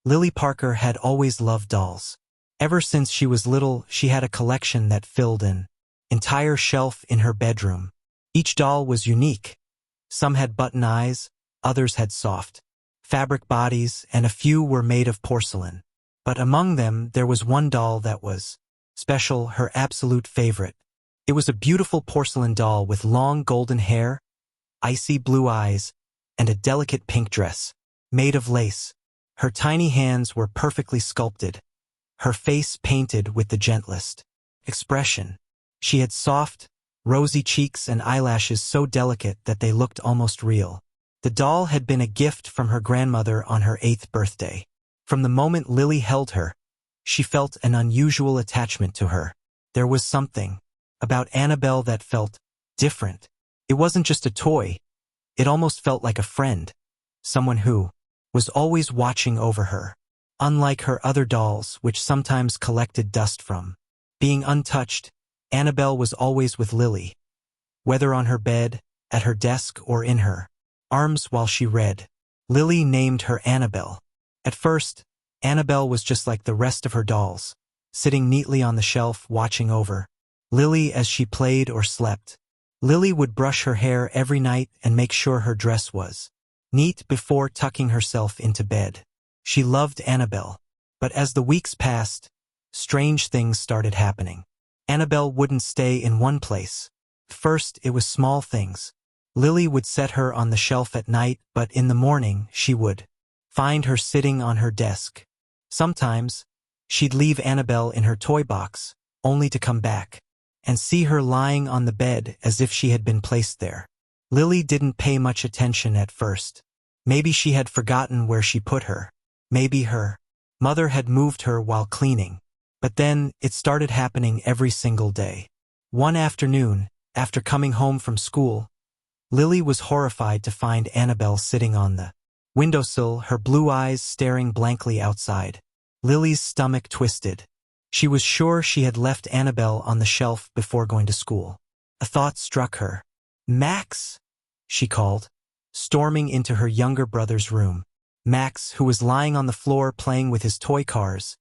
Lily Parker had always loved dolls. Ever since she was little, she had a collection that filled an entire shelf in her bedroom. Each doll was unique. Some had button eyes, others had soft fabric bodies, and a few were made of porcelain. But among them, there was one doll that was special, her absolute favorite. It was a beautiful porcelain doll with long golden hair, icy blue eyes, and a delicate pink dress, made of lace. Her tiny hands were perfectly sculpted, her face painted with the gentlest expression. She had soft, rosy cheeks and eyelashes so delicate that they looked almost real. The doll had been a gift from her grandmother on her 8th birthday. From the moment Lily held her, she felt an unusual attachment to her. There was something about Annabelle that felt different. It wasn't just a toy. It almost felt like a friend, someone who was always watching over her. Unlike her other dolls, which sometimes collected dust from being untouched, Annabelle was always with Lily, whether on her bed, at her desk, or in her arms while she read. Lily named her Annabelle. At first, Annabelle was just like the rest of her dolls, sitting neatly on the shelf watching over Lily as she played or slept. Lily would brush her hair every night and make sure her dress was neat before tucking herself into bed. She loved Annabelle. But as the weeks passed, strange things started happening. Annabelle wouldn't stay in one place. First, it was small things. Lily would set her on the shelf at night, but in the morning she would find her sitting on her desk. Sometimes, she'd leave Annabelle in her toy box, only to come back and see her lying on the bed as if she had been placed there. Lily didn't pay much attention at first. Maybe she had forgotten where she put her. Maybe her mother had moved her while cleaning. But then, it started happening every single day. One afternoon, after coming home from school, Lily was horrified to find Annabelle sitting on the windowsill, her blue eyes staring blankly outside. Lily's stomach twisted. She was sure she had left Annabelle on the shelf before going to school. A thought struck her. "Max!" she called, storming into her younger brother's room. Max, who was lying on the floor playing with his toy cars,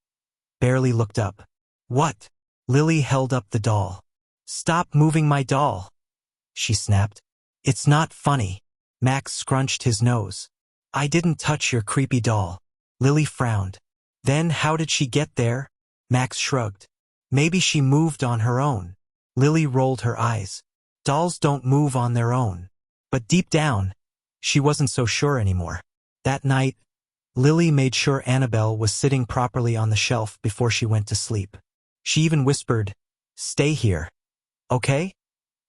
barely looked up. "What?" Lily held up the doll. "Stop moving my doll," she snapped. "It's not funny." Max scrunched his nose. "I didn't touch your creepy doll." Lily frowned. "Then how did she get there?" Max shrugged. "Maybe she moved on her own." Lily rolled her eyes. Dolls don't move on their own. But deep down, she wasn't so sure anymore. That night, Lily made sure Annabelle was sitting properly on the shelf before she went to sleep. She even whispered, "Stay here, okay?"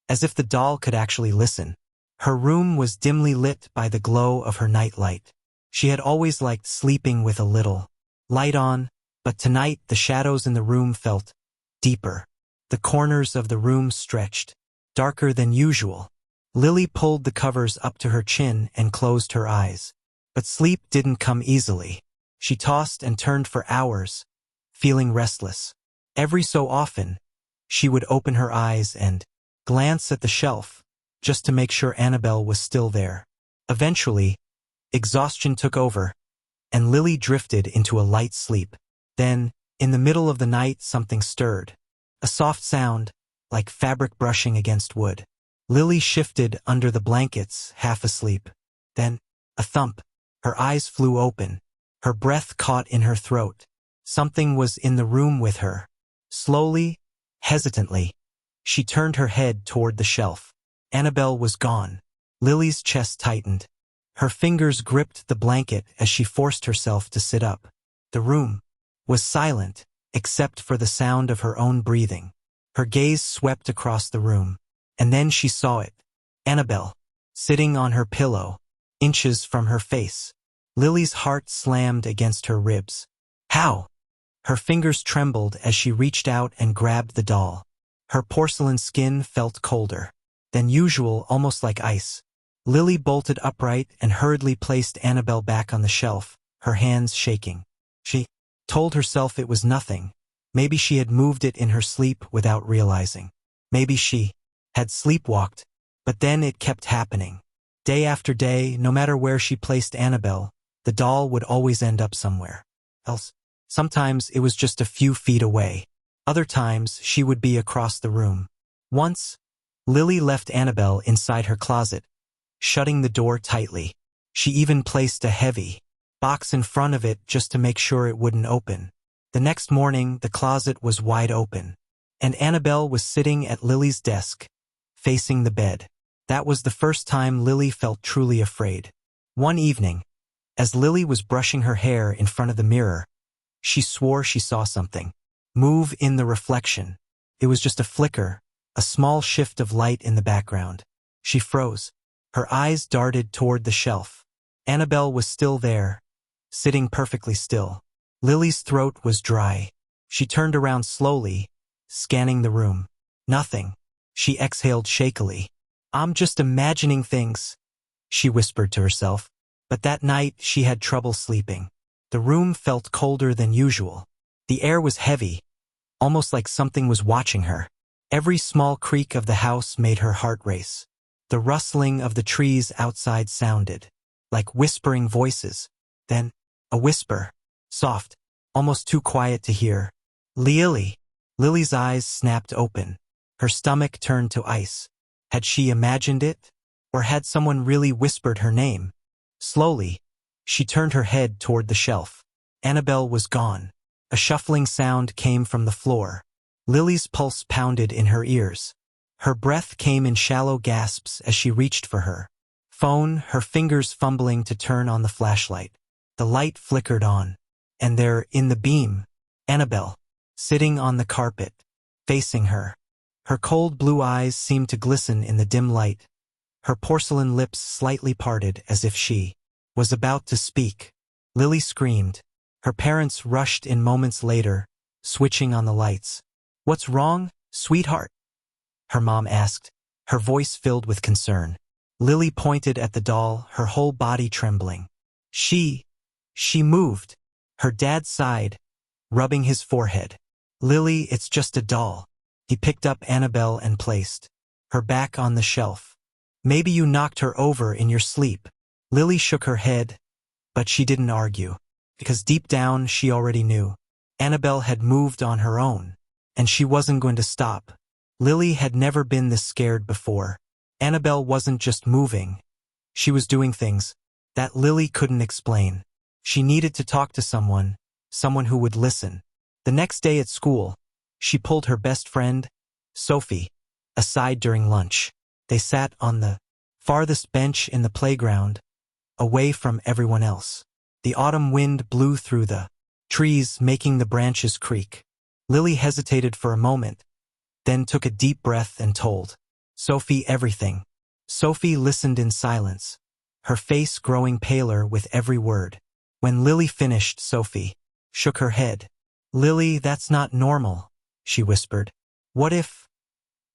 As if the doll could actually listen. Her room was dimly lit by the glow of her nightlight. She had always liked sleeping with a little light on, but tonight the shadows in the room felt deeper. The corners of the room stretched darker than usual. Lily pulled the covers up to her chin and closed her eyes. But sleep didn't come easily. She tossed and turned for hours, feeling restless. Every so often, she would open her eyes and glance at the shelf, just to make sure Annabelle was still there. Eventually, exhaustion took over, and Lily drifted into a light sleep. Then, in the middle of the night, something stirred. A soft sound, like fabric brushing against wood. Lily shifted under the blankets, half asleep. Then, a thump. Her eyes flew open. Her breath caught in her throat. Something was in the room with her. Slowly, hesitantly, she turned her head toward the shelf. Annabelle was gone. Lily's chest tightened. Her fingers gripped the blanket as she forced herself to sit up. The room was silent, except for the sound of her own breathing. Her gaze swept across the room, and then she saw it. Annabelle, sitting on her pillow, inches from her face. Lily's heart slammed against her ribs. "How?" Her fingers trembled as she reached out and grabbed the doll. Her porcelain skin felt colder than usual, almost like ice. Lily bolted upright and hurriedly placed Annabelle back on the shelf, her hands shaking. She told herself it was nothing. Maybe she had moved it in her sleep without realizing. Maybe she had sleepwalked, but then it kept happening. Day after day, no matter where she placed Annabelle, the doll would always end up somewhere. else. Sometimes it was just a few feet away. Other times she would be across the room. Once, Lily left Annabelle inside her closet, shutting the door tightly. She even placed a heavy box in front of it just to make sure it wouldn't open. The next morning, the closet was wide open, and Annabelle was sitting at Lily's desk, facing the bed. That was the first time Lily felt truly afraid. One evening, as Lily was brushing her hair in front of the mirror, she swore she saw something move in the reflection. It was just a flicker, a small shift of light in the background. She froze. Her eyes darted toward the shelf. Annabelle was still there, sitting perfectly still. Lily's throat was dry. She turned around slowly, scanning the room. Nothing. She exhaled shakily. "I'm just imagining things," she whispered to herself. But that night she had trouble sleeping. The room felt colder than usual. The air was heavy, almost like something was watching her. Every small creak of the house made her heart race. The rustling of the trees outside sounded like whispering voices. Then, a whisper, soft, almost too quiet to hear. "Lily." Lily's eyes snapped open. Her stomach turned to ice. Had she imagined it? Or had someone really whispered her name? Slowly, she turned her head toward the shelf. Annabelle was gone. A shuffling sound came from the floor. Lily's pulse pounded in her ears. Her breath came in shallow gasps as she reached for her phone, her fingers fumbling to turn on the flashlight. The light flickered on, and there, in the beam, Annabelle, sitting on the carpet, facing her. Her cold blue eyes seemed to glisten in the dim light. Her porcelain lips slightly parted as if she was about to speak. Lily screamed. Her parents rushed in moments later, switching on the lights. "What's wrong, sweetheart?" her mom asked, her voice filled with concern. Lily pointed at the doll, her whole body trembling. She moved. Her dad sighed, rubbing his forehead. "Lily, it's just a doll." He picked up Annabelle and placed her back on the shelf. "Maybe you knocked her over in your sleep." Lily shook her head, but she didn't argue, because deep down she already knew. Annabelle had moved on her own, and she wasn't going to stop. Lily had never been this scared before. Annabelle wasn't just moving. She was doing things that Lily couldn't explain. She needed to talk to someone who would listen. The next day at school, she pulled her best friend, Sophie, aside during lunch. They sat on the farthest bench in the playground, away from everyone else. The autumn wind blew through the trees, making the branches creak. Lily hesitated for a moment, then took a deep breath and told Sophie everything. Sophie listened in silence, her face growing paler with every word. When Lily finished, Sophie shook her head. "Lily, that's not normal," she whispered. What if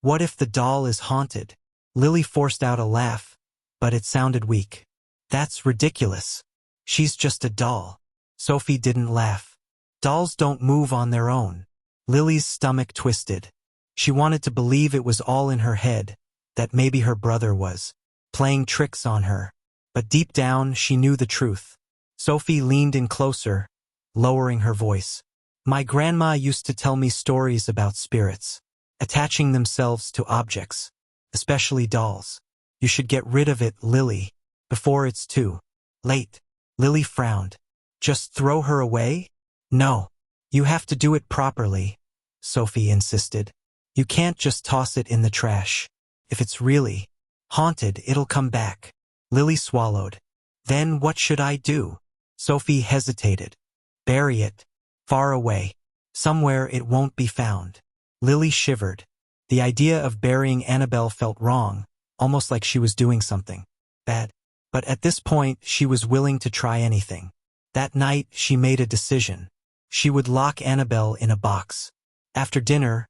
the doll is haunted?" Lily forced out a laugh, but it sounded weak. "That's ridiculous. She's just a doll." Sophie didn't laugh. "Dolls don't move on their own." Lily's stomach twisted. She wanted to believe it was all in her head, that maybe her brother was playing tricks on her. But deep down, she knew the truth. Sophie leaned in closer, lowering her voice. "My grandma used to tell me stories about spirits, attaching themselves to objects, especially dolls. You should get rid of it, Lily, before it's too late." Lily frowned. "Just throw her away?" "No. You have to do it properly," Sophie insisted. "You can't just toss it in the trash. If it's really haunted, it'll come back." Lily swallowed. "Then what should I do?" Sophie hesitated. "Bury it. Far away. Somewhere it won't be found." Lily shivered. The idea of burying Annabelle felt wrong, almost like she was doing something bad. But at this point, she was willing to try anything. That night, she made a decision. She would lock Annabelle in a box. After dinner,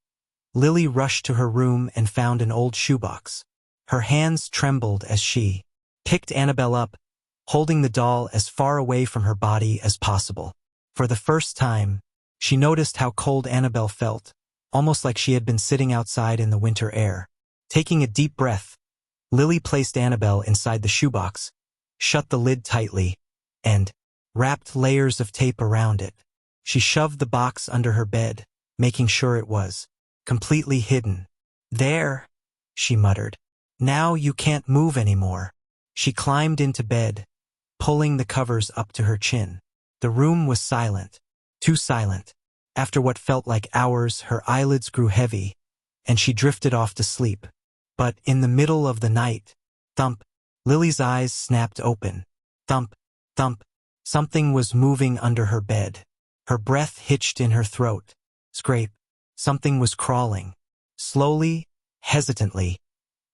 Lily rushed to her room and found an old shoebox. Her hands trembled as she picked Annabelle up, holding the doll as far away from her body as possible. For the first time, she noticed how cold Annabelle felt, almost like she had been sitting outside in the winter air. Taking a deep breath, Lily placed Annabelle inside the shoebox, shut the lid tightly, and wrapped layers of tape around it. She shoved the box under her bed, making sure it was completely hidden. "There," she muttered. "Now you can't move anymore." She climbed into bed, pulling the covers up to her chin. The room was silent, too silent. After what felt like hours, her eyelids grew heavy, and she drifted off to sleep. But in the middle of the night, thump, Lily's eyes snapped open. Thump, thump, something was moving under her bed. Her breath hitched in her throat. Scrape, something was crawling. Slowly, hesitantly,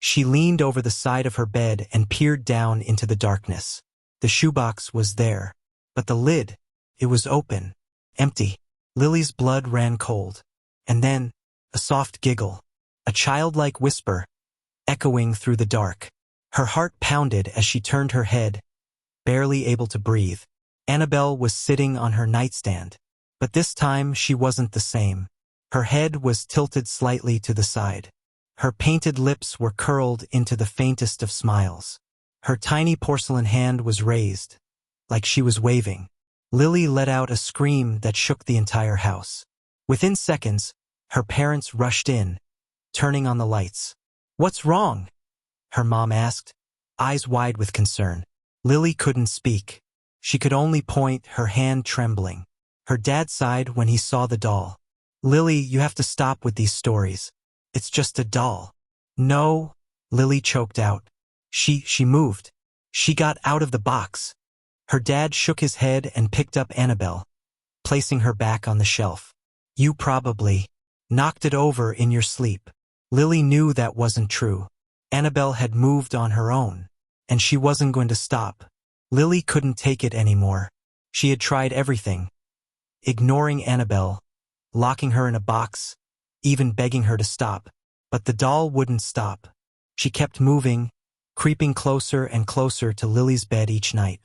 she leaned over the side of her bed and peered down into the darkness. The shoebox was there, but the lid, it was open, empty. Lily's blood ran cold. And then, a soft giggle, a childlike whisper, echoing through the dark. Her heart pounded as she turned her head, barely able to breathe. Annabelle was sitting on her nightstand, but this time she wasn't the same. Her head was tilted slightly to the side. Her painted lips were curled into the faintest of smiles. Her tiny porcelain hand was raised, like she was waving. Lily let out a scream that shook the entire house. Within seconds, her parents rushed in, turning on the lights. "What's wrong?" her mom asked, eyes wide with concern. Lily couldn't speak. She could only point, her hand trembling. Her dad sighed when he saw the doll. "Lily, you have to stop with these stories. It's just a doll." "No," Lily choked out. She moved. She got out of the box." Her dad shook his head and picked up Annabelle, placing her back on the shelf. "You probably knocked it over in your sleep." Lily knew that wasn't true. Annabelle had moved on her own, and she wasn't going to stop. Lily couldn't take it anymore. She had tried everything, ignoring Annabelle, locking her in a box, even begging her to stop. But the doll wouldn't stop. She kept moving, creeping closer and closer to Lily's bed each night.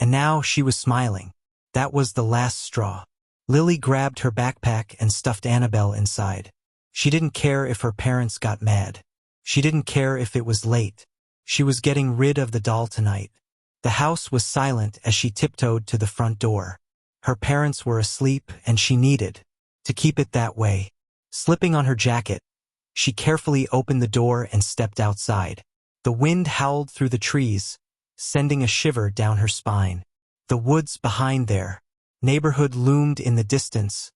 And now she was smiling. That was the last straw. Lily grabbed her backpack and stuffed Annabelle inside. She didn't care if her parents got mad. She didn't care if it was late. She was getting rid of the doll tonight. The house was silent as she tiptoed to the front door. Her parents were asleep, and she needed to keep it that way. Slipping on her jacket, she carefully opened the door and stepped outside. The wind howled through the trees, sending a shiver down her spine. The woods behind their neighborhood loomed in the distance,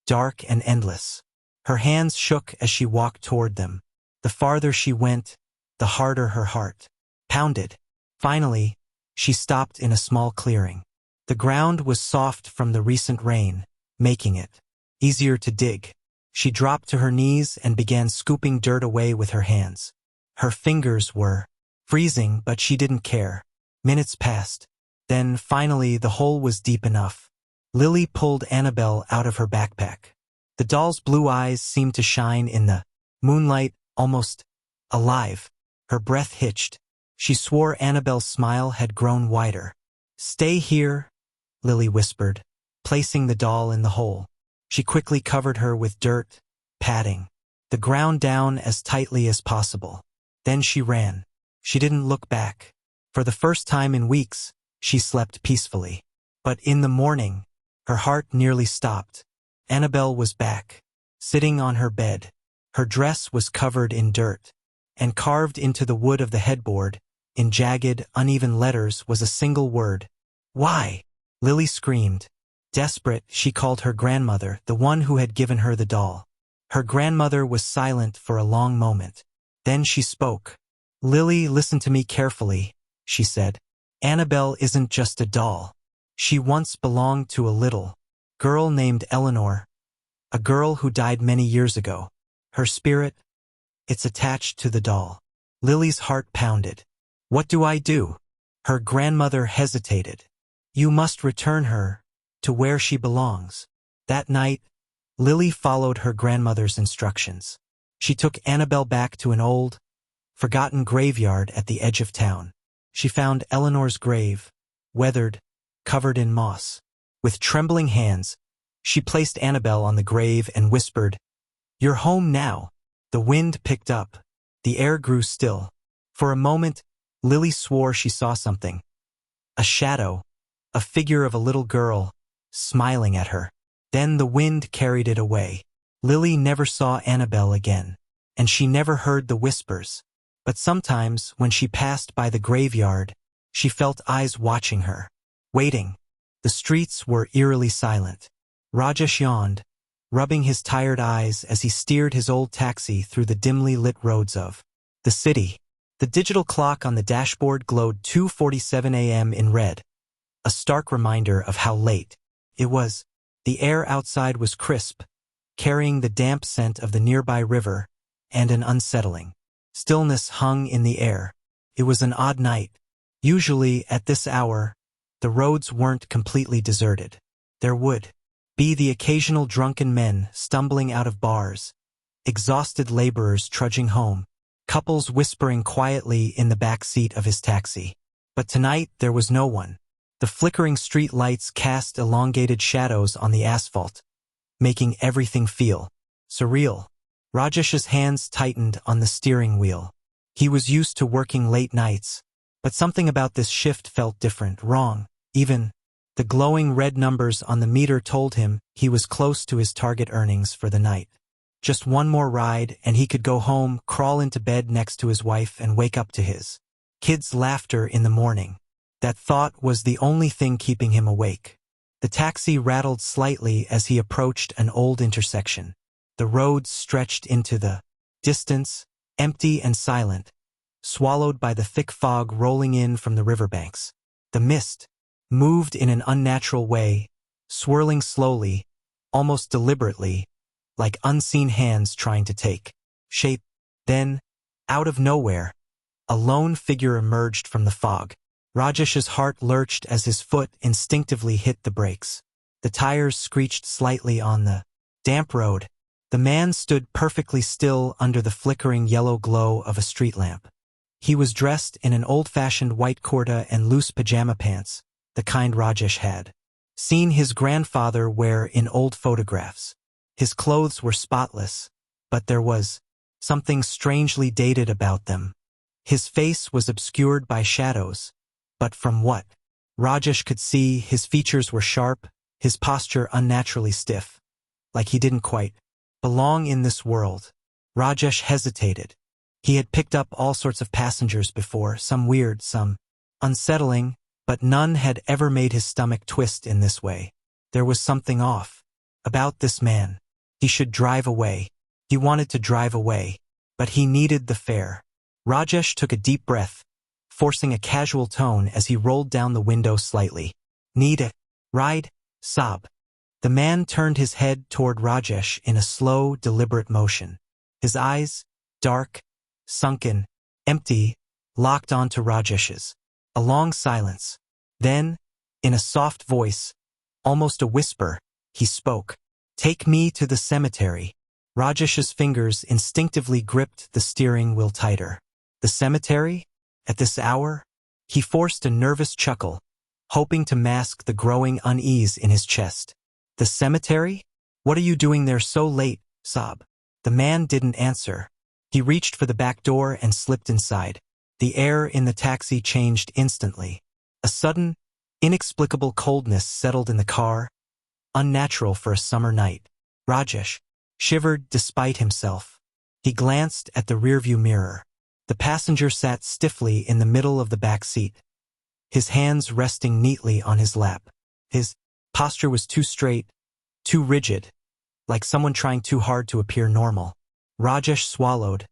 dark and endless. Her hands shook as she walked toward them. The farther she went, the harder her heart pounded. Finally, she stopped in a small clearing. The ground was soft from the recent rain, making it easier to dig. She dropped to her knees and began scooping dirt away with her hands. Her fingers were freezing, but she didn't care. Minutes passed. Then, finally, the hole was deep enough. Lily pulled Annabelle out of her backpack. The doll's blue eyes seemed to shine in the moonlight, almost alive. Her breath hitched. She swore Annabelle's smile had grown wider. "Stay here," Lily whispered, placing the doll in the hole. She quickly covered her with dirt, patting the ground down as tightly as possible. Then she ran. She didn't look back. For the first time in weeks, she slept peacefully. But in the morning, her heart nearly stopped. Annabelle was back, sitting on her bed. Her dress was covered in dirt, and carved into the wood of the headboard, in jagged, uneven letters, was a single word. "Why?" Lily screamed. Desperate, she called her grandmother, the one who had given her the doll. Her grandmother was silent for a long moment. Then she spoke. "Lily, listen to me carefully," she said. "Annabelle isn't just a doll. She once belonged to a little girl named Eleanor, a girl who died many years ago. Her spirit, it's attached to the doll." Lily's heart pounded. "What do I do?" Her grandmother hesitated. "You must return her to where she belongs." That night, Lily followed her grandmother's instructions. She took Annabelle back to an old, forgotten graveyard at the edge of town. She found Eleanor's grave, weathered, covered in moss. With trembling hands, she placed Annabelle on the grave and whispered, "You're home now." The wind picked up. The air grew still. For a moment, Lily swore she saw something. A shadow, a figure of a little girl, smiling at her. Then the wind carried it away. Lily never saw Annabelle again, and she never heard the whispers. But sometimes, when she passed by the graveyard, she felt eyes watching her, waiting. The streets were eerily silent. Rajesh yawned, rubbing his tired eyes as he steered his old taxi through the dimly lit roads of the city. The digital clock on the dashboard glowed 2:47 a.m. in red, a stark reminder of how late it was. The air outside was crisp, carrying the damp scent of the nearby river, and an unsettling stillness hung in the air. It was an odd night. Usually, at this hour, the roads weren't completely deserted. There would be the occasional drunken men stumbling out of bars, exhausted laborers trudging home, couples whispering quietly in the back seat of his taxi. But tonight there was no one. The flickering street lights cast elongated shadows on the asphalt, making everything feel surreal. Rajesh's hands tightened on the steering wheel. He was used to working late nights, but something about this shift felt different, wrong. Even the glowing red numbers on the meter told him he was close to his target earnings for the night. Just one more ride and he could go home, crawl into bed next to his wife, and wake up to his kids' laughter in the morning. That thought was the only thing keeping him awake. The taxi rattled slightly as he approached an old intersection. The roads stretched into the distance, empty and silent, swallowed by the thick fog rolling in from the riverbanks. The mist moved in an unnatural way, swirling slowly, almost deliberately, like unseen hands trying to take shape. Then, out of nowhere, a lone figure emerged from the fog. Rajesh's heart lurched as his foot instinctively hit the brakes. The tires screeched slightly on the damp road. The man stood perfectly still under the flickering yellow glow of a street lamp. He was dressed in an old-fashioned white kurta and loose pajama pants, the kind Rajesh had seen his grandfather wear in old photographs. His clothes were spotless, but there was something strangely dated about them. His face was obscured by shadows, but from what Rajesh could see, his features were sharp, his posture unnaturally stiff, like he didn't quite belong in this world. Rajesh hesitated. He had picked up all sorts of passengers before, some weird, some unsettling, but none had ever made his stomach twist in this way. There was something off about this man. He should drive away. He wanted to drive away, but he needed the fare. Rajesh took a deep breath, forcing a casual tone as he rolled down the window slightly. Need a ride? Sob. The man turned his head toward Rajesh in a slow, deliberate motion. His eyes, dark, sunken, empty, locked onto Rajesh's. A long silence. Then, in a soft voice, almost a whisper, he spoke. Take me to the cemetery. Rajesh's fingers instinctively gripped the steering wheel tighter. The cemetery? At this hour? He forced a nervous chuckle, hoping to mask the growing unease in his chest. The cemetery? What are you doing there so late, Sob? The man didn't answer. He reached for the back door and slipped inside. The air in the taxi changed instantly. A sudden, inexplicable coldness settled in the car, unnatural for a summer night. Rajesh shivered despite himself. He glanced at the rearview mirror. The passenger sat stiffly in the middle of the back seat, his hands resting neatly on his lap. His posture was too straight, too rigid, like someone trying too hard to appear normal. Rajesh swallowed,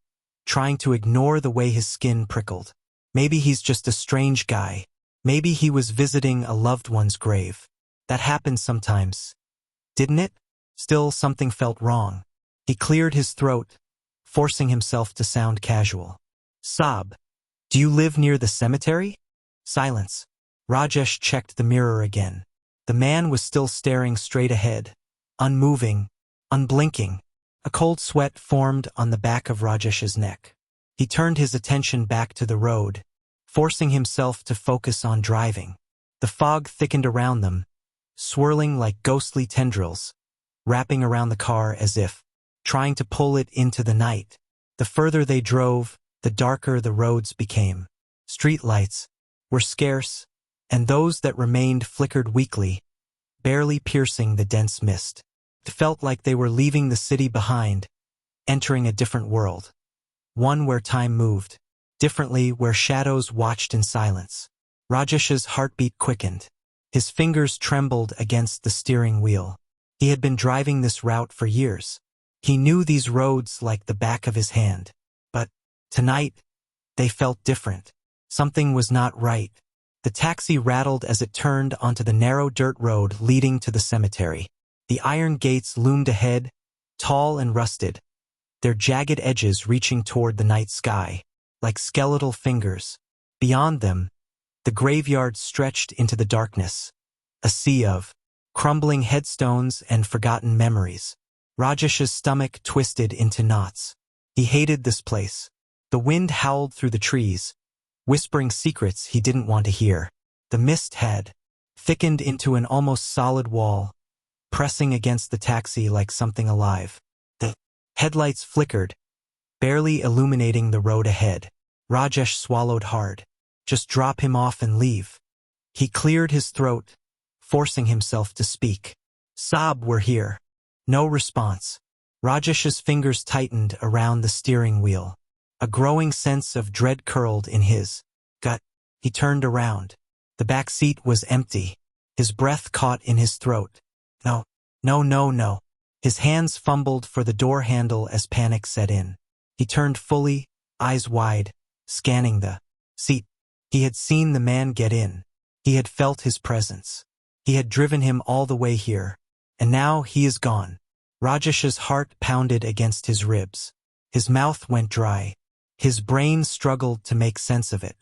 trying to ignore the way his skin prickled. Maybe he's just a strange guy. Maybe he was visiting a loved one's grave. That happened sometimes, didn't it? Still, something felt wrong. He cleared his throat, forcing himself to sound casual. Sob, do you live near the cemetery? Silence. Rajesh checked the mirror again. The man was still staring straight ahead, unmoving, unblinking. A cold sweat formed on the back of Rajesh's neck. He turned his attention back to the road, forcing himself to focus on driving. The fog thickened around them, swirling like ghostly tendrils, wrapping around the car as if trying to pull it into the night. The further they drove, the darker the roads became. Street lights were scarce, and those that remained flickered weakly, barely piercing the dense mist. It felt like they were leaving the city behind, entering a different world. One where time moved differently, where shadows watched in silence. Rajesh's heartbeat quickened. His fingers trembled against the steering wheel. He had been driving this route for years. He knew these roads like the back of his hand. But tonight, they felt different. Something was not right. The taxi rattled as it turned onto the narrow dirt road leading to the cemetery. The iron gates loomed ahead, tall and rusted, their jagged edges reaching toward the night sky, like skeletal fingers. Beyond them, the graveyard stretched into the darkness, a sea of crumbling headstones and forgotten memories. Rajesh's stomach twisted into knots. He hated this place. The wind howled through the trees, whispering secrets he didn't want to hear. The mist had thickened into an almost solid wall, pressing against the taxi like something alive. The headlights flickered, barely illuminating the road ahead. Rajesh swallowed hard. Just drop him off and leave. He cleared his throat, forcing himself to speak. Sob, we're here. No response. Rajesh's fingers tightened around the steering wheel. A growing sense of dread curled in his gut. He turned around. The back seat was empty. His breath caught in his throat. No, no, no, no. His hands fumbled for the door handle as panic set in. He turned fully, eyes wide, scanning the seat. He had seen the man get in. He had felt his presence. He had driven him all the way here. And now he is gone. Rajesh's heart pounded against his ribs. His mouth went dry. His brain struggled to make sense of it.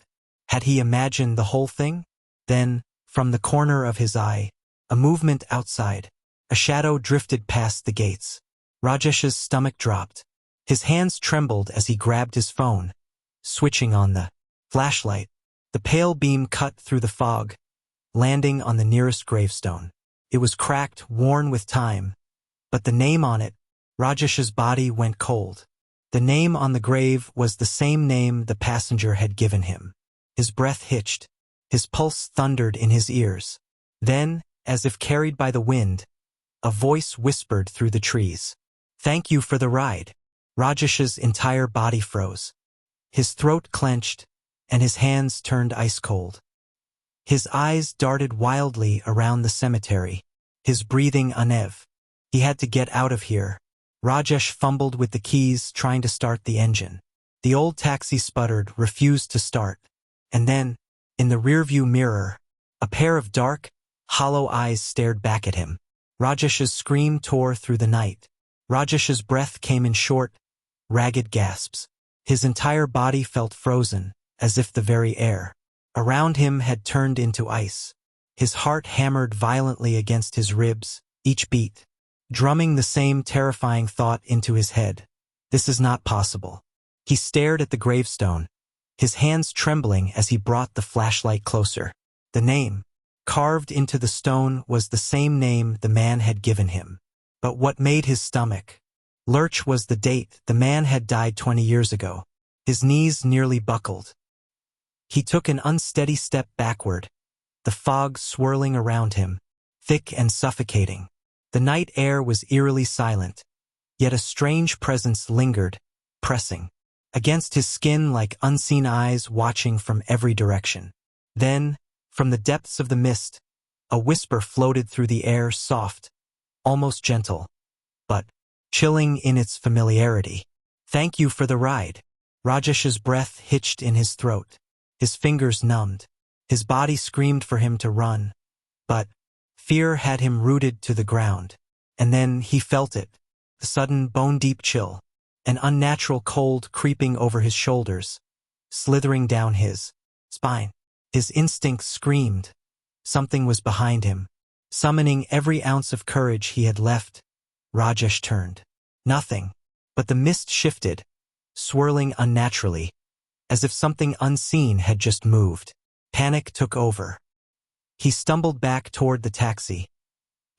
Had he imagined the whole thing? Then, from the corner of his eye, a movement outside. A shadow drifted past the gates. Rajesh's stomach dropped. His hands trembled as he grabbed his phone, switching on the flashlight. The pale beam cut through the fog, landing on the nearest gravestone. It was cracked, worn with time, but the name on it, Rajesh's body went cold. The name on the grave was the same name the passenger had given him. His breath hitched. His pulse thundered in his ears. Then, as if carried by the wind, a voice whispered through the trees. Thank you for the ride. Rajesh's entire body froze. His throat clenched, and his hands turned ice cold. His eyes darted wildly around the cemetery, his breathing uneven. He had to get out of here. Rajesh fumbled with the keys, trying to start the engine. The old taxi sputtered, refused to start. And then, in the rearview mirror, a pair of dark, hollow eyes stared back at him. Rajesh's scream tore through the night. Rajesh's breath came in short, ragged gasps. His entire body felt frozen, as if the very air around him had turned into ice. His heart hammered violently against his ribs, each beat, drumming the same terrifying thought into his head. This is not possible. He stared at the gravestone, his hands trembling as he brought the flashlight closer. The name, carved into the stone, was the same name the man had given him. But what made his stomach lurch was the date. The man had died 20 years ago. His knees nearly buckled. He took an unsteady step backward, the fog swirling around him, thick and suffocating. The night air was eerily silent, yet a strange presence lingered, pressing against his skin like unseen eyes watching from every direction. Then, from the depths of the mist, a whisper floated through the air, soft, almost gentle, but chilling in its familiarity. Thank you for the ride. Rajesh's breath hitched in his throat. His fingers numbed. His body screamed for him to run. But fear had him rooted to the ground. And then he felt it. A sudden bone-deep chill. An unnatural cold creeping over his shoulders, slithering down his spine. His instincts screamed. Something was behind him. Summoning every ounce of courage he had left, Rajesh turned. Nothing. But the mist shifted, swirling unnaturally, as if something unseen had just moved. Panic took over. He stumbled back toward the taxi,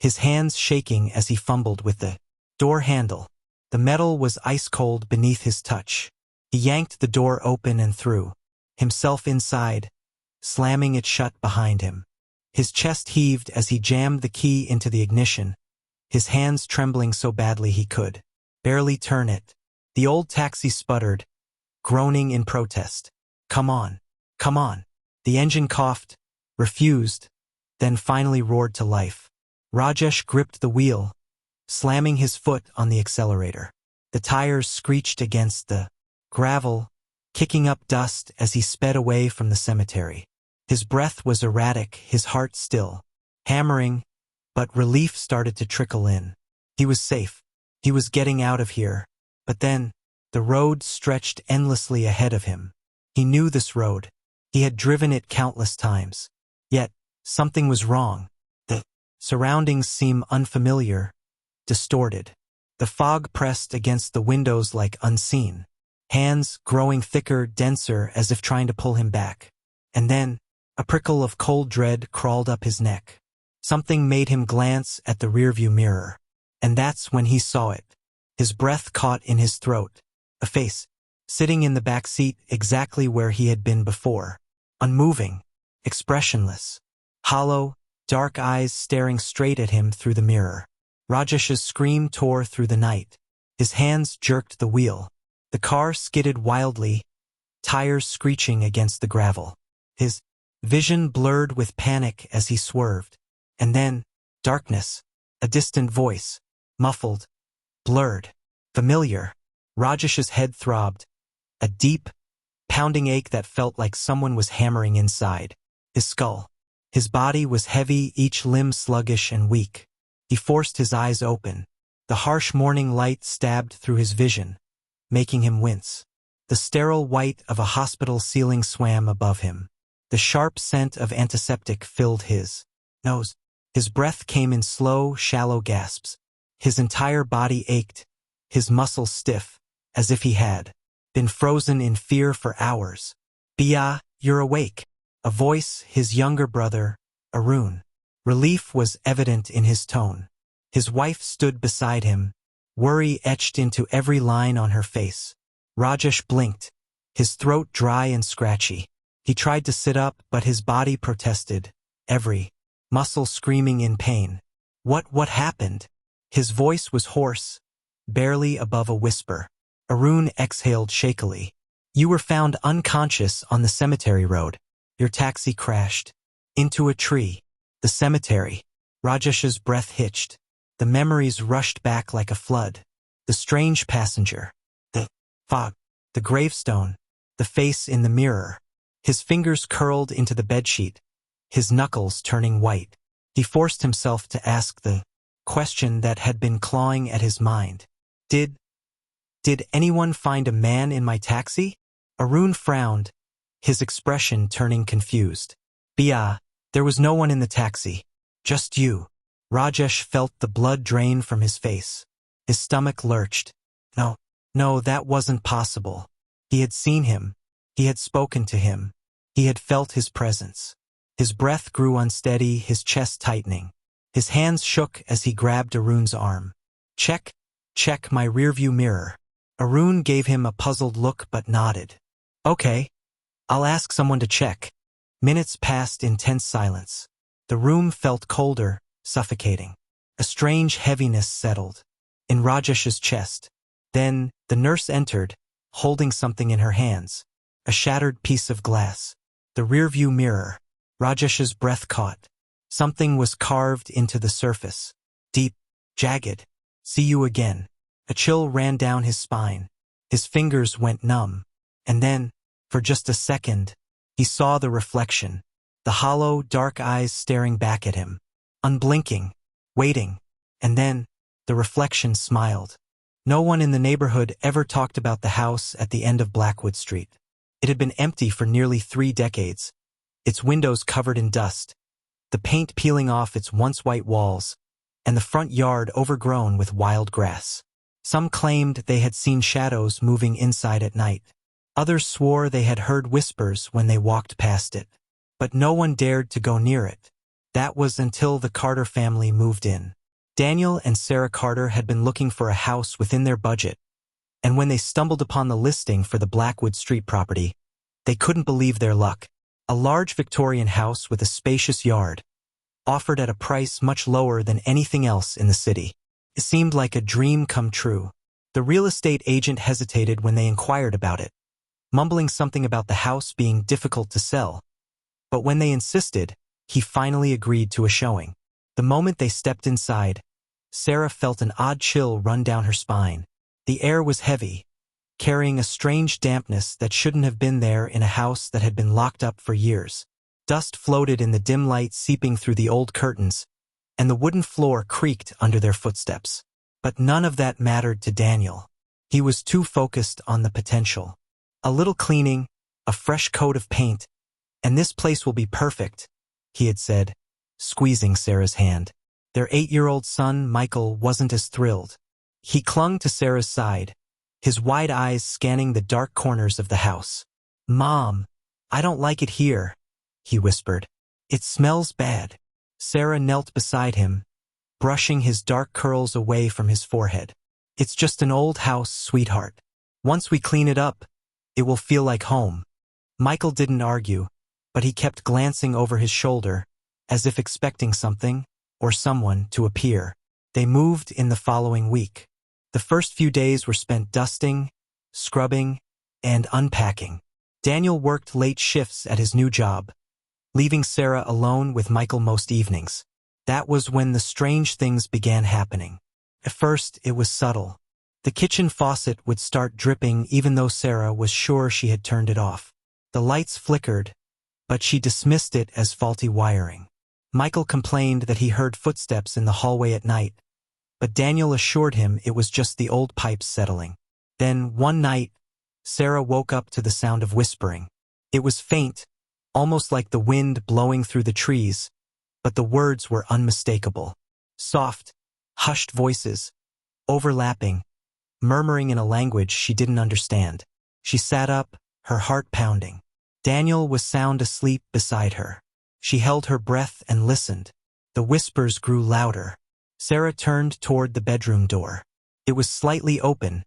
his hands shaking as he fumbled with the door handle. The metal was ice-cold beneath his touch. He yanked the door open and threw himself inside, slamming it shut behind him. His chest heaved as he jammed the key into the ignition, his hands trembling so badly he could barely turn it. The old taxi sputtered, groaning in protest. Come on, come on. The engine coughed, refused, then finally roared to life. Rajesh gripped the wheel, slamming his foot on the accelerator. The tires screeched against the gravel, kicking up dust as he sped away from the cemetery. His breath was erratic, his heart still hammering, but relief started to trickle in. He was safe. He was getting out of here. But then, the road stretched endlessly ahead of him. He knew this road. He had driven it countless times. Yet, something was wrong. The surroundings seemed unfamiliar, distorted. The fog pressed against the windows like unseen, hands growing thicker, denser, as if trying to pull him back. And then, a prickle of cold dread crawled up his neck. Something made him glance at the rearview mirror. And that's when he saw it. His breath caught in his throat. A face, sitting in the back seat exactly where he had been before. Unmoving, expressionless, hollow, dark eyes staring straight at him through the mirror. Rajesh's scream tore through the night. His hands jerked the wheel. The car skidded wildly, tires screeching against the gravel. His vision blurred with panic as he swerved. And then, darkness, a distant voice, muffled, blurred, familiar. Rajesh's head throbbed, a deep, pounding ache that felt like someone was hammering inside his skull. His body was heavy, each limb sluggish and weak. He forced his eyes open. The harsh morning light stabbed through his vision, making him wince. The sterile white of a hospital ceiling swam above him. The sharp scent of antiseptic filled his nose. His breath came in slow, shallow gasps. His entire body ached, his muscles stiff, as if he had been frozen in fear for hours. Bia, you're awake. A voice, his younger brother, Arun. Relief was evident in his tone. His wife stood beside him, worry etched into every line on her face. Rajesh blinked, his throat dry and scratchy. He tried to sit up, but his body protested, every muscle screaming in pain. What happened? His voice was hoarse, barely above a whisper. Arun exhaled shakily. You were found unconscious on the cemetery road. Your taxi crashed into a tree. The cemetery. Rajesh's breath hitched. The memories rushed back like a flood. The strange passenger. The fog. The gravestone. The face in the mirror. His fingers curled into the bedsheet, his knuckles turning white. He forced himself to ask the question that had been clawing at his mind. Did anyone find a man in my taxi? Arun frowned, his expression turning confused. Bia, there was no one in the taxi. Just you. Rajesh felt the blood drain from his face. His stomach lurched. No, that wasn't possible. He had seen him. He had spoken to him. He had felt his presence. His breath grew unsteady, his chest tightening. His hands shook as he grabbed Arun's arm. Check my rearview mirror. Arun gave him a puzzled look but nodded. Okay, I'll ask someone to check. Minutes passed in tense silence. The room felt colder, suffocating. A strange heaviness settled in Rajesh's chest. Then, the nurse entered, holding something in her hands. A shattered piece of glass. The rearview mirror. Rajesh's breath caught. Something was carved into the surface. Deep, jagged. See you again. A chill ran down his spine. His fingers went numb. And then, for just a second, he saw the reflection. The hollow, dark eyes staring back at him. Unblinking, waiting. And then, the reflection smiled. No one in the neighborhood ever talked about the house at the end of Blackwood Street. It had been empty for nearly 3 decades, its windows covered in dust, the paint peeling off its once white walls, and the front yard overgrown with wild grass. Some claimed they had seen shadows moving inside at night. Others swore they had heard whispers when they walked past it. But no one dared to go near it. That was until the Carter family moved in. Daniel and Sarah Carter had been looking for a house within their budget, and when they stumbled upon the listing for the Blackwood Street property, they couldn't believe their luck. A large Victorian house with a spacious yard, offered at a price much lower than anything else in the city. It seemed like a dream come true. The real estate agent hesitated when they inquired about it, mumbling something about the house being difficult to sell. But when they insisted, he finally agreed to a showing. The moment they stepped inside, Sarah felt an odd chill run down her spine. The air was heavy, carrying a strange dampness that shouldn't have been there in a house that had been locked up for years. Dust floated in the dim light seeping through the old curtains, and the wooden floor creaked under their footsteps. But none of that mattered to Daniel. He was too focused on the potential. A little cleaning, a fresh coat of paint, and this place will be perfect, he had said, squeezing Sarah's hand. Their 8-year-old son, Michael, wasn't as thrilled. He clung to Sarah's side, his wide eyes scanning the dark corners of the house. "Mom, I don't like it here," he whispered. "It smells bad." Sarah knelt beside him, brushing his dark curls away from his forehead. "It's just an old house, sweetheart. Once we clean it up, it will feel like home." Michael didn't argue, but he kept glancing over his shoulder, as if expecting something, or someone, to appear. They moved in the following week. The first few days were spent dusting, scrubbing, and unpacking. Daniel worked late shifts at his new job, leaving Sarah alone with Michael most evenings. That was when the strange things began happening. At first, it was subtle. The kitchen faucet would start dripping even though Sarah was sure she had turned it off. The lights flickered, but she dismissed it as faulty wiring. Michael complained that he heard footsteps in the hallway at night, but Daniel assured him it was just the old pipes settling. Then, one night, Sarah woke up to the sound of whispering. It was faint, almost like the wind blowing through the trees, but the words were unmistakable. Soft, hushed voices, overlapping, murmuring in a language she didn't understand. She sat up, her heart pounding. Daniel was sound asleep beside her. She held her breath and listened. The whispers grew louder. Sarah turned toward the bedroom door. It was slightly open,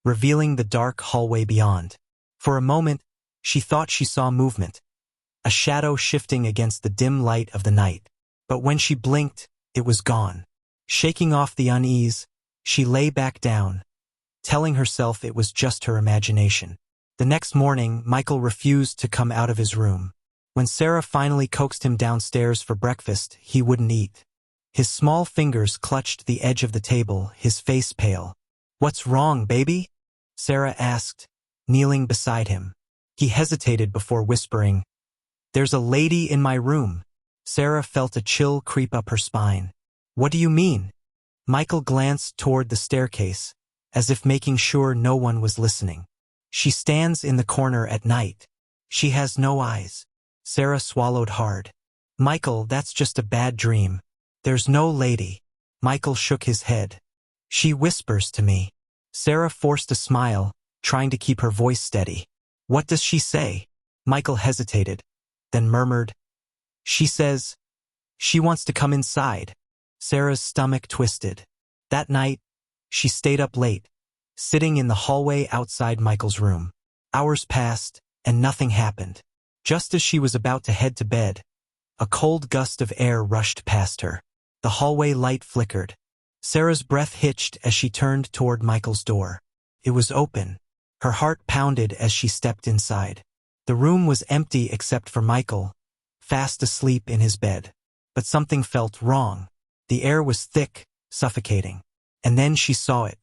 revealing the dark hallway beyond. For a moment, she thought she saw movement, a shadow shifting against the dim light of the night. But when she blinked, it was gone. Shaking off the unease, she lay back down, telling herself it was just her imagination. The next morning, Michael refused to come out of his room. When Sarah finally coaxed him downstairs for breakfast, he wouldn't eat. His small fingers clutched the edge of the table, his face pale. "What's wrong, baby?" Sarah asked, kneeling beside him. He hesitated before whispering, "There's a lady in my room." Sarah felt a chill creep up her spine. "What do you mean?" Michael glanced toward the staircase, as if making sure no one was listening. "She stands in the corner at night. She has no eyes." Sarah swallowed hard. "Michael, that's just a bad dream. There's no lady." Michael shook his head. "She whispers to me." Sarah forced a smile, trying to keep her voice steady. "What does she say?" Michael hesitated, then murmured, "She says she wants to come inside." Sarah's stomach twisted. That night, she stayed up late, sitting in the hallway outside Michael's room. Hours passed, and nothing happened. Just as she was about to head to bed, a cold gust of air rushed past her. The hallway light flickered. Sarah's breath hitched as she turned toward Michael's door. It was open. Her heart pounded as she stepped inside. The room was empty except for Michael, fast asleep in his bed. But something felt wrong. The air was thick, suffocating. And then she saw it.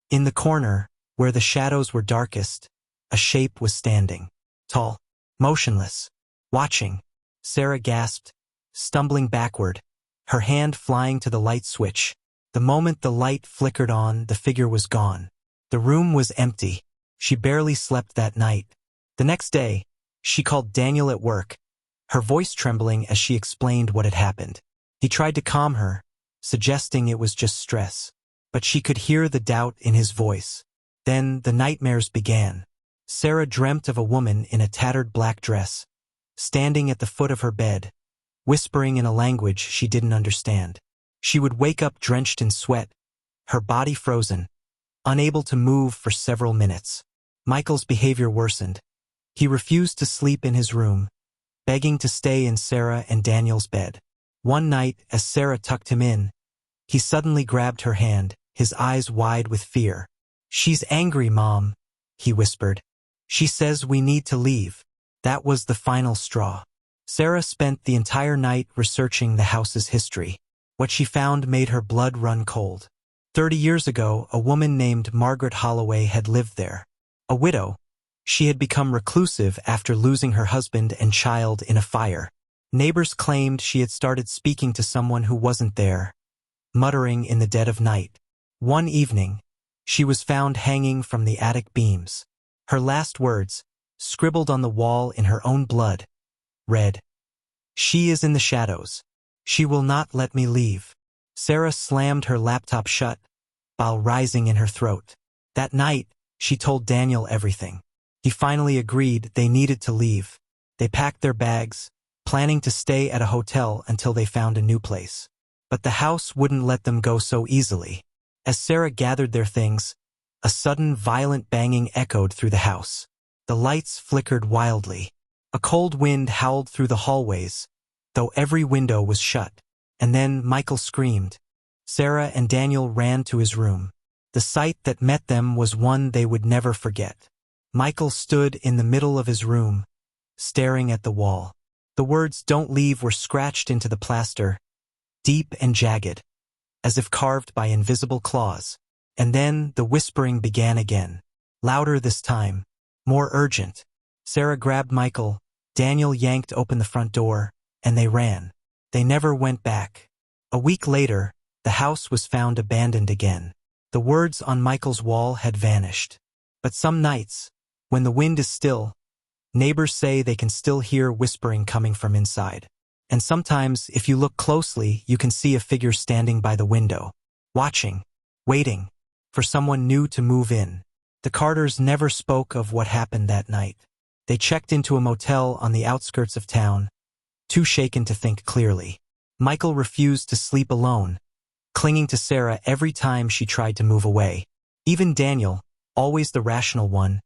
In the corner, where the shadows were darkest, a shape was standing. Tall, motionless, watching. Sarah gasped, stumbling backward, her hand flying to the light switch. The moment the light flickered on, the figure was gone. The room was empty. She barely slept that night. The next day, she called Daniel at work, her voice trembling as she explained what had happened. He tried to calm her, suggesting it was just stress. But she could hear the doubt in his voice. Then the nightmares began. Sarah dreamt of a woman in a tattered black dress, standing at the foot of her bed, whispering in a language she didn't understand. She would wake up drenched in sweat, her body frozen, unable to move for several minutes. Michael's behavior worsened. He refused to sleep in his room, begging to stay in Sarah and Daniel's bed. One night, as Sarah tucked him in, he suddenly grabbed her hand, his eyes wide with fear. "She's angry, Mom," he whispered. "She says we need to leave." That was the final straw. Sarah spent the entire night researching the house's history. What she found made her blood run cold. 30 years ago, a woman named Margaret Holloway had lived there. A widow, she had become reclusive after losing her husband and child in a fire. Neighbors claimed she had started speaking to someone who wasn't there, muttering in the dead of night. One evening, she was found hanging from the attic beams. Her last words, scribbled on the wall in her own blood, read, "She is in the shadows. She will not let me leave." Sarah slammed her laptop shut, bile rising in her throat. That night, she told Daniel everything. He finally agreed they needed to leave. They packed their bags, planning to stay at a hotel until they found a new place. But the house wouldn't let them go so easily. As Sarah gathered their things, a sudden violent banging echoed through the house. The lights flickered wildly. A cold wind howled through the hallways, though every window was shut. And then Michael screamed. Sarah and Daniel ran to his room. The sight that met them was one they would never forget. Michael stood in the middle of his room, staring at the wall. The words "Don't leave" were scratched into the plaster, deep and jagged, as if carved by invisible claws. And then the whispering began again. Louder this time, more urgent. Sarah grabbed Michael, Daniel yanked open the front door, and they ran. They never went back. A week later, the house was found abandoned again. The words on Michael's wall had vanished. But some nights, when the wind is still, neighbors say they can still hear whispering coming from inside. And sometimes, if you look closely, you can see a figure standing by the window, watching, waiting, for someone new to move in. The Carters never spoke of what happened that night. They checked into a motel on the outskirts of town, too shaken to think clearly. Michael refused to sleep alone, clinging to Sarah every time she tried to move away. Even Daniel, always the rational one,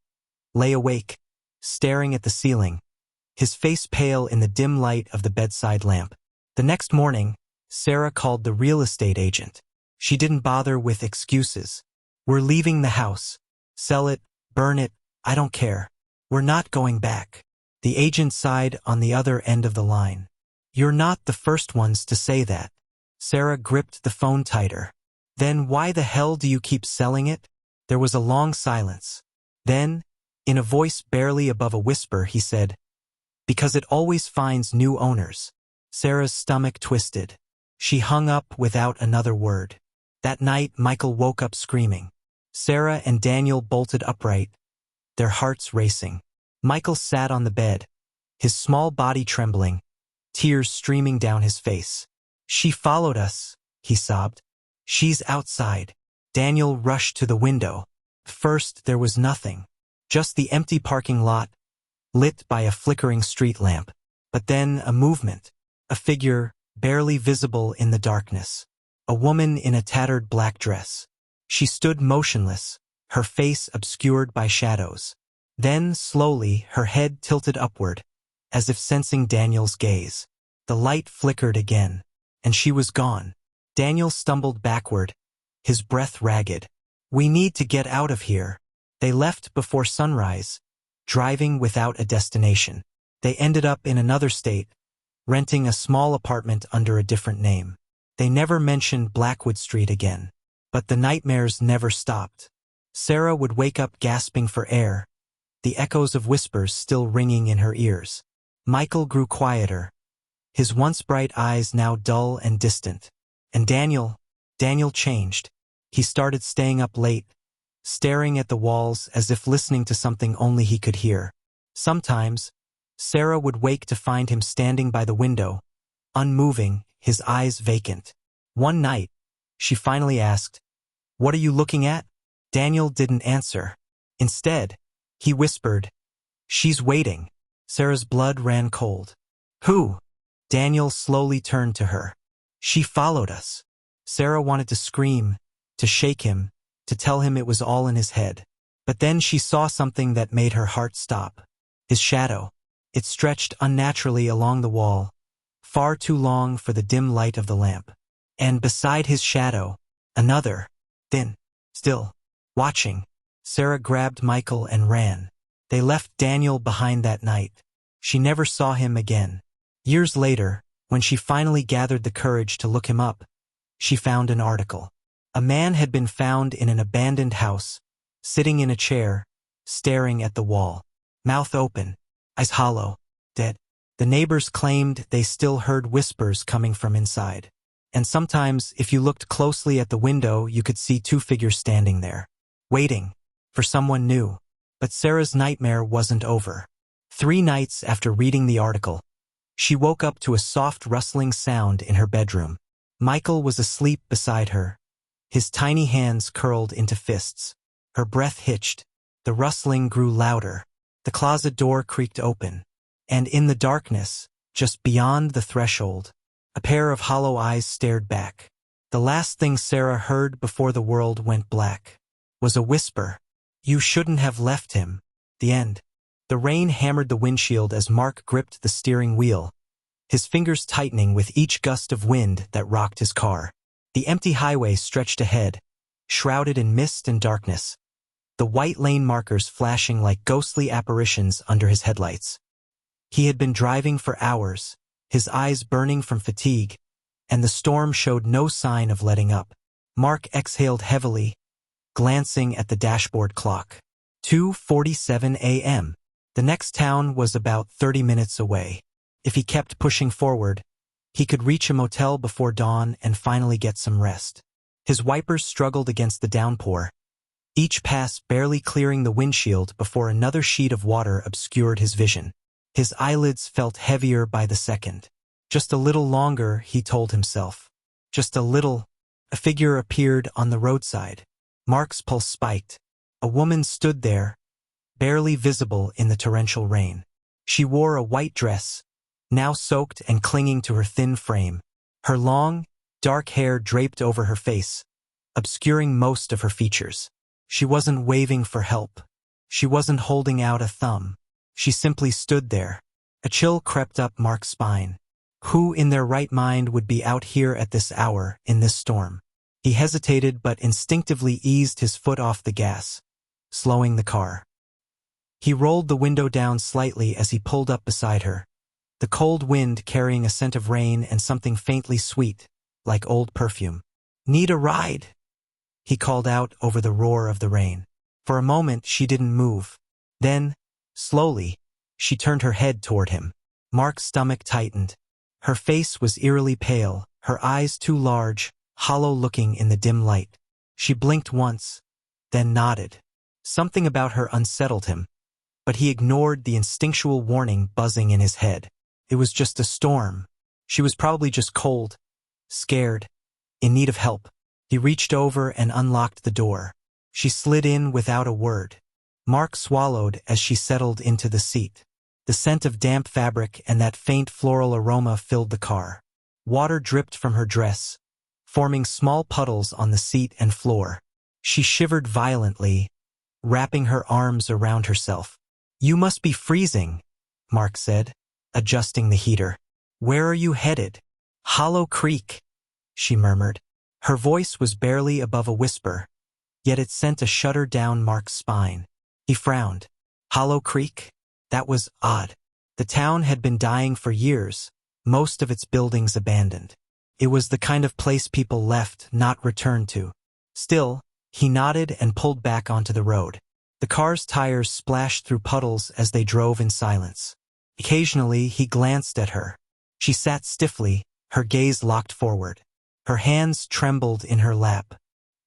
lay awake, staring at the ceiling, his face pale in the dim light of the bedside lamp. The next morning, Sarah called the real estate agent. She didn't bother with excuses. "We're leaving the house. Sell it, burn it, I don't care. We're not going back." The agent sighed on the other end of the line. "You're not the first ones to say that." Sarah gripped the phone tighter. "Then why the hell do you keep selling it?" There was a long silence. Then, in a voice barely above a whisper, he said, "Because it always finds new owners." Sarah's stomach twisted. She hung up without another word. That night, Michael woke up screaming. Sarah and Daniel bolted upright, their hearts racing. Michael sat on the bed, his small body trembling, tears streaming down his face. "She followed us," he sobbed. "She's outside." Daniel rushed to the window. First, there was nothing, just the empty parking lot, lit by a flickering street lamp. But then a movement, a figure barely visible in the darkness. A woman in a tattered black dress. She stood motionless, her face obscured by shadows. Then, slowly, her head tilted upward, as if sensing Daniel's gaze. The light flickered again, and she was gone. Daniel stumbled backward, his breath ragged. "We need to get out of here." They left before sunrise, driving without a destination. They ended up in another state, renting a small apartment under a different name. They never mentioned Blackwood Street again. But the nightmares never stopped. Sarah would wake up gasping for air, the echoes of whispers still ringing in her ears. Michael grew quieter, his once bright eyes now dull and distant. And Daniel changed. He started staying up late, staring at the walls as if listening to something only he could hear. Sometimes, Sarah would wake to find him standing by the window, unmoving, his eyes vacant. One night, she finally asked, "What are you looking at?" Daniel didn't answer. Instead, he whispered, "She's waiting." Sarah's blood ran cold. "Who?" Daniel slowly turned to her. "She followed us." Sarah wanted to scream, to shake him, to tell him it was all in his head. But then she saw something that made her heart stop. His shadow. It stretched unnaturally along the wall, far too long for the dim light of the lamp. And beside his shadow, another, thin, still, watching. Sarah grabbed Michael and ran. They left Daniel behind that night. She never saw him again. Years later, when she finally gathered the courage to look him up, she found an article. A man had been found in an abandoned house, sitting in a chair, staring at the wall, mouth open, eyes hollow, dead. The neighbors claimed they still heard whispers coming from inside. And sometimes, if you looked closely at the window, you could see two figures standing there, waiting for someone new. But Sarah's nightmare wasn't over. 3 nights after reading the article, she woke up to a soft rustling sound in her bedroom. Michael was asleep beside her, his tiny hands curled into fists. Her breath hitched. The rustling grew louder. The closet door creaked open. And in the darkness, just beyond the threshold, a pair of hollow eyes stared back. The last thing Sarah heard before the world went black was a whisper. "You shouldn't have left him." The end. The rain hammered the windshield as Mark gripped the steering wheel, his fingers tightening with each gust of wind that rocked his car. The empty highway stretched ahead, shrouded in mist and darkness, the white lane markers flashing like ghostly apparitions under his headlights. He had been driving for hours, his eyes burning from fatigue, and the storm showed no sign of letting up. Mark exhaled heavily, glancing at the dashboard clock. 2:47 a.m. The next town was about 30 minutes away. If he kept pushing forward, he could reach a motel before dawn and finally get some rest. His wipers struggled against the downpour, each pass barely clearing the windshield before another sheet of water obscured his vision. His eyelids felt heavier by the second. Just a little longer, he told himself. Just a little. A figure appeared on the roadside. Mark's pulse spiked. A woman stood there, barely visible in the torrential rain. She wore a white dress, now soaked and clinging to her thin frame. Her long, dark hair draped over her face, obscuring most of her features. She wasn't waving for help. She wasn't holding out a thumb. She simply stood there. A chill crept up Mark's spine. Who in their right mind would be out here at this hour, in this storm? He hesitated but instinctively eased his foot off the gas, slowing the car. He rolled the window down slightly as he pulled up beside her, the cold wind carrying a scent of rain and something faintly sweet, like old perfume. "Need a ride?" he called out over the roar of the rain. For a moment she didn't move. Then, slowly, she turned her head toward him. Mark's stomach tightened. Her face was eerily pale, her eyes too large, hollow-looking in the dim light. She blinked once, then nodded. Something about her unsettled him, but he ignored the instinctual warning buzzing in his head. It was just a storm. She was probably just cold, scared, in need of help. He reached over and unlocked the door. She slid in without a word. Mark swallowed as she settled into the seat. The scent of damp fabric and that faint floral aroma filled the car. Water dripped from her dress, forming small puddles on the seat and floor. She shivered violently, wrapping her arms around herself. "You must be freezing," Mark said, adjusting the heater. "Where are you headed?" "Hollow Creek," she murmured. Her voice was barely above a whisper, yet it sent a shudder down Mark's spine. He frowned. Hollow Creek? That was odd. The town had been dying for years, most of its buildings abandoned. It was the kind of place people left, not returned to. Still, he nodded and pulled back onto the road. The car's tires splashed through puddles as they drove in silence. Occasionally, he glanced at her. She sat stiffly, her gaze locked forward. Her hands trembled in her lap.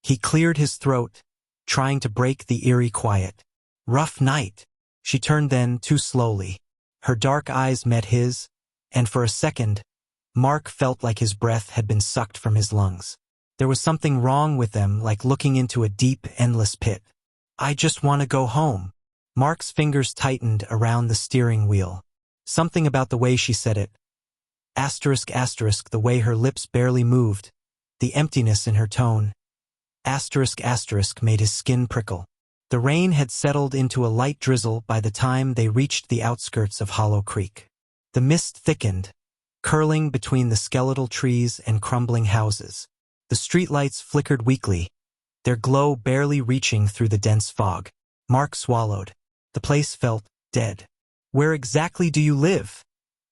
He cleared his throat, trying to break the eerie quiet. "Rough night." She turned then, too slowly. Her dark eyes met his, and for a second, Mark felt like his breath had been sucked from his lungs. There was something wrong with them, like looking into a deep, endless pit. "I just want to go home." Mark's fingers tightened around the steering wheel. Something about the way she said it. Asterisk, asterisk, the way her lips barely moved, the emptiness in her tone. Asterisk, asterisk, made his skin prickle. The rain had settled into a light drizzle by the time they reached the outskirts of Hollow Creek. The mist thickened, curling between the skeletal trees and crumbling houses. The streetlights flickered weakly, their glow barely reaching through the dense fog. Mark swallowed. The place felt dead. "Where exactly do you live?"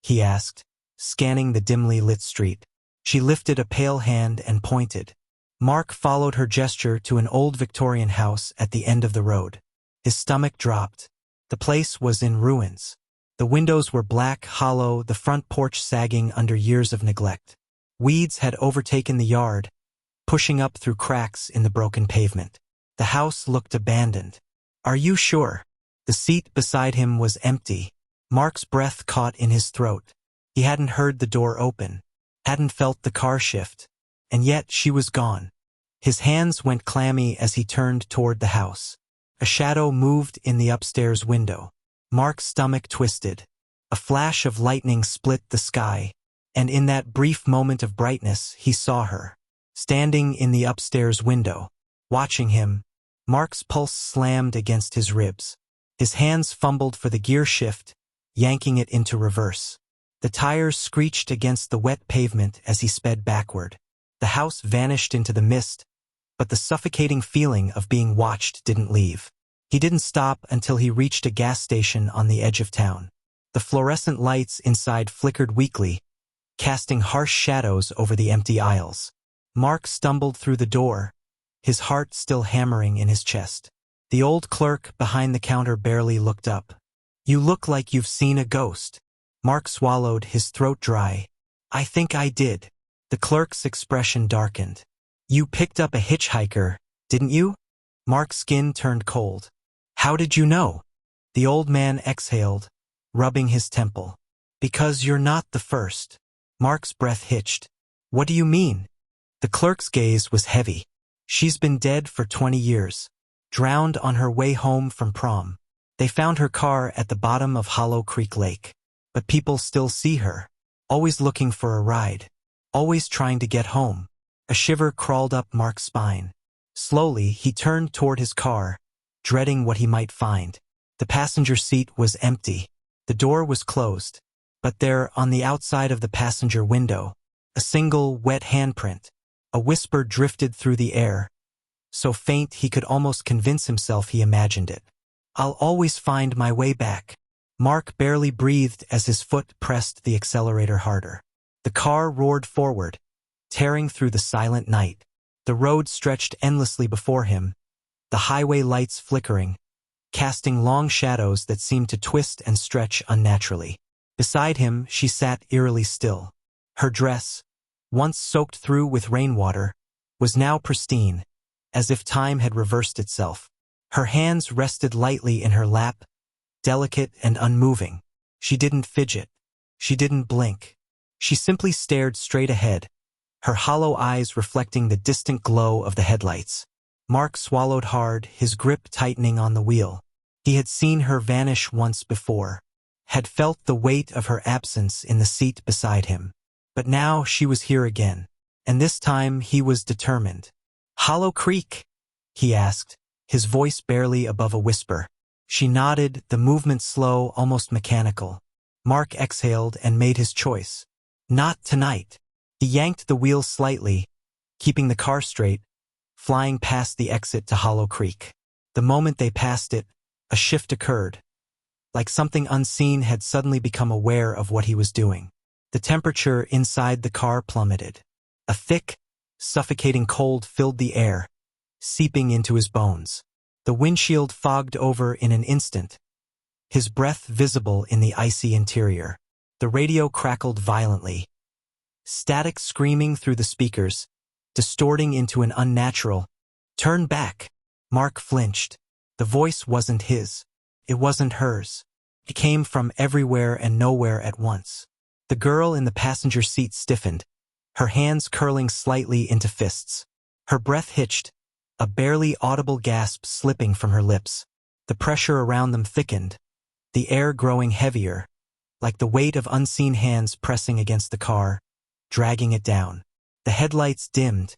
he asked, scanning the dimly lit street. She lifted a pale hand and pointed. Mark followed her gesture to an old Victorian house at the end of the road. His stomach dropped. The place was in ruins. The windows were black, hollow, the front porch sagging under years of neglect. Weeds had overtaken the yard, pushing up through cracks in the broken pavement. The house looked abandoned. "Are you sure?" The seat beside him was empty. Mark's breath caught in his throat. He hadn't heard the door open, hadn't felt the car shift, and yet she was gone. His hands went clammy as he turned toward the house. A shadow moved in the upstairs window. Mark's stomach twisted. A flash of lightning split the sky, and in that brief moment of brightness he saw her, standing in the upstairs window, watching him. Mark's pulse slammed against his ribs. His hands fumbled for the gear shift, yanking it into reverse. The tires screeched against the wet pavement as he sped backward. The house vanished into the mist, but the suffocating feeling of being watched didn't leave. He didn't stop until he reached a gas station on the edge of town. The fluorescent lights inside flickered weakly, casting harsh shadows over the empty aisles. Mark stumbled through the door, his heart still hammering in his chest. The old clerk behind the counter barely looked up. "You look like you've seen a ghost." Mark swallowed, his throat dry. "I think I did." The clerk's expression darkened. "You picked up a hitchhiker, didn't you?" Mark's skin turned cold. "How did you know?" The old man exhaled, rubbing his temple. "Because you're not the first." Mark's breath hitched. "What do you mean?" The clerk's gaze was heavy. "She's been dead for 20 years. Drowned on her way home from prom. They found her car at the bottom of Hollow Creek Lake. But people still see her, always looking for a ride, always trying to get home." A shiver crawled up Mark's spine. Slowly, he turned toward his car, dreading what he might find. The passenger seat was empty. The door was closed. But there, on the outside of the passenger window, a single wet handprint. A whisper drifted through the air, so faint he could almost convince himself he imagined it. "I'll always find my way back." Mark barely breathed as his foot pressed the accelerator harder. The car roared forward, tearing through the silent night. The road stretched endlessly before him, the highway lights flickering, casting long shadows that seemed to twist and stretch unnaturally. Beside him, she sat eerily still. Her dress, once soaked through with rainwater, was now pristine, as if time had reversed itself. Her hands rested lightly in her lap, delicate and unmoving. She didn't fidget. She didn't blink. She simply stared straight ahead, her hollow eyes reflecting the distant glow of the headlights. Mark swallowed hard, his grip tightening on the wheel. He had seen her vanish once before, had felt the weight of her absence in the seat beside him. But now she was here again, and this time he was determined. "Hollow Creek?" he asked, his voice barely above a whisper. She nodded, the movement slow, almost mechanical. Mark exhaled and made his choice. Not tonight. He yanked the wheel slightly, keeping the car straight, flying past the exit to Hollow Creek. The moment they passed it, a shift occurred, like something unseen had suddenly become aware of what he was doing. The temperature inside the car plummeted. A thick, suffocating cold filled the air, seeping into his bones. The windshield fogged over in an instant, his breath visible in the icy interior. The radio crackled violently, static screaming through the speakers, distorting into an unnatural, "Turn back." Mark flinched. The voice wasn't his. It wasn't hers. It came from everywhere and nowhere at once. The girl in the passenger seat stiffened, her hands curling slightly into fists. Her breath hitched, a barely audible gasp slipping from her lips. The pressure around them thickened, the air growing heavier, like the weight of unseen hands pressing against the car, dragging it down. The headlights dimmed,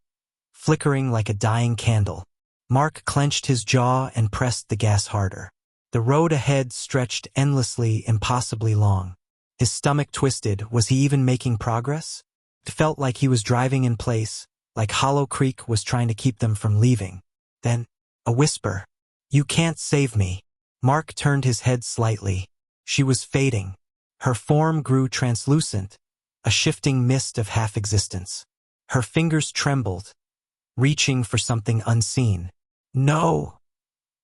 flickering like a dying candle. Mark clenched his jaw and pressed the gas harder. The road ahead stretched endlessly, impossibly long. His stomach twisted. Was he even making progress? It felt like he was driving in place, like Hollow Creek was trying to keep them from leaving. Then, a whisper. "You can't save me." Mark turned his head slightly. She was fading. Her form grew translucent, a shifting mist of half-existence. Her fingers trembled, reaching for something unseen. "No,"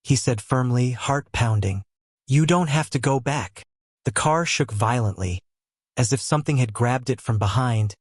he said firmly, heart pounding. "You don't have to go back." The car shook violently, as if something had grabbed it from behind,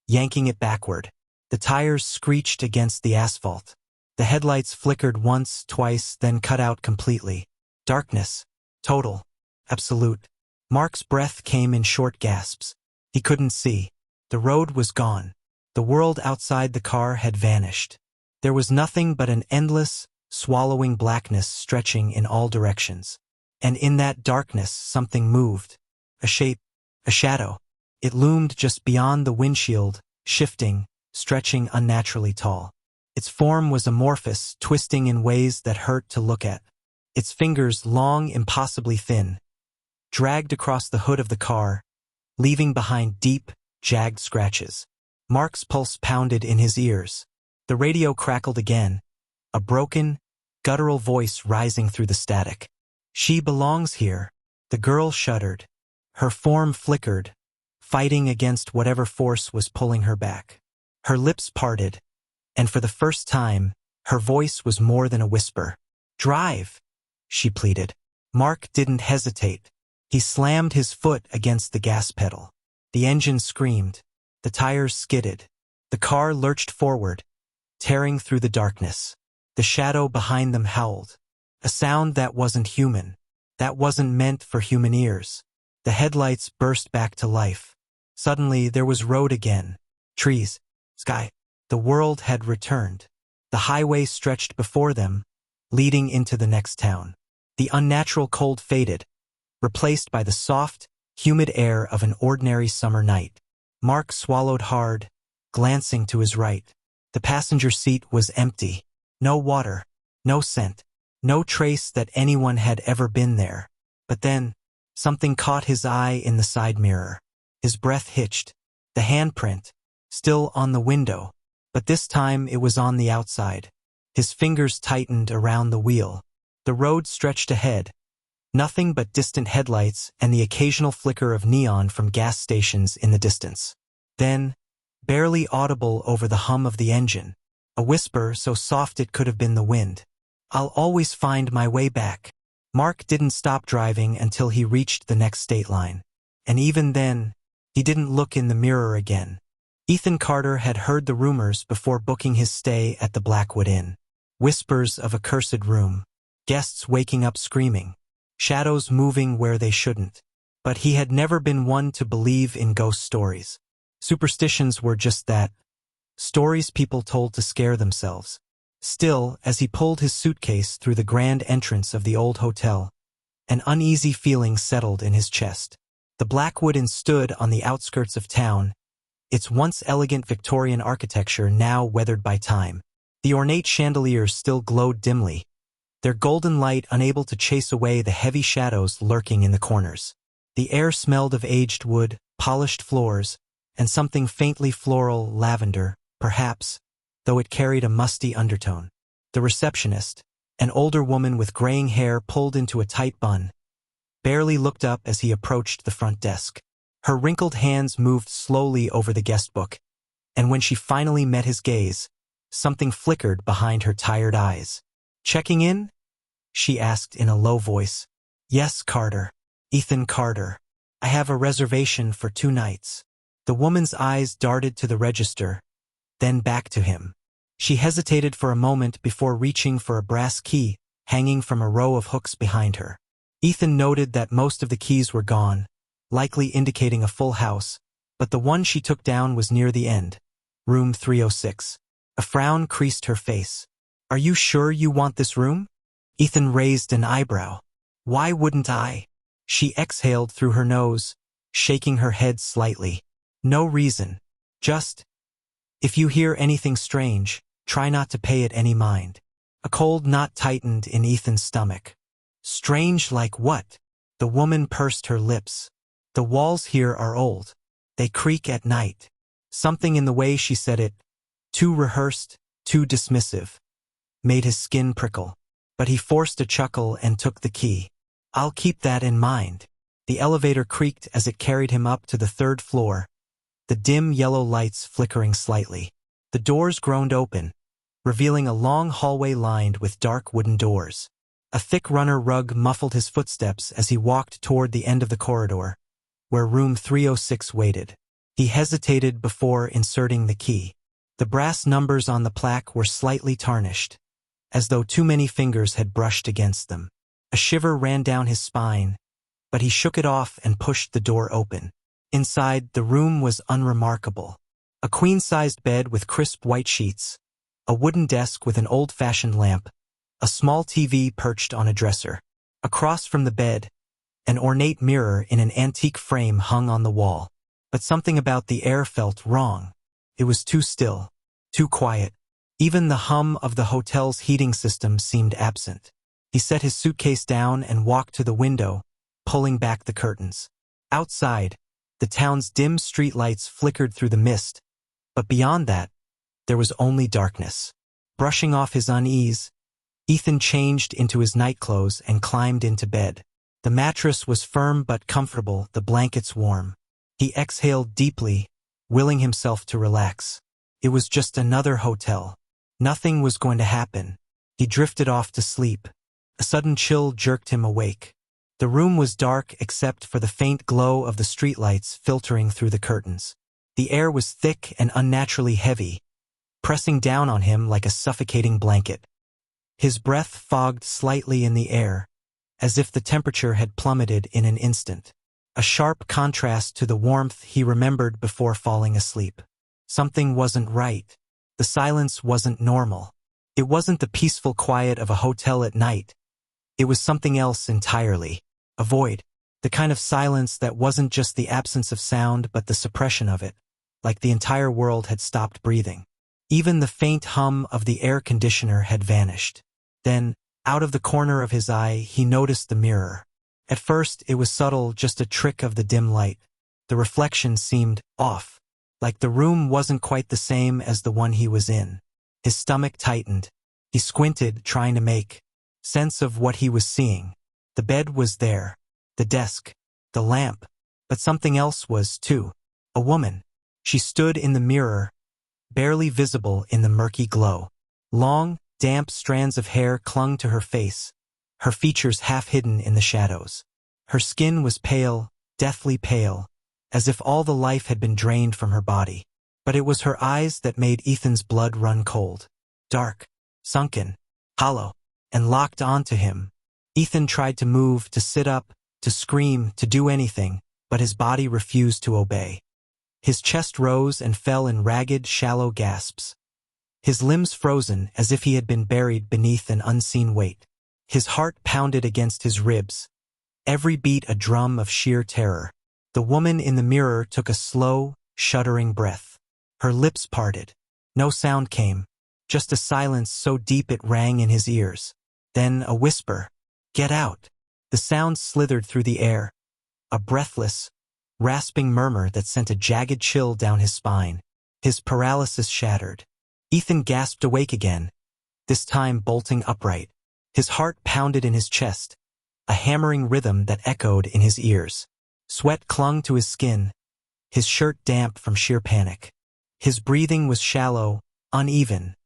yanking it backward. The tires screeched against the asphalt. The headlights flickered once, twice, then cut out completely. Darkness. Total. Absolute. Mark's breath came in short gasps. He couldn't see. The road was gone. The world outside the car had vanished. There was nothing but an endless, swallowing blackness stretching in all directions. And in that darkness something moved. A shape. A shadow. It loomed just beyond the windshield, shifting, stretching unnaturally tall. Its form was amorphous, twisting in ways that hurt to look at. Its fingers, long, impossibly thin, dragged across the hood of the car, leaving behind deep, jagged scratches. Mark's pulse pounded in his ears. The radio crackled again, a broken, guttural voice rising through the static. "She belongs here." The girl shuddered. Her form flickered, fighting against whatever force was pulling her back. Her lips parted, and for the first time, her voice was more than a whisper. "Drive," she pleaded. Mark didn't hesitate. He slammed his foot against the gas pedal. The engine screamed. The tires skidded. The car lurched forward, tearing through the darkness. The shadow behind them howled. A sound that wasn't human, that wasn't meant for human ears. The headlights burst back to life. Suddenly there was road again. Trees. Sky. The world had returned. The highway stretched before them, leading into the next town. The unnatural cold faded, replaced by the soft, humid air of an ordinary summer night. Mark swallowed hard, glancing to his right. The passenger seat was empty. No water, no scent, no trace that anyone had ever been there. But then, something caught his eye in the side mirror. His breath hitched. The handprint, still on the window, but this time it was on the outside. His fingers tightened around the wheel. The road stretched ahead, nothing but distant headlights and the occasional flicker of neon from gas stations in the distance. Then, barely audible over the hum of the engine, a whisper so soft it could have been the wind. "I'll always find my way back." Mark didn't stop driving until he reached the next state line. And even then, he didn't look in the mirror again. Ethan Carter had heard the rumors before booking his stay at the Blackwood Inn. Whispers of a cursed room, guests waking up screaming, shadows moving where they shouldn't. But he had never been one to believe in ghost stories. Superstitions were just that, stories people told to scare themselves. Still, as he pulled his suitcase through the grand entrance of the old hotel, an uneasy feeling settled in his chest. The Blackwood Inn stood on the outskirts of town, its once elegant Victorian architecture now weathered by time. The ornate chandeliers still glowed dimly, their golden light unable to chase away the heavy shadows lurking in the corners. The air smelled of aged wood, polished floors, and something faintly floral, lavender, perhaps, though it carried a musty undertone. The receptionist, an older woman with graying hair pulled into a tight bun, barely looked up as he approached the front desk. Her wrinkled hands moved slowly over the guest book, and when she finally met his gaze, something flickered behind her tired eyes. "Checking in?" she asked in a low voice. "Yes, Carter. Ethan Carter. I have a reservation for 2 nights. The woman's eyes darted to the register, then back to him. She hesitated for a moment before reaching for a brass key hanging from a row of hooks behind her. Ethan noted that most of the keys were gone, likely indicating a full house, but the one she took down was near the end, room 306. A frown creased her face. "Are you sure you want this room?" Ethan raised an eyebrow. "Why wouldn't I?" She exhaled through her nose, shaking her head slightly. "No reason. Just, if you hear anything strange, try not to pay it any mind." A cold knot tightened in Ethan's stomach. "Strange like what?" The woman pursed her lips. The walls here are old. They creak at night. Something in the way she said it, too rehearsed, too dismissive, made his skin prickle. But he forced a chuckle and took the key. I'll keep that in mind. The elevator creaked as it carried him up to the 3rd floor, the dim yellow lights flickering slightly. The doors groaned open, revealing a long hallway lined with dark wooden doors. A thick runner rug muffled his footsteps as he walked toward the end of the corridor, where room 306 waited. He hesitated before inserting the key. The brass numbers on the plaque were slightly tarnished, as though too many fingers had brushed against them. A shiver ran down his spine, but he shook it off and pushed the door open. Inside, the room was unremarkable. A queen-sized bed with crisp white sheets, a wooden desk with an old-fashioned lamp, a small TV perched on a dresser. Across from the bed, an ornate mirror in an antique frame hung on the wall. But something about the air felt wrong. It was too still, too quiet. Even the hum of the hotel's heating system seemed absent. He set his suitcase down and walked to the window, pulling back the curtains. Outside, the town's dim streetlights flickered through the mist, but beyond that, there was only darkness. Brushing off his unease, Ethan changed into his nightclothes and climbed into bed. The mattress was firm but comfortable, the blankets warm. He exhaled deeply, willing himself to relax. It was just another hotel. Nothing was going to happen. He drifted off to sleep. A sudden chill jerked him awake. The room was dark except for the faint glow of the streetlights filtering through the curtains. The air was thick and unnaturally heavy, pressing down on him like a suffocating blanket. His breath fogged slightly in the air, as if the temperature had plummeted in an instant. A sharp contrast to the warmth he remembered before falling asleep. Something wasn't right. The silence wasn't normal. It wasn't the peaceful quiet of a hotel at night. It was something else entirely. A void. The kind of silence that wasn't just the absence of sound but the suppression of it, like the entire world had stopped breathing. Even the faint hum of the air conditioner had vanished. Then, out of the corner of his eye, he noticed the mirror. At first, it was subtle, just a trick of the dim light. The reflection seemed off, like the room wasn't quite the same as the one he was in. His stomach tightened. He squinted, trying to make sense of what he was seeing. The bed was there, the desk, the lamp, but something else was, too. A woman. She stood in the mirror, barely visible in the murky glow. Long, damp strands of hair clung to her face, her features half hidden in the shadows. Her skin was pale, deathly pale, as if all the life had been drained from her body. But it was her eyes that made Ethan's blood run cold. Dark, sunken, hollow, and locked onto him. Ethan tried to move, to sit up, to scream, to do anything, but his body refused to obey. His chest rose and fell in ragged, shallow gasps. His limbs frozen as if he had been buried beneath an unseen weight. His heart pounded against his ribs, every beat a drum of sheer terror. The woman in the mirror took a slow, shuddering breath. Her lips parted. No sound came, just a silence so deep it rang in his ears. Then a whisper, "Get out." The sound slithered through the air, a breathless, rasping murmur that sent a jagged chill down his spine. His paralysis shattered. Ethan gasped awake again, this time bolting upright. His heart pounded in his chest, a hammering rhythm that echoed in his ears. Sweat clung to his skin, his shirt damp from sheer panic. His breathing was shallow, uneven,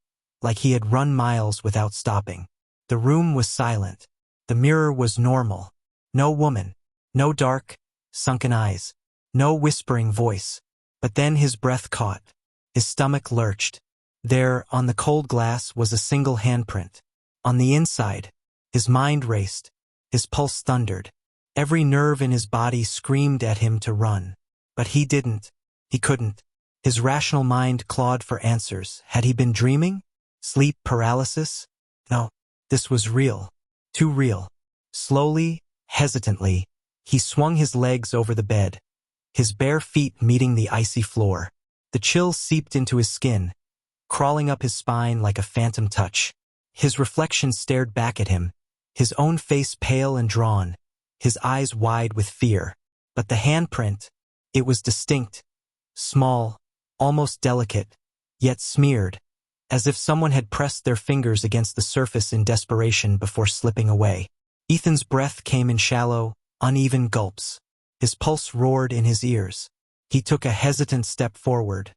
like he had run miles without stopping. The room was silent. The mirror was normal. No woman, no dark, sunken eyes, no whispering voice. But then his breath caught. His stomach lurched. There, on the cold glass, was a single handprint. On the inside, his mind raced. His pulse thundered. Every nerve in his body screamed at him to run. But he didn't. He couldn't. His rational mind clawed for answers. Had he been dreaming? Sleep paralysis? No, this was real. Too real. Slowly, hesitantly, he swung his legs over the bed, his bare feet meeting the icy floor. The chill seeped into his skin, crawling up his spine like a phantom touch. His reflection stared back at him, his own face pale and drawn, his eyes wide with fear. But the handprint, it was distinct, small, almost delicate, yet smeared, as if someone had pressed their fingers against the surface in desperation before slipping away. Ethan's breath came in shallow, uneven gulps. His pulse roared in his ears. He took a hesitant step forward,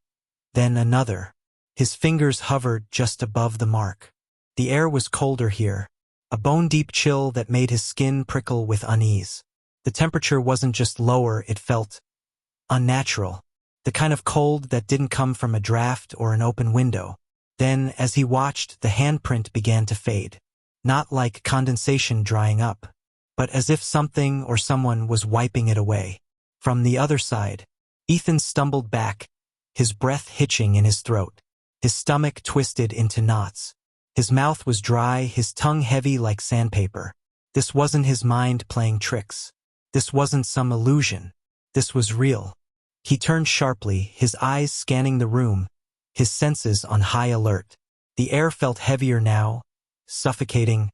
then another. His fingers hovered just above the mark. The air was colder here, a bone-deep chill that made his skin prickle with unease. The temperature wasn't just lower, it felt unnatural, the kind of cold that didn't come from a draft or an open window. Then, as he watched, the handprint began to fade. Not like condensation drying up, but as if something or someone was wiping it away. From the other side, Ethan stumbled back, his breath hitching in his throat. His stomach twisted into knots. His mouth was dry, his tongue heavy like sandpaper. This wasn't his mind playing tricks. This wasn't some illusion. This was real. He turned sharply, his eyes scanning the room, his senses on high alert. The air felt heavier now, suffocating,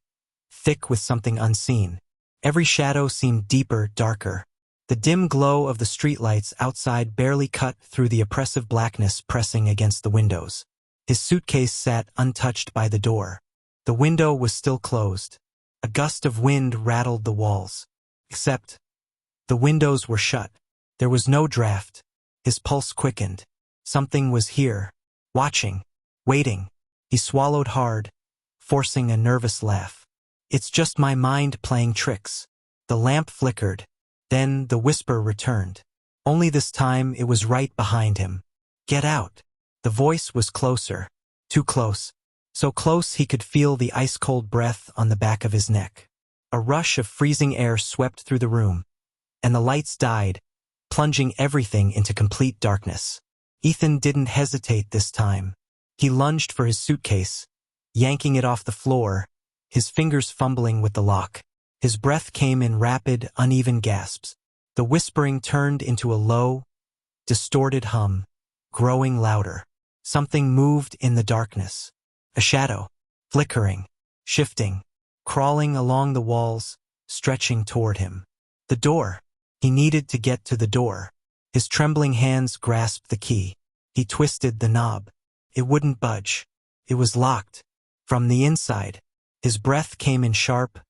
thick with something unseen. Every shadow seemed deeper, darker. The dim glow of the streetlights outside barely cut through the oppressive blackness pressing against the windows. His suitcase sat untouched by the door. The window was still closed. A gust of wind rattled the walls. Except, the windows were shut. There was no draft. His pulse quickened. Something was here, watching, waiting. He swallowed hard, forcing a nervous laugh. It's just my mind playing tricks. The lamp flickered. Then the whisper returned. Only this time it was right behind him. Get out. The voice was closer. Too close. So close he could feel the ice-cold breath on the back of his neck. A rush of freezing air swept through the room, and the lights died, plunging everything into complete darkness. Ethan didn't hesitate this time. He lunged for his suitcase, yanking it off the floor, his fingers fumbling with the lock. His breath came in rapid, uneven gasps. The whispering turned into a low, distorted hum, growing louder. Something moved in the darkness. A shadow, flickering, shifting, crawling along the walls, stretching toward him. The door. He needed to get to the door. His trembling hands grasped the key. He twisted the knob. It wouldn't budge. It was locked. From the inside, his breath came in sharp,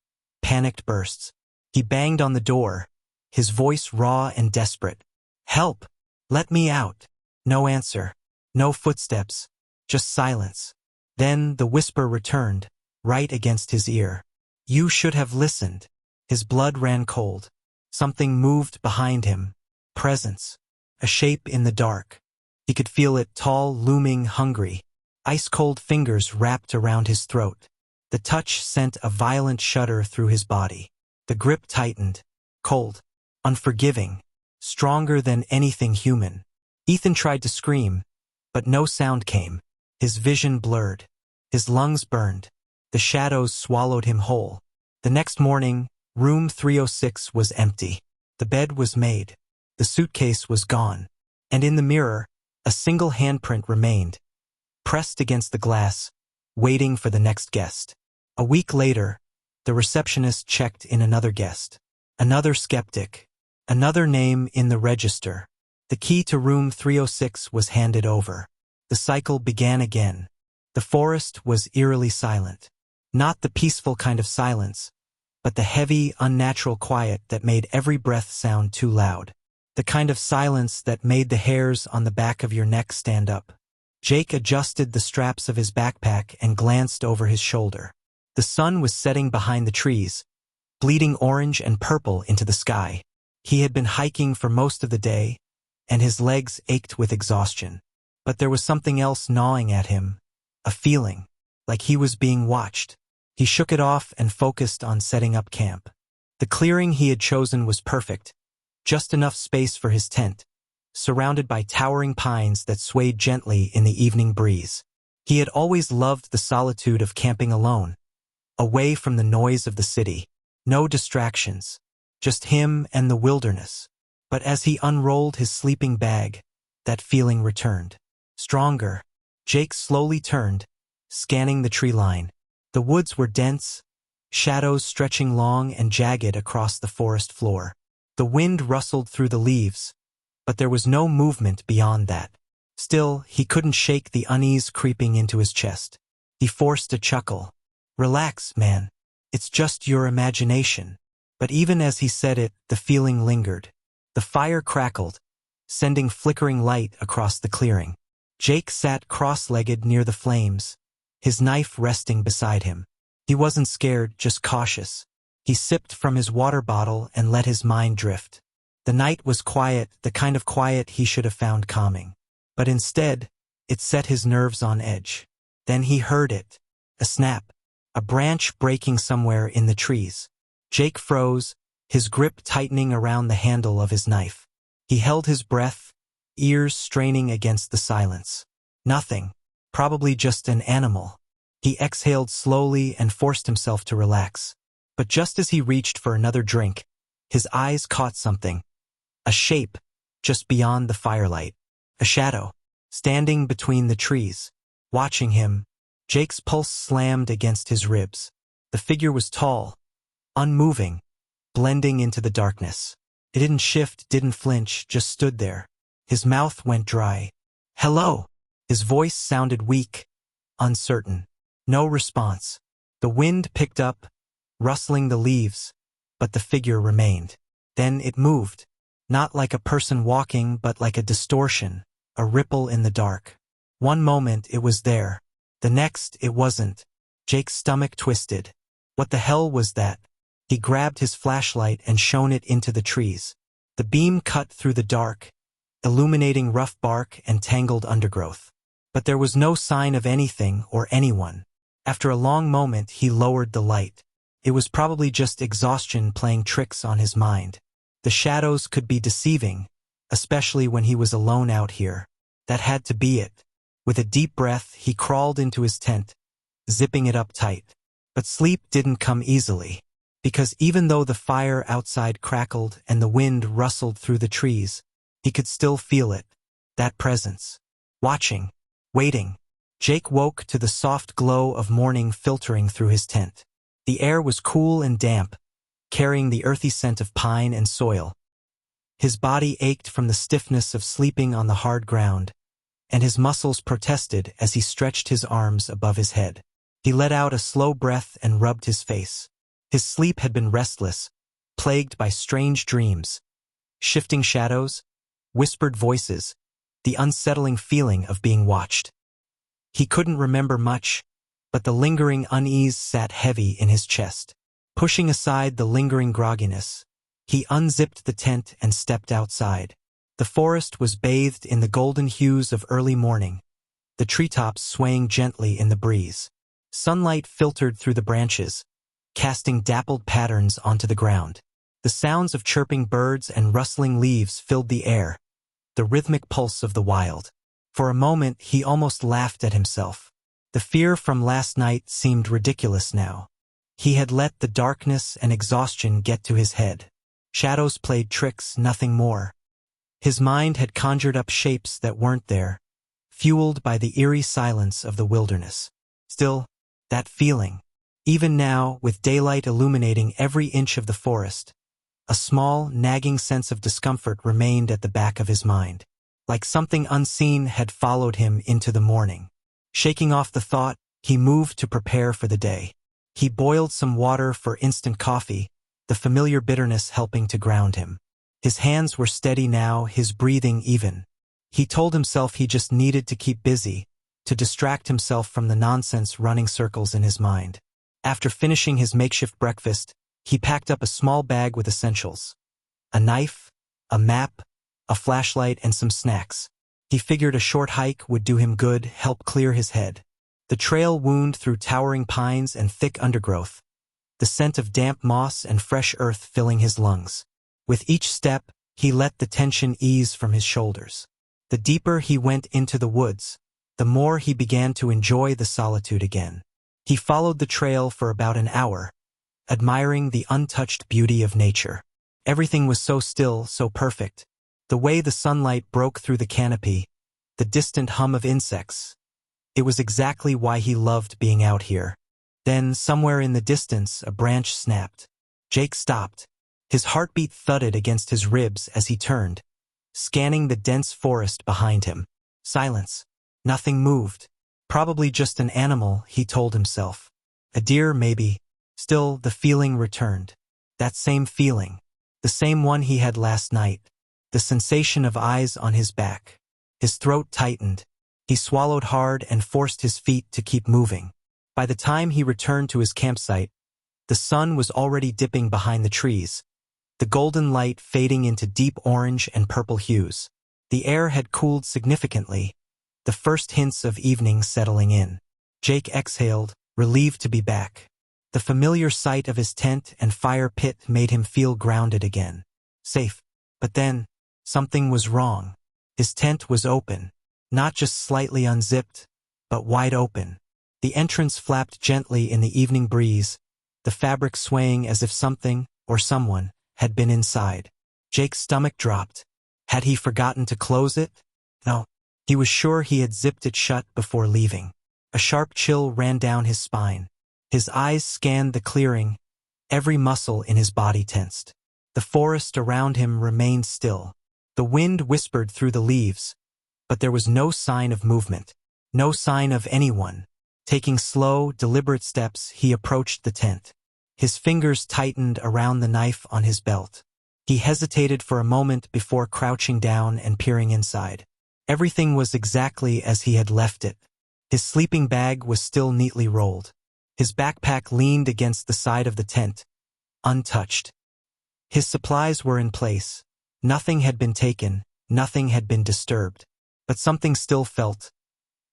panicked bursts. He banged on the door, his voice raw and desperate. Help! Let me out! No answer. No footsteps. Just silence. Then the whisper returned, right against his ear. You should have listened. His blood ran cold. Something moved behind him. Presence. A shape in the dark. He could feel it, tall, looming, hungry. Ice-cold fingers wrapped around his throat. The touch sent a violent shudder through his body. The grip tightened. Cold. Unforgiving. Stronger than anything human. Ethan tried to scream, but no sound came. His vision blurred. His lungs burned. The shadows swallowed him whole. The next morning, room 306 was empty. The bed was made. The suitcase was gone. And in the mirror, a single handprint remained, pressed against the glass, waiting for the next guest. A week later, the receptionist checked in another guest. Another skeptic. Another name in the register. The key to room 306 was handed over. The cycle began again. The forest was eerily silent. Not the peaceful kind of silence, but the heavy, unnatural quiet that made every breath sound too loud. The kind of silence that made the hairs on the back of your neck stand up. Jake adjusted the straps of his backpack and glanced over his shoulder. The sun was setting behind the trees, bleeding orange and purple into the sky. He had been hiking for most of the day, and his legs ached with exhaustion. But there was something else gnawing at him, a feeling, like he was being watched. He shook it off and focused on setting up camp. The clearing he had chosen was perfect, just enough space for his tent, surrounded by towering pines that swayed gently in the evening breeze. He had always loved the solitude of camping alone, away from the noise of the city. No distractions, just him and the wilderness. But as he unrolled his sleeping bag, that feeling returned. Stronger. Jake slowly turned, scanning the tree line. The woods were dense, shadows stretching long and jagged across the forest floor. The wind rustled through the leaves, but there was no movement beyond that. Still, he couldn't shake the unease creeping into his chest. He forced a chuckle. "Relax, man. It's just your imagination." But even as he said it, the feeling lingered. The fire crackled, sending flickering light across the clearing. Jake sat cross-legged near the flames, his knife resting beside him. He wasn't scared, just cautious. He sipped from his water bottle and let his mind drift. The night was quiet, the kind of quiet he should have found calming. But instead, it set his nerves on edge. Then he heard it. A snap. A branch breaking somewhere in the trees. Jake froze, his grip tightening around the handle of his knife. He held his breath, ears straining against the silence. Nothing. Probably just an animal. He exhaled slowly and forced himself to relax. But just as he reached for another drink, his eyes caught something. A shape, just beyond the firelight. A shadow, standing between the trees. Watching him, Jake's pulse slammed against his ribs. The figure was tall, unmoving, blending into the darkness. It didn't shift, didn't flinch, just stood there. His mouth went dry. "Hello!" His voice sounded weak, uncertain. No response. The wind picked up, rustling the leaves, but the figure remained. Then it moved, not like a person walking, but like a distortion, a ripple in the dark. One moment it was there. The next it wasn't. Jake's stomach twisted. What the hell was that? He grabbed his flashlight and shone it into the trees. The beam cut through the dark, illuminating rough bark and tangled undergrowth. But there was no sign of anything or anyone. After a long moment he lowered the light. It was probably just exhaustion playing tricks on his mind. The shadows could be deceiving, especially when he was alone out here. That had to be it. With a deep breath, he crawled into his tent, zipping it up tight. But sleep didn't come easily. Because even though the fire outside crackled and the wind rustled through the trees, he could still feel it. That presence. Watching. Waiting. Jake woke to the soft glow of morning filtering through his tent. The air was cool and damp, carrying the earthy scent of pine and soil. His body ached from the stiffness of sleeping on the hard ground, and his muscles protested as he stretched his arms above his head. He let out a slow breath and rubbed his face. His sleep had been restless, plagued by strange dreams, shifting shadows, whispered voices, the unsettling feeling of being watched. He couldn't remember much, but the lingering unease sat heavy in his chest. Pushing aside the lingering grogginess, he unzipped the tent and stepped outside. The forest was bathed in the golden hues of early morning, the treetops swaying gently in the breeze. Sunlight filtered through the branches, casting dappled patterns onto the ground. The sounds of chirping birds and rustling leaves filled the air, the rhythmic pulse of the wild. For a moment he almost laughed at himself. The fear from last night seemed ridiculous now. He had let the darkness and exhaustion get to his head. Shadows played tricks, nothing more. His mind had conjured up shapes that weren't there, fueled by the eerie silence of the wilderness. Still, that feeling. Even now, with daylight illuminating every inch of the forest, a small, nagging sense of discomfort remained at the back of his mind. Like something unseen had followed him into the morning. Shaking off the thought, he moved to prepare for the day. He boiled some water for instant coffee, the familiar bitterness helping to ground him. His hands were steady now, his breathing even. He told himself he just needed to keep busy, to distract himself from the nonsense running circles in his mind. After finishing his makeshift breakfast, he packed up a small bag with essentials. A knife, a map, a flashlight, and some snacks. He figured a short hike would do him good, help clear his head. The trail wound through towering pines and thick undergrowth, the scent of damp moss and fresh earth filling his lungs. With each step, he let the tension ease from his shoulders. The deeper he went into the woods, the more he began to enjoy the solitude again. He followed the trail for about an hour, admiring the untouched beauty of nature. Everything was so still, so perfect. The way the sunlight broke through the canopy, the distant hum of insects. It was exactly why he loved being out here. Then, somewhere in the distance, a branch snapped. Jake stopped, His heartbeat thudded against his ribs as he turned, scanning the dense forest behind him. Silence. Nothing moved. Probably just an animal, he told himself. A deer, maybe. Still, the feeling returned. That same feeling. The same one he had last night. The sensation of eyes on his back. His throat tightened. He swallowed hard and forced his feet to keep moving. By the time he returned to his campsite, the sun was already dipping behind the trees, the golden light fading into deep orange and purple hues. The air had cooled significantly, the first hints of evening settling in. Jake exhaled, relieved to be back. The familiar sight of his tent and fire pit made him feel grounded again. Safe. But then, something was wrong. His tent was open, not just slightly unzipped, but wide open. The entrance flapped gently in the evening breeze, the fabric swaying as if something, or someone, had been inside. Jake's stomach dropped. Had he forgotten to close it? No. He was sure he had zipped it shut before leaving. A sharp chill ran down his spine. His eyes scanned the clearing, every muscle in his body tensed. The forest around him remained still. The wind whispered through the leaves, but there was no sign of movement, no sign of anyone. Taking slow, deliberate steps, he approached the tent. His fingers tightened around the knife on his belt. He hesitated for a moment before crouching down and peering inside. Everything was exactly as he had left it. His sleeping bag was still neatly rolled. His backpack leaned against the side of the tent, untouched. His supplies were in place. Nothing had been taken, nothing had been disturbed. But something still felt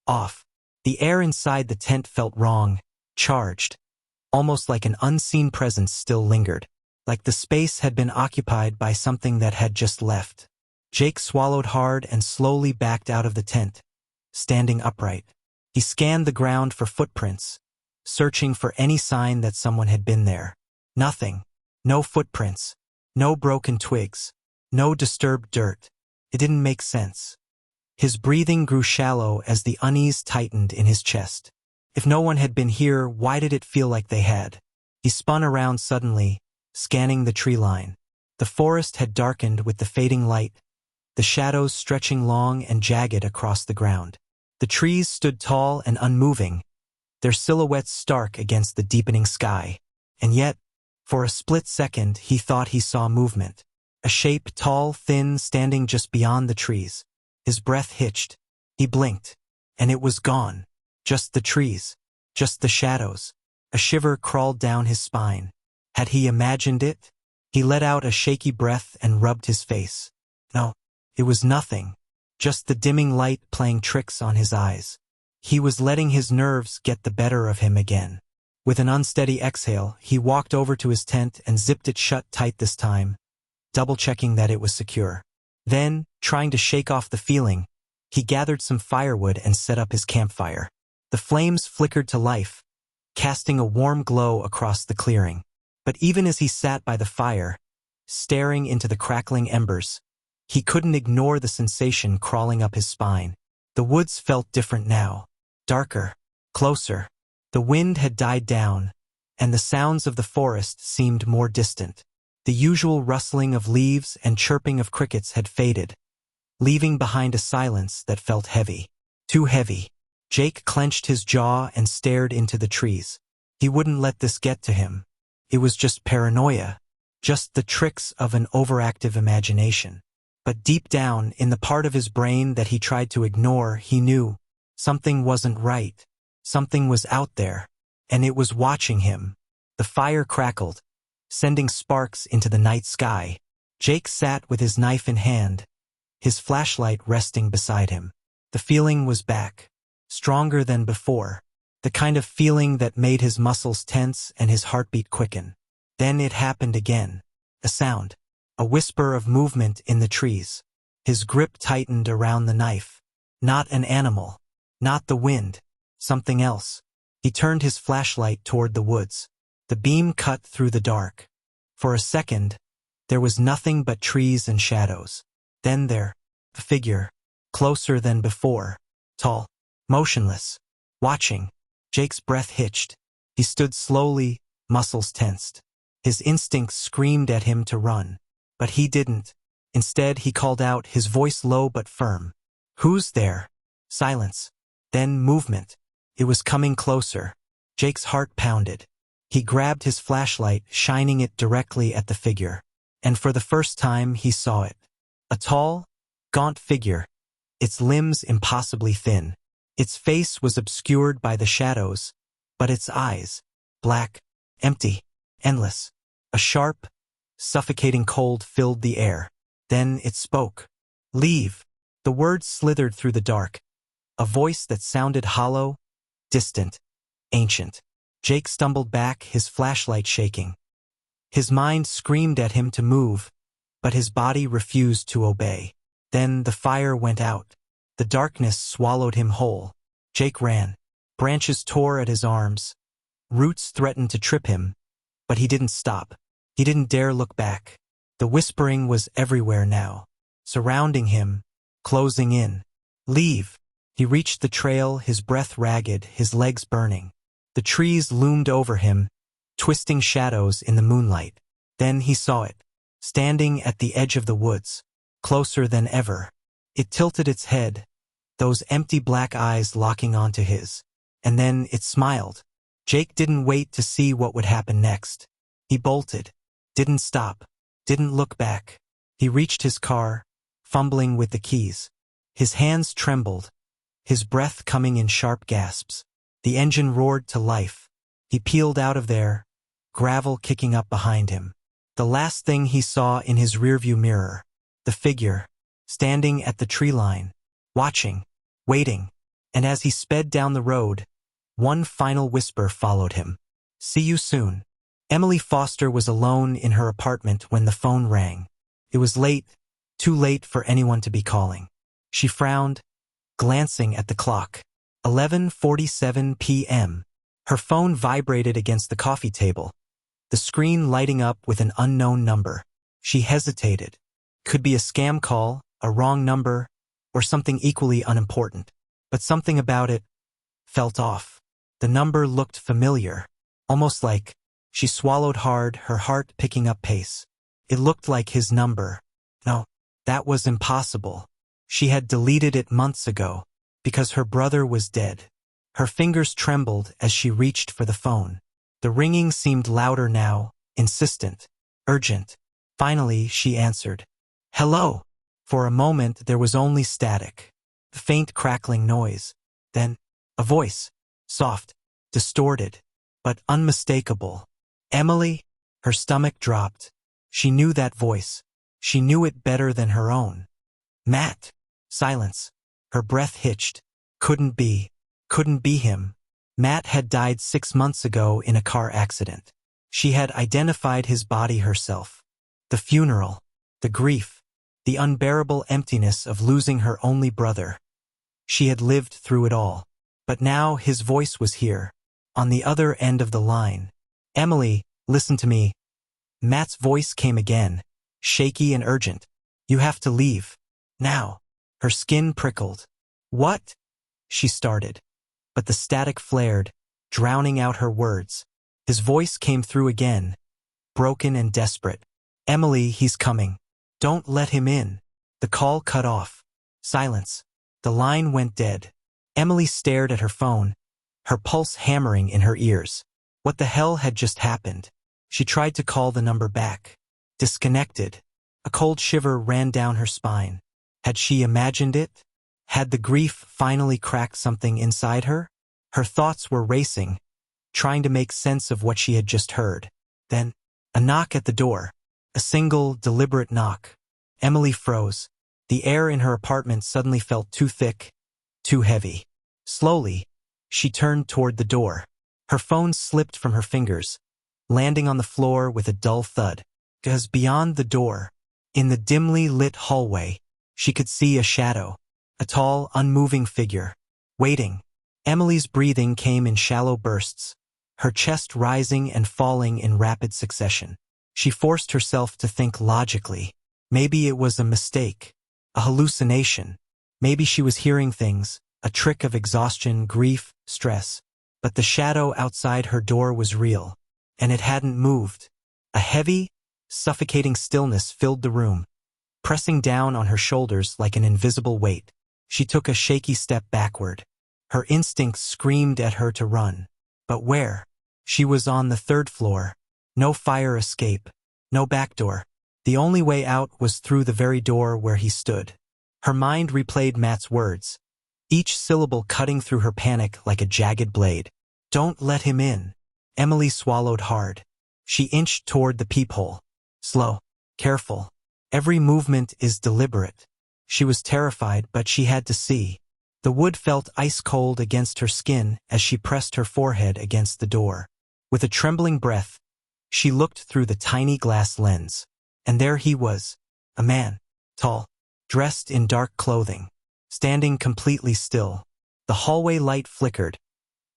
off. The air inside the tent felt wrong, charged. Almost like an unseen presence still lingered. Like the space had been occupied by something that had just left. Jake swallowed hard and slowly backed out of the tent, standing upright. He scanned the ground for footprints, searching for any sign that someone had been there. Nothing. No footprints. No broken twigs. No disturbed dirt. It didn't make sense. His breathing grew shallow as the unease tightened in his chest. If no one had been here, why did it feel like they had? He spun around suddenly, scanning the tree line. The forest had darkened with the fading light, the shadows stretching long and jagged across the ground. The trees stood tall and unmoving, their silhouettes stark against the deepening sky. And yet, for a split second, he thought he saw movement. A shape tall, thin, standing just beyond the trees. His breath hitched. He blinked, and it was gone. Just the trees. Just the shadows. A shiver crawled down his spine. Had he imagined it? He let out a shaky breath and rubbed his face. No, it was nothing. Just the dimming light playing tricks on his eyes. He was letting his nerves get the better of him again. With an unsteady exhale, he walked over to his tent and zipped it shut tight this time, double-checking that it was secure. Then, trying to shake off the feeling, he gathered some firewood and set up his campfire. The flames flickered to life, casting a warm glow across the clearing. But even as he sat by the fire, staring into the crackling embers, he couldn't ignore the sensation crawling up his spine. The woods felt different now. Darker. Closer. The wind had died down, and the sounds of the forest seemed more distant. The usual rustling of leaves and chirping of crickets had faded, leaving behind a silence that felt heavy. Too heavy. Jake clenched his jaw and stared into the trees. He wouldn't let this get to him. It was just paranoia, just the tricks of an overactive imagination. But deep down, in the part of his brain that he tried to ignore, he knew something wasn't right. Something was out there, and it was watching him. The fire crackled, sending sparks into the night sky. Jake sat with his knife in hand, his flashlight resting beside him. The feeling was back, stronger than before, the kind of feeling that made his muscles tense and his heartbeat quicken. Then it happened again. A sound, a whisper of movement in the trees. His grip tightened around the knife. Not an animal, not the wind, something else. He turned his flashlight toward the woods. The beam cut through the dark. For a second, there was nothing but trees and shadows. Then there, a figure, closer than before, tall, motionless, watching. Jake's breath hitched. He stood slowly, muscles tensed. His instincts screamed at him to run. But he didn't. Instead, he called out, his voice low but firm. "Who's there?" Silence. Then movement. It was coming closer. Jake's heart pounded. He grabbed his flashlight, shining it directly at the figure. And for the first time, he saw it. A tall, gaunt figure, its limbs impossibly thin. Its face was obscured by the shadows, but its eyes, black, empty, endless. A sharp, suffocating cold filled the air. Then it spoke. "Leave." The words slithered through the dark. A voice that sounded hollow, distant, ancient. Jake stumbled back, his flashlight shaking. His mind screamed at him to move, but his body refused to obey. Then the fire went out. The darkness swallowed him whole. Jake ran. Branches tore at his arms. Roots threatened to trip him, but he didn't stop. He didn't dare look back. The whispering was everywhere now, surrounding him, closing in. "Leave." He reached the trail, his breath ragged, his legs burning. The trees loomed over him, twisting shadows in the moonlight. Then he saw it, standing at the edge of the woods, closer than ever. It tilted its head, those empty black eyes locking onto his. And then it smiled. Jake didn't wait to see what would happen next. He bolted, didn't stop, didn't look back. He reached his car, fumbling with the keys. His hands trembled, his breath coming in sharp gasps. The engine roared to life. He peeled out of there, gravel kicking up behind him. The last thing he saw in his rearview mirror, the figure, standing at the tree line, watching, waiting. And as he sped down the road, one final whisper followed him. "See you soon." Emily Foster was alone in her apartment when the phone rang. It was late, too late for anyone to be calling. She frowned, glancing at the clock. 11:47 p.m. Her phone vibrated against the coffee table, the screen lighting up with an unknown number. She hesitated. Could be a scam call, a wrong number, or something equally unimportant. But something about it felt off. The number looked familiar, almost like. She swallowed hard, her heart picking up pace. It looked like his number. No, that was impossible. She had deleted it months ago, because her brother was dead. Her fingers trembled as she reached for the phone. The ringing seemed louder now, insistent, urgent. Finally, she answered. "Hello." For a moment, there was only static, the faint crackling noise. Then, a voice, soft, distorted, but unmistakable. "Emily?" Her stomach dropped. She knew that voice. She knew it better than her own. "Matt." Silence. Her breath hitched. Couldn't be him. Matt had died 6 months ago in a car accident. She had identified his body herself. The funeral, the grief, the unbearable emptiness of losing her only brother. She had lived through it all. But now his voice was here, on the other end of the line. "Emily, listen to me." Matt's voice came again, shaky and urgent. "You have to leave. Now." Her skin prickled. "What?" she started. But the static flared, drowning out her words. His voice came through again, broken and desperate. "Emily, he's coming. Don't let him in." The call cut off. Silence. The line went dead. Emily stared at her phone, her pulse hammering in her ears. What the hell had just happened? She tried to call the number back. Disconnected. A cold shiver ran down her spine. Had she imagined it? Had the grief finally cracked something inside her? Her thoughts were racing, trying to make sense of what she had just heard. Then, a knock at the door. A single, deliberate knock. Emily froze. The air in her apartment suddenly felt too thick, too heavy. Slowly, she turned toward the door. Her phone slipped from her fingers, landing on the floor with a dull thud. Because beyond the door, in the dimly lit hallway, she could see a shadow, a tall, unmoving figure, waiting. Emily's breathing came in shallow bursts, her chest rising and falling in rapid succession. She forced herself to think logically. Maybe it was a mistake, a hallucination. Maybe she was hearing things, a trick of exhaustion, grief, stress. But the shadow outside her door was real, and it hadn't moved. A heavy, suffocating stillness filled the room, pressing down on her shoulders like an invisible weight. She took a shaky step backward. Her instincts screamed at her to run. But where? She was on the 3rd floor. No fire escape. No back door. The only way out was through the very door where he stood. Her mind replayed Matt's words, each syllable cutting through her panic like a jagged blade. Don't let him in. Emily swallowed hard. She inched toward the peephole. Slow. Careful. Every movement is deliberate. She was terrified, but she had to see. The wood felt ice-cold against her skin as she pressed her forehead against the door. With a trembling breath, she looked through the tiny glass lens. And there he was, a man, tall, dressed in dark clothing, standing completely still. The hallway light flickered,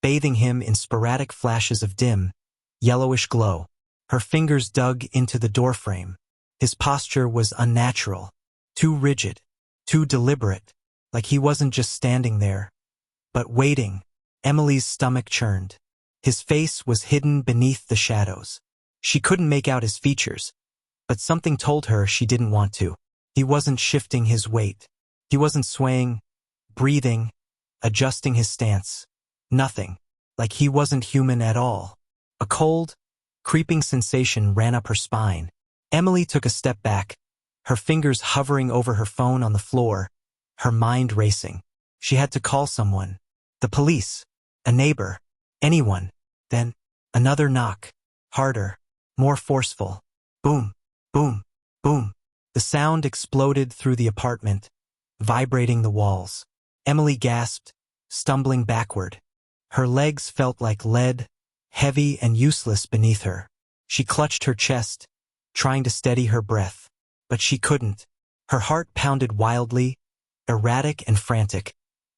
bathing him in sporadic flashes of dim, yellowish glow. Her fingers dug into the doorframe. His posture was unnatural, too rigid, too deliberate, like he wasn't just standing there, but waiting. Emily's stomach churned. His face was hidden beneath the shadows. She couldn't make out his features, but something told her she didn't want to. He wasn't shifting his weight. He wasn't swaying, breathing, adjusting his stance. Nothing. Like he wasn't human at all. A cold, creeping sensation ran up her spine. Emily took a step back, her fingers hovering over her phone on the floor, her mind racing. She had to call someone. The police, a neighbor, anyone. Then, another knock. Harder, more forceful. Boom, boom, boom. The sound exploded through the apartment, vibrating the walls. Emily gasped, stumbling backward. Her legs felt like lead, heavy and useless beneath her. She clutched her chest, trying to steady her breath. But she couldn't. Her heart pounded wildly, erratic and frantic,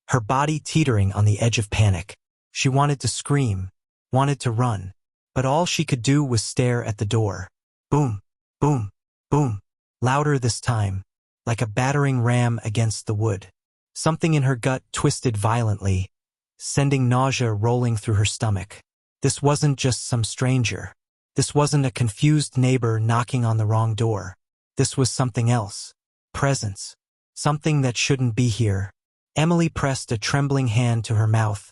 her body teetering on the edge of panic. She wanted to scream, wanted to run, but all she could do was stare at the door. Boom, boom, boom. Louder this time, like a battering ram against the wood. Something in her gut twisted violently, sending nausea rolling through her stomach. This wasn't just some stranger. This wasn't a confused neighbor knocking on the wrong door. This was something else. Presence. Something that shouldn't be here. Emily pressed a trembling hand to her mouth,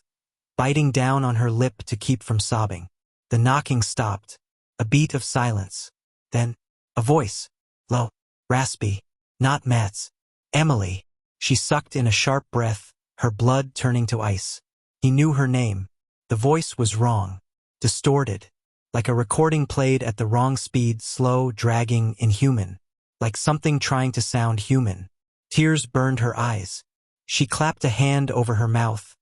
biting down on her lip to keep from sobbing. The knocking stopped. A beat of silence. Then, a voice. Low, raspy. Not Matt's. Emily. She sucked in a sharp breath, her blood turning to ice. He knew her name. The voice was wrong. Distorted. Like a recording played at the wrong speed, slow, dragging, inhuman. Like something trying to sound human. Tears burned her eyes. She clapped a hand over her mouth,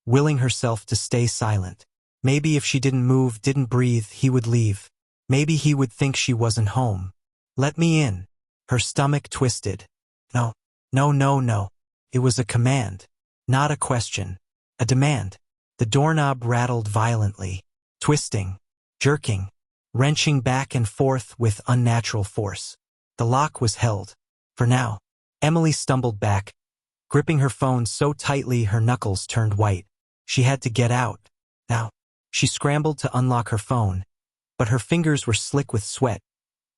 willing herself to stay silent. Maybe if she didn't move, didn't breathe, he would leave. Maybe he would think she wasn't home. Let me in. Her stomach twisted. No, no, no, no. It was a command. Not a question. A demand. The doorknob rattled violently, twisting, jerking, wrenching back and forth with unnatural force. The lock was held. For now. Emily stumbled back, gripping her phone so tightly her knuckles turned white. She had to get out. Now. She scrambled to unlock her phone, but her fingers were slick with sweat,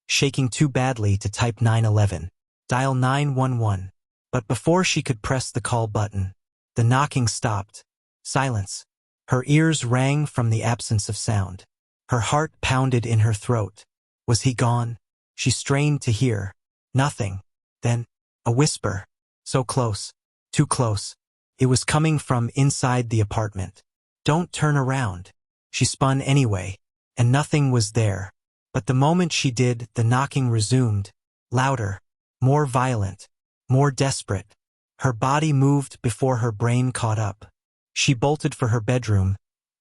shaking too badly to type 911. Dial 911. But before she could press the call button, the knocking stopped. Silence. Her ears rang from the absence of sound. Her heart pounded in her throat. Was he gone? She strained to hear. Nothing. Then, a whisper. So close. Too close. It was coming from inside the apartment. Don't turn around. She spun anyway, and nothing was there. But the moment she did, the knocking resumed. Louder. More violent. More desperate. Her body moved before her brain caught up. She bolted for her bedroom,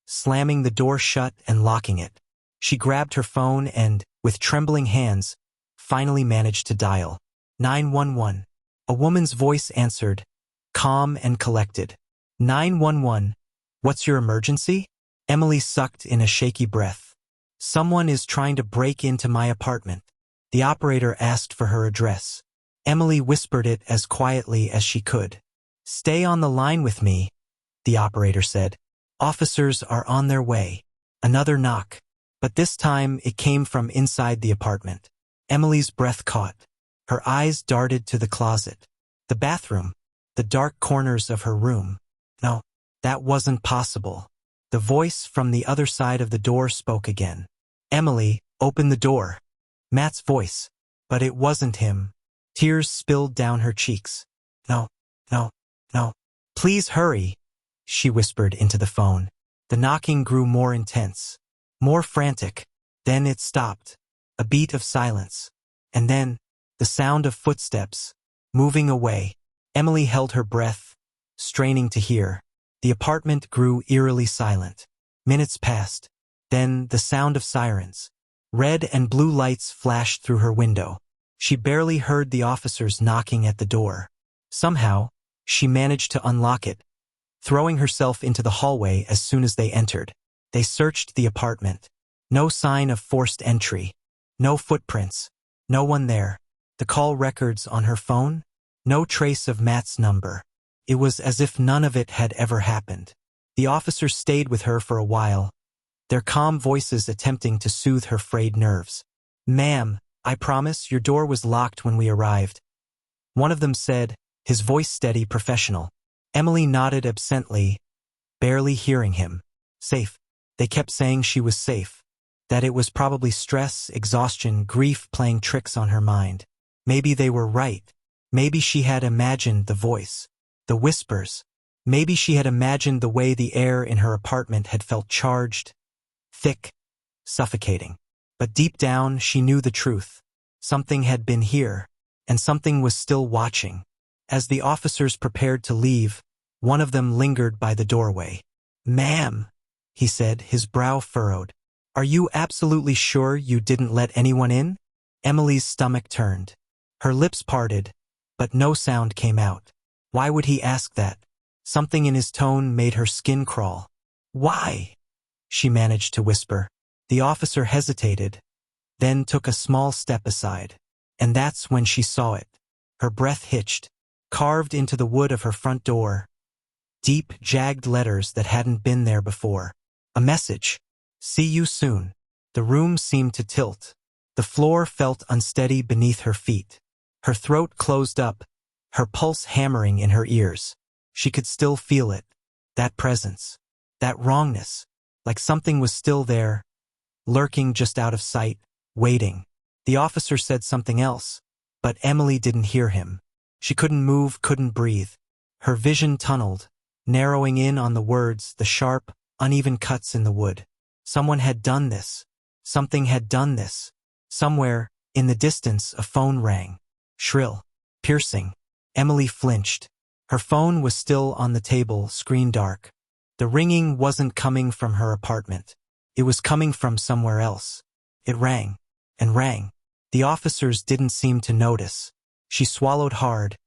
slamming the door shut and locking it. She grabbed her phone and, with trembling hands, finally managed to dial 911. A woman's voice answered, calm and collected. 911. What's your emergency? Emily sucked in a shaky breath. Someone is trying to break into my apartment. The operator asked for her address. Emily whispered it as quietly as she could. Stay on the line with me, the operator said. Officers are on their way. Another knock. But this time it came from inside the apartment. Emily's breath caught. Her eyes darted to the closet, the bathroom, the dark corners of her room. No, that wasn't possible. The voice from the other side of the door spoke again. Emily, open the door. Matt's voice. But it wasn't him. Tears spilled down her cheeks. No, no, no. Please hurry, she whispered into the phone. The knocking grew more intense, more frantic. Then it stopped. A beat of silence. And then, the sound of footsteps, moving away. Emily held her breath, straining to hear. The apartment grew eerily silent. Minutes passed. Then the sound of sirens. Red and blue lights flashed through her window. She barely heard the officers knocking at the door. Somehow, she managed to unlock it, throwing herself into the hallway as soon as they entered. They searched the apartment. No sign of forced entry. No footprints. No one there. The call records on her phone? No trace of Matt's number. It was as if none of it had ever happened. The officers stayed with her for a while, their calm voices attempting to soothe her frayed nerves. Ma'am, I promise your door was locked when we arrived. One of them said, his voice steady, professional. Emily nodded absently, barely hearing him. Safe. They kept saying she was safe. That it was probably stress, exhaustion, grief playing tricks on her mind. Maybe they were right. Maybe she had imagined the voice, the whispers. Maybe she had imagined the way the air in her apartment had felt charged, thick, suffocating. But deep down, she knew the truth. Something had been here, and something was still watching. As the officers prepared to leave, one of them lingered by the doorway. Ma'am, he said, his brow furrowed. Are you absolutely sure you didn't let anyone in? Emily's stomach turned. Her lips parted, but no sound came out. Why would he ask that? Something in his tone made her skin crawl. Why? She managed to whisper. The officer hesitated, then took a small step aside. And that's when she saw it. Her breath hitched. Carved into the wood of her front door. Deep, jagged letters that hadn't been there before. A message. See you soon. The room seemed to tilt. The floor felt unsteady beneath her feet. Her throat closed up, her pulse hammering in her ears. She could still feel it. That presence. That wrongness. Like something was still there, lurking just out of sight, waiting. The officer said something else, but Emily didn't hear him. She couldn't move, couldn't breathe. Her vision tunneled, narrowing in on the words, the sharp, uneven cuts in the wood. Someone had done this. Something had done this. Somewhere, in the distance, a phone rang. Shrill, piercing. Emily flinched. Her phone was still on the table, screen dark. The ringing wasn't coming from her apartment. It was coming from somewhere else. It rang, and rang. The officers didn't seem to notice. She swallowed hard,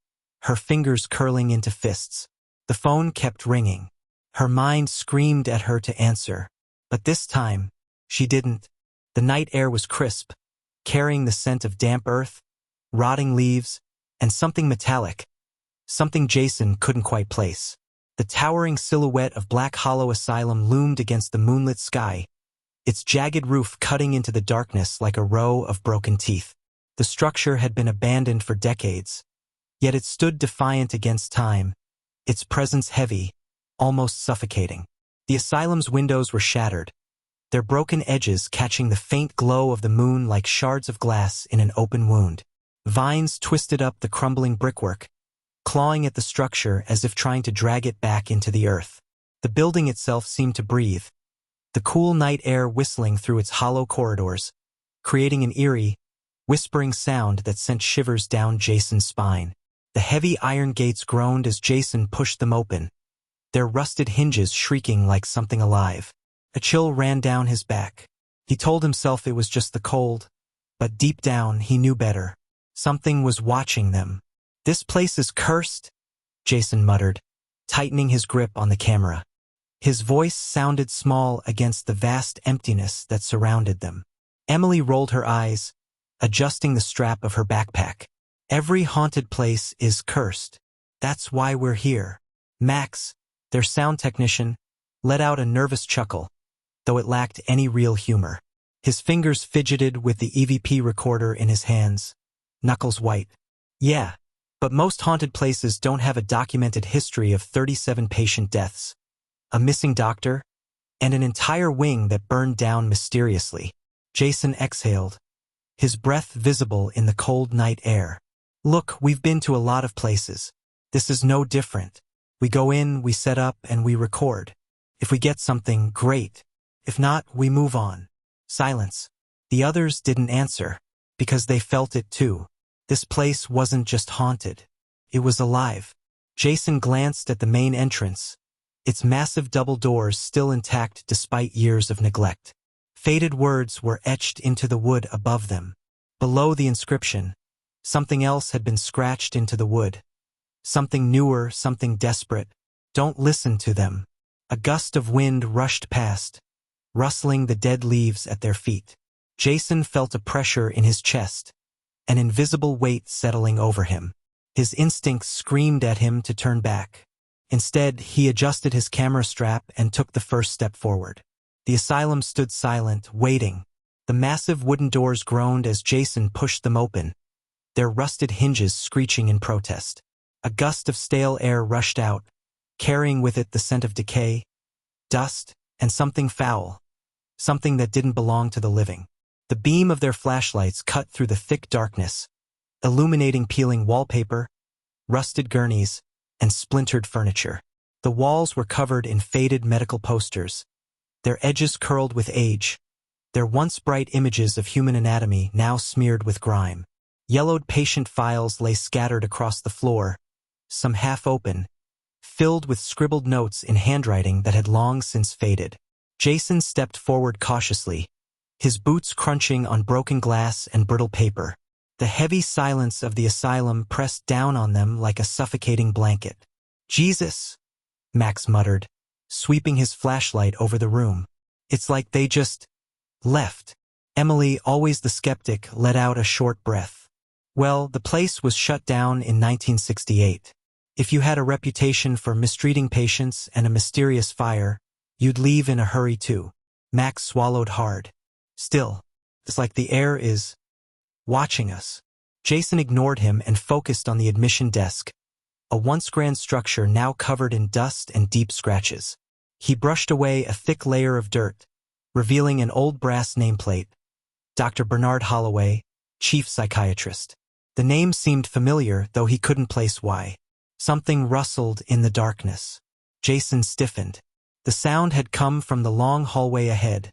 her fingers curling into fists. The phone kept ringing. Her mind screamed at her to answer. But this time, she didn't. The night air was crisp, carrying the scent of damp earth, rotting leaves, and something metallic. Something Jason couldn't quite place. The towering silhouette of Black Hollow Asylum loomed against the moonlit sky, its jagged roof cutting into the darkness like a row of broken teeth. The structure had been abandoned for decades, yet it stood defiant against time, its presence heavy, almost suffocating. The asylum's windows were shattered, their broken edges catching the faint glow of the moon like shards of glass in an open wound. Vines twisted up the crumbling brickwork, clawing at the structure as if trying to drag it back into the earth. The building itself seemed to breathe, the cool night air whistling through its hollow corridors, creating an eerie, whispering sound that sent shivers down Jason's spine. The heavy iron gates groaned as Jason pushed them open, their rusted hinges shrieking like something alive. A chill ran down his back. He told himself it was just the cold, but deep down he knew better. Something was watching them. This place is cursed, Jason muttered, tightening his grip on the camera. His voice sounded small against the vast emptiness that surrounded them. Emily rolled her eyes, adjusting the strap of her backpack. Every haunted place is cursed. That's why we're here. Max, their sound technician, let out a nervous chuckle, though it lacked any real humor. His fingers fidgeted with the EVP recorder in his hands, knuckles white. Yeah, but most haunted places don't have a documented history of 37 patient deaths, a missing doctor, and an entire wing that burned down mysteriously. Jason exhaled, his breath visible in the cold night air. Look, we've been to a lot of places. This is no different. We go in, we set up, and we record. If we get something, great. If not, we move on. Silence. The others didn't answer, because they felt it too. This place wasn't just haunted. It was alive. Jason glanced at the main entrance, its massive double doors still intact despite years of neglect. Faded words were etched into the wood above them. Below the inscription, something else had been scratched into the wood. Something newer, something desperate. Don't listen to them. A gust of wind rushed past, rustling the dead leaves at their feet. Jason felt a pressure in his chest, an invisible weight settling over him. His instincts screamed at him to turn back. Instead, he adjusted his camera strap and took the first step forward. The asylum stood silent, waiting. The massive wooden doors groaned as Jason pushed them open, their rusted hinges screeching in protest. A gust of stale air rushed out, carrying with it the scent of decay, dust, and something foul, something that didn't belong to the living. The beam of their flashlights cut through the thick darkness, illuminating peeling wallpaper, rusted gurneys, and splintered furniture. The walls were covered in faded medical posters, their edges curled with age, their once bright images of human anatomy now smeared with grime. Yellowed patient files lay scattered across the floor, some half open, filled with scribbled notes in handwriting that had long since faded. Jason stepped forward cautiously, his boots crunching on broken glass and brittle paper. The heavy silence of the asylum pressed down on them like a suffocating blanket. Jesus, Max muttered, sweeping his flashlight over the room. It's like they just left. Emily, always the skeptic, let out a short breath. Well, the place was shut down in 1968. If you had a reputation for mistreating patients and a mysterious fire, you'd leave in a hurry too. Max swallowed hard. Still, it's like the air is watching us. Jason ignored him and focused on the admission desk, a once grand structure now covered in dust and deep scratches. He brushed away a thick layer of dirt, revealing an old brass nameplate. Dr. Bernard Holloway, chief psychiatrist. The name seemed familiar, though he couldn't place why. Something rustled in the darkness. Jason stiffened. The sound had come from the long hallway ahead,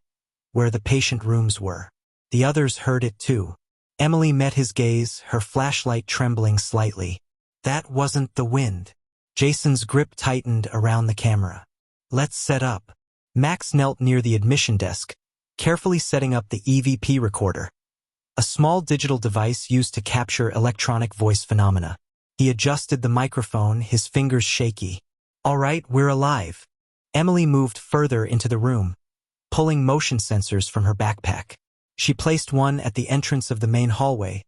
where the patient rooms were. The others heard it too. Emily met his gaze, her flashlight trembling slightly. That wasn't the wind. Jason's grip tightened around the camera. Let's set up. Max knelt near the admission desk, carefully setting up the EVP recorder, a small digital device used to capture electronic voice phenomena. He adjusted the microphone, his fingers shaky. All right, we're alive. Emily moved further into the room, pulling motion sensors from her backpack. She placed one at the entrance of the main hallway,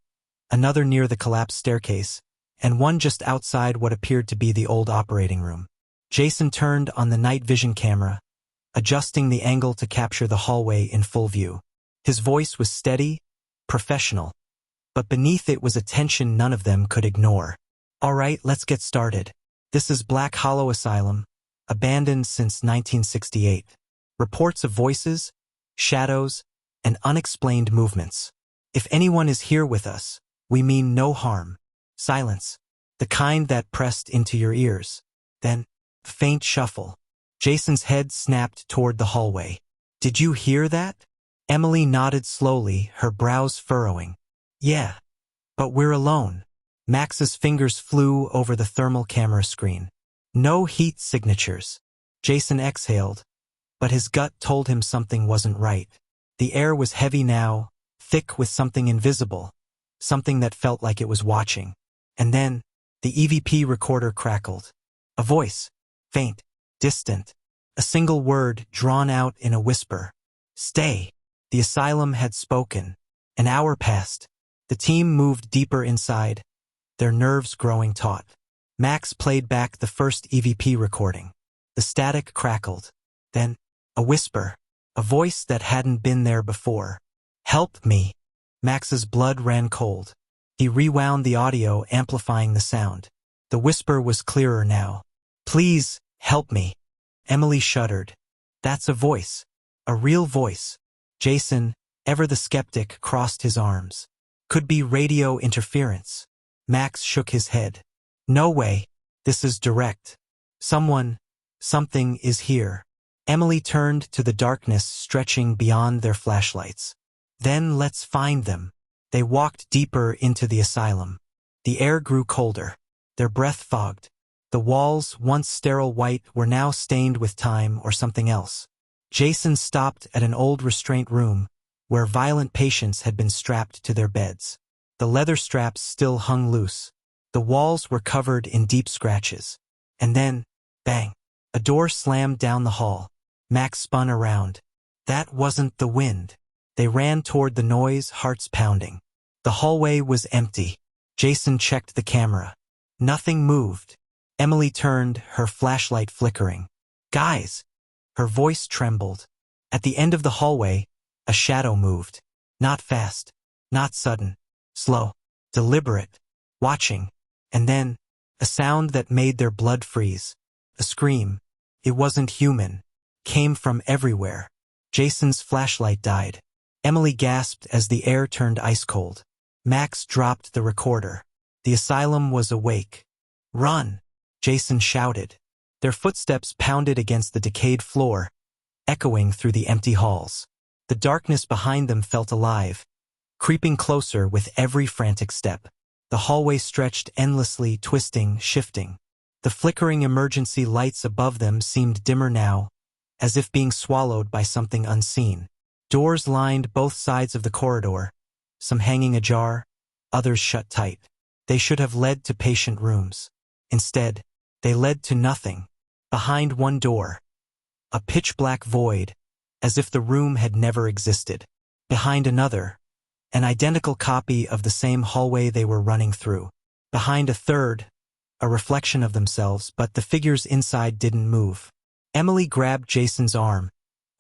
another near the collapsed staircase, and one just outside what appeared to be the old operating room. Jason turned on the night vision camera, adjusting the angle to capture the hallway in full view. His voice was steady, professional, but beneath it was a tension none of them could ignore. All right, let's get started. This is Black Hollow Asylum, abandoned since 1968. Reports of voices, shadows, and unexplained movements. If anyone is here with us, we mean no harm. Silence, the kind that pressed into your ears. Then, faint shuffle. Jason's head snapped toward the hallway. Did you hear that? Emily nodded slowly, her brows furrowing. Yeah, but we're alone. Max's fingers flew over the thermal camera screen. No heat signatures. Jason exhaled, but his gut told him something wasn't right. The air was heavy now, thick with something invisible, something that felt like it was watching. And then, the EVP recorder crackled. A voice, faint, distant, a single word drawn out in a whisper. Stay. The asylum had spoken. An hour passed. The team moved deeper inside, their nerves growing taut. Max played back the first EVP recording. The static crackled. Then, a whisper, a voice that hadn't been there before. Help me. Max's blood ran cold. He rewound the audio, amplifying the sound. The whisper was clearer now. Please, help me. Emily shuddered. That's a voice. A real voice. Jason, ever the skeptic, crossed his arms. Could be radio interference. Max shook his head. No way. This is direct. Something is here. Emily turned to the darkness stretching beyond their flashlights. Then let's find them. They walked deeper into the asylum. The air grew colder. Their breath fogged. The walls, once sterile white, were now stained with time or something else. Jason stopped at an old restraint room, where violent patients had been strapped to their beds. The leather straps still hung loose. The walls were covered in deep scratches. And then, bang! A door slammed down the hall. Max spun around. That wasn't the wind. They ran toward the noise, hearts pounding. The hallway was empty. Jason checked the camera. Nothing moved. Emily turned, her flashlight flickering. Guys! Her voice trembled. At the end of the hallway, a shadow moved. Not fast. Not sudden. Slow. Deliberate. Watching. And then, a sound that made their blood freeze. A scream. It wasn't human. Came from everywhere. Jason's flashlight died. Emily gasped as the air turned ice cold. Max dropped the recorder. The asylum was awake. Run! Jason shouted. Their footsteps pounded against the decayed floor, echoing through the empty halls. The darkness behind them felt alive, creeping closer with every frantic step. The hallway stretched endlessly, twisting, shifting. The flickering emergency lights above them seemed dimmer now, as if being swallowed by something unseen. Doors lined both sides of the corridor, some hanging ajar, others shut tight. They should have led to patient rooms. Instead, they led to nothing. Behind one door, a pitch-black void, as if the room had never existed. Behind another, an identical copy of the same hallway they were running through. Behind a third, a reflection of themselves, but the figures inside didn't move. Emily grabbed Jason's arm,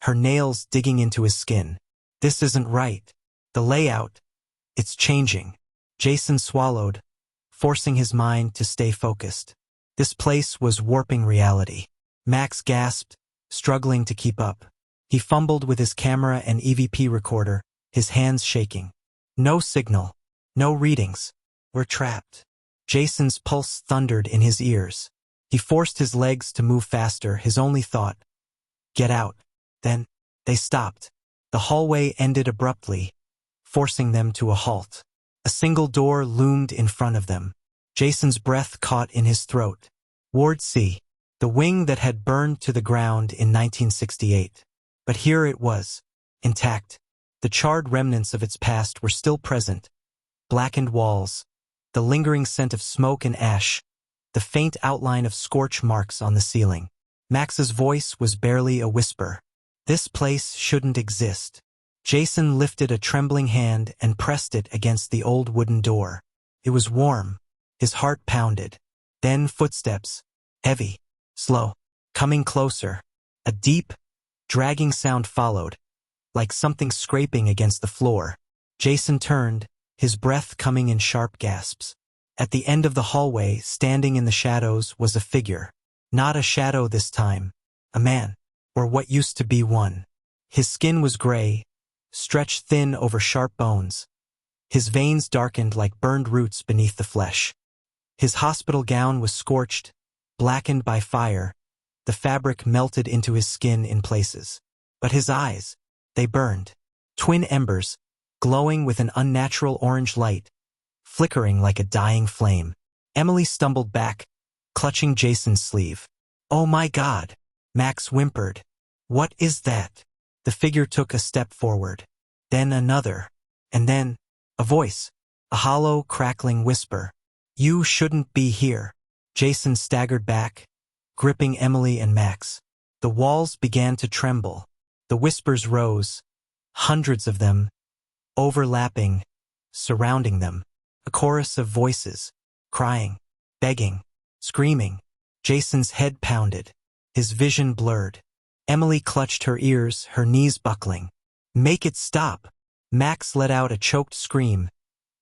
her nails digging into his skin. This isn't right. The layout, it's changing. Jason swallowed, forcing his mind to stay focused. This place was warping reality. Max gasped, struggling to keep up. He fumbled with his camera and EVP recorder, his hands shaking. No signal. No readings. We're trapped. Jason's pulse thundered in his ears. He forced his legs to move faster, his only thought. Get out. Then, they stopped. The hallway ended abruptly, forcing them to a halt. A single door loomed in front of them. Jason's breath caught in his throat. Ward C, the wing that had burned to the ground in 1968. But here it was, intact. The charred remnants of its past were still present. Blackened walls, the lingering scent of smoke and ash, the faint outline of scorch marks on the ceiling. Max's voice was barely a whisper. This place shouldn't exist. Jason lifted a trembling hand and pressed it against the old wooden door. It was warm. His heart pounded. Then footsteps, heavy, slow, coming closer. A deep, dragging sound followed, like something scraping against the floor. Jason turned, his breath coming in sharp gasps. At the end of the hallway, standing in the shadows, was a figure. Not a shadow this time. A man, or what used to be one. His skin was gray, stretched thin over sharp bones. His veins darkened like burned roots beneath the flesh. His hospital gown was scorched, blackened by fire. The fabric melted into his skin in places. But his eyes, they burned. Twin embers, glowing with an unnatural orange light, flickering like a dying flame. Emily stumbled back, clutching Jason's sleeve. Oh my God! Max whimpered. What is that? The figure took a step forward. Then another. And then, a voice. A hollow, crackling whisper. You shouldn't be here. Jason staggered back, gripping Emily and Max. The walls began to tremble. The whispers rose. Hundreds of them, overlapping, surrounding them. A chorus of voices, crying, begging, screaming. Jason's head pounded, his vision blurred. Emily clutched her ears, her knees buckling. Make it stop. Max let out a choked scream,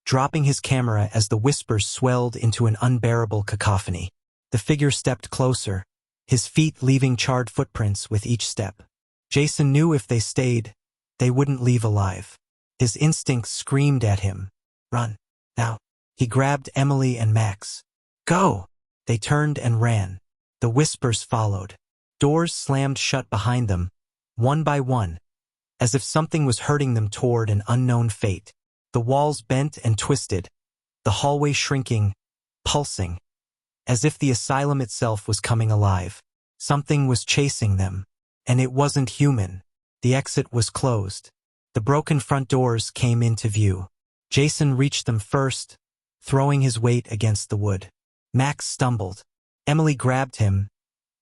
dropping his camera as the whispers swelled into an unbearable cacophony. The figure stepped closer, his feet leaving charred footprints with each step. Jason knew if they stayed, they wouldn't leave alive. His instincts screamed at him. Run, now. He grabbed Emily and Max. Go! They turned and ran. The whispers followed. Doors slammed shut behind them, one by one, as if something was herding them toward an unknown fate. The walls bent and twisted, the hallway shrinking, pulsing, as if the asylum itself was coming alive. Something was chasing them, and it wasn't human. The exit was closed. The broken front doors came into view. Jason reached them first, throwing his weight against the wood. Max stumbled. Emily grabbed him,